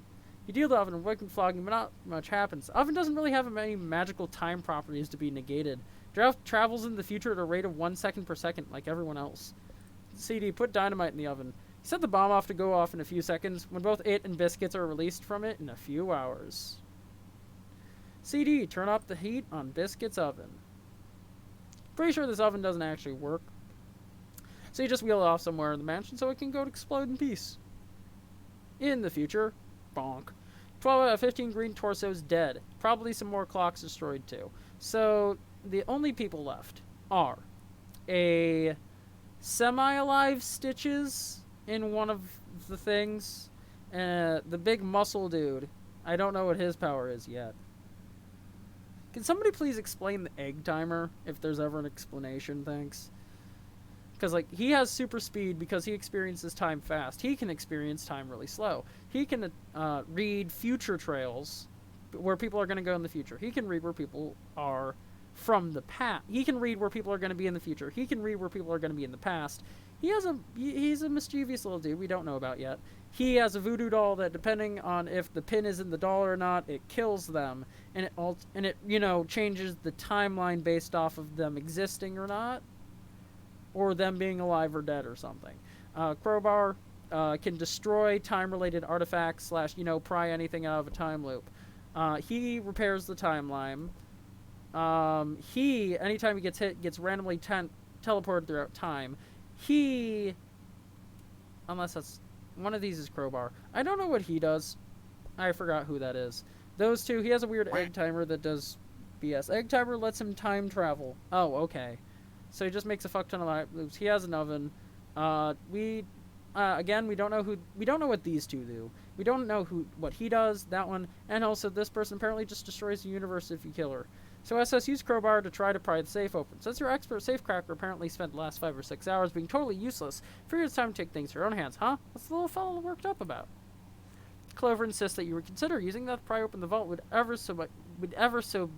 You deal the oven and wicked flogging, but not much happens. The oven doesn't really have any magical time properties to be negated. Draft travels in the future at a rate of 1 second per second, like everyone else. CD, put dynamite in the oven. Set the bomb off to go off in a few seconds, when both it and Biscuits are released from it in a few hours. CD, turn up the heat on Biscuits' oven. Pretty sure this oven doesn't actually work. So you just wheel it off somewhere in the mansion so it can go to explode in peace. In the future, bonk. 12 out of 15 green torsos dead. Probably some more clocks destroyed too. So the only people left are a semi-alive Stitches in one of the things, and the big muscle dude. I don't know what his power is yet. Can somebody please explain the egg timer, if there's ever an explanation, thanks? Because, like, he has super speed because he experiences time fast. He can experience time really slow. He can read future trails, where people are going to go in the future. He can read where people are from the past. He can read where people are going to be in the future. He can read where people are going to be in the past. He's a mischievous little dude we don't know about yet. He has a voodoo doll that, depending on if the pin is in the doll or not, it kills them, and it changes the timeline based off of them existing or not, or them being alive or dead or something. Crowbar can destroy time-related artifacts / pry anything out of a time loop. He repairs the timeline. Anytime he gets hit, gets randomly teleported throughout time. he, unless that's, one of these is Crowbar. I don't know what he does. I forgot who that is. Those two, he has a weird egg timer that does BS. Egg timer lets him time travel. Oh, okay. So he just makes a fuck ton of light loops. He has an oven. Again, we don't know what these two do. We don't know what he does, that one, and also this person apparently just destroys the universe if you kill her. So SS used Crowbar to try to pry the safe open. Since your expert safecracker apparently spent the last 5 or 6 hours being totally useless, figured it's time to take things in your own hands, huh? What's the little fellow worked up about? Clover insists that you would consider using that to pry open the vault with ever so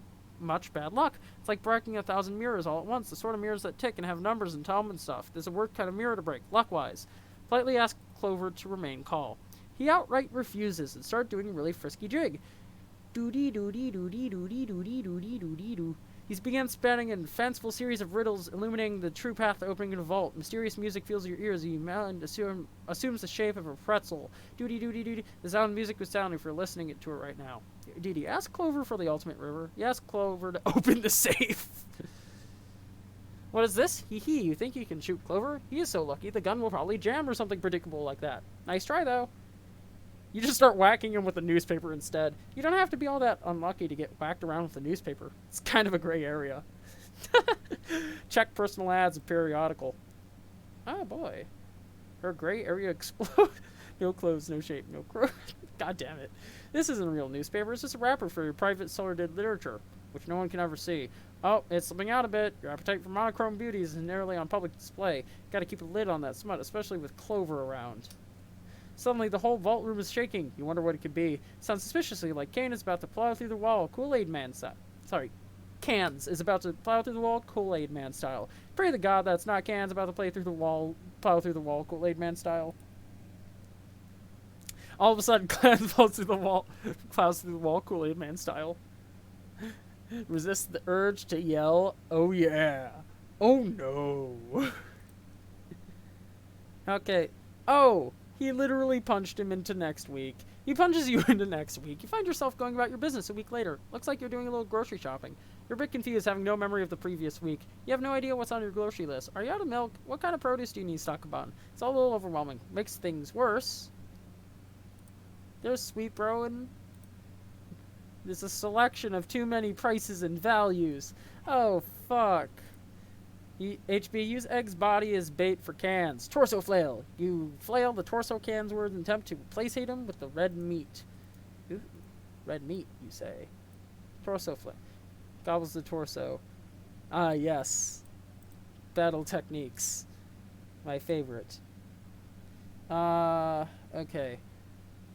much bad luck. It's like breaking 1,000 mirrors all at once, the sort of mirrors that tick and have numbers and tell them and stuff. There's a work kind of mirror to break, luck-wise. Politely ask Clover to remain calm. He outright refuses and starts doing a really frisky jig. Doody doody doody doody doody doody doody doo. He's began spanning a fanciful series of riddles illuminating the true path to opening the vault. Mysterious music fills your ears as your mind assumes the shape of a pretzel. Doody doody doody. The sound of music was sounding if you're listening to it right now. Did he ask Clover for the ultimate river? He asked Clover to open the safe. What is this? Hee hee, you think you can shoot Clover? He is so lucky, the gun will probably jam or something predictable like that. Nice try, though. You just start whacking him with a newspaper instead. You don't have to be all that unlucky to get whacked around with a newspaper. It's kind of a gray area. Check personal ads and periodical. Oh, boy. Her gray area explode. No clothes, no shape, no crow. God damn it. This isn't a real newspaper. It's just a wrapper for your private solar-dead literature, which no one can ever see. Oh, it's slipping out a bit. Your appetite for monochrome beauties is nearly on public display. Gotta keep a lid on that smut, especially with Clover around. Suddenly, the whole vault room is shaking. You wonder what it could be. Sounds suspiciously like Kane is about to plow through the wall, Kool-Aid Man style. Cans is about to plow through the wall, Kool-Aid Man style. Pray to God that's not Cans about to plow through the wall, Kool-Aid Man style. All of a sudden, Cans plows through the wall, Kool-Aid Man style. Resist the urge to yell, oh yeah. Oh no. Okay. Oh, he literally punched him into next week. He punches you into next week. You find yourself going about your business a week later. Looks like you're doing a little grocery shopping. You're a bit confused, having no memory of the previous week. You have no idea what's on your grocery list. Are you out of milk? What kind of produce do you need stock upon? It's all a little overwhelming. Makes things worse. There's Sweet Bro and there's a selection of too many prices and values. Oh, fuck. HB, use Egg's body as bait for Cans. Torso flail. You flail the torso Cans word and attempt to placate him with the red meat. Ooh, red meat, you say. Torso flail. Gobbles the torso. Ah, yes. Battle techniques. My favorite. Okay.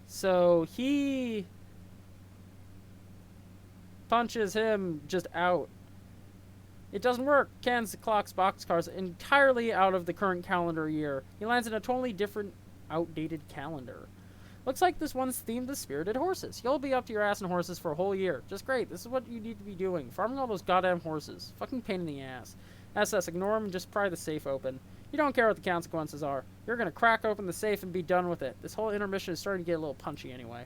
So, he punches him just out. It doesn't work. Cans clocks boxcars entirely out of the current calendar year. He lands in a totally different, outdated calendar. Looks like this one's themed the spirited horses. You'll be up to your ass in horses for a whole year. Just great. This is what you need to be doing. Farming all those goddamn horses. Fucking pain in the ass. SS, ignore him and just pry the safe open. You don't care what the consequences are. You're gonna crack open the safe and be done with it. This whole intermission is starting to get a little punchy anyway.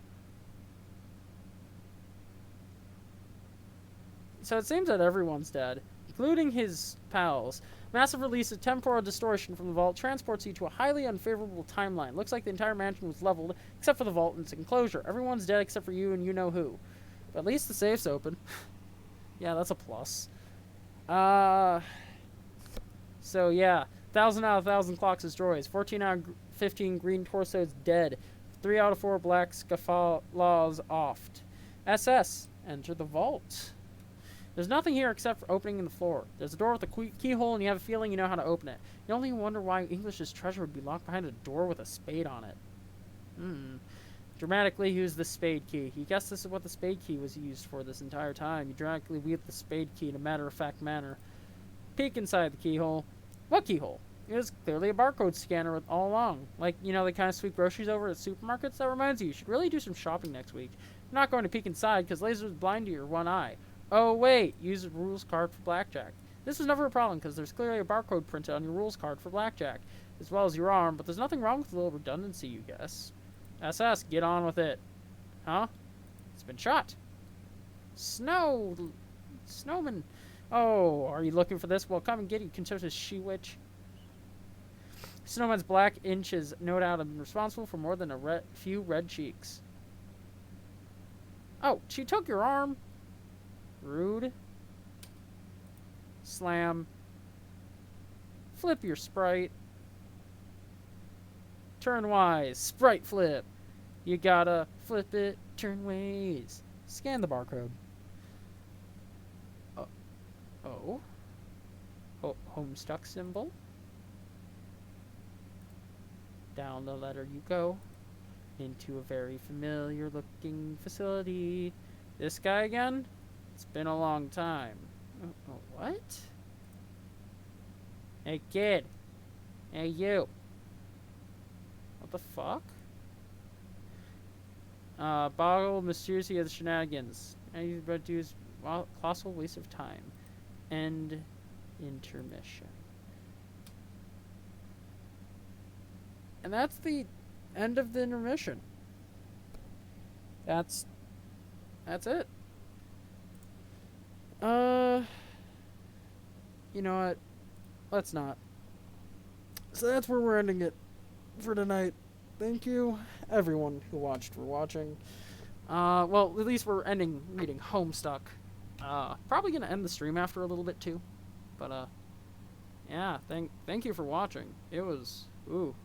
So it seems that everyone's dead, including his pals. Massive release of temporal distortion from the vault transports you to a highly unfavorable timeline. Looks like the entire mansion was leveled, except for the vault and its enclosure. Everyone's dead except for you and you know who. But at least the safe's open. Yeah, that's a plus. So yeah, 1,000 out of 1,000 clocks destroys. 14 out of 15 green torsos dead. 3 out of 4 black scufflaws offed. SS, enter the vault. There's nothing here except for opening in the floor. There's a door with a keyhole, and you have a feeling you know how to open it. You only wonder why English's treasure would be locked behind a door with a spade on it. Dramatically use the spade key. You guess this is what the spade key was used for this entire time. You dramatically wield the spade key in a matter-of-fact manner. Peek inside the keyhole. What keyhole? It was clearly a barcode scanner all along. Like, you know, they kind of sweep groceries over at supermarkets? That reminds you should really do some shopping next week. I'm not going to peek inside, because lasers blind to your one eye. Oh, wait, use a rules card for blackjack. This was never a problem, because there's clearly a barcode printed on your rules card for blackjack, as well as your arm, but there's nothing wrong with a little redundancy, you guess. SS, get on with it. Huh? It's been shot. Snowman. Oh, are you looking for this? Well, come and get it, you conservative she-witch. Snowman's black inches, no doubt, have been responsible for more than a few red cheeks. Oh, she took your arm. Rude. Slam. Flip your sprite. Turn wise. Sprite flip. You gotta flip it, turn ways. Scan the barcode. Oh. Homestuck symbol. Down the letter you go. Into a very familiar looking facility. This guy again? It's been a long time. What? Hey kid. Hey you. What the fuck? Boggle mysteriously of the shenanigans. And you reduce colossal waste of time. End intermission. And that's the end of the intermission. That's it. You know what? Let's not. So that's where we're ending it for tonight. Thank you, everyone who watched, for watching. Well, at least we're reading Homestuck. Probably gonna end the stream after a little bit too. But, yeah, thank you for watching. It was, ooh.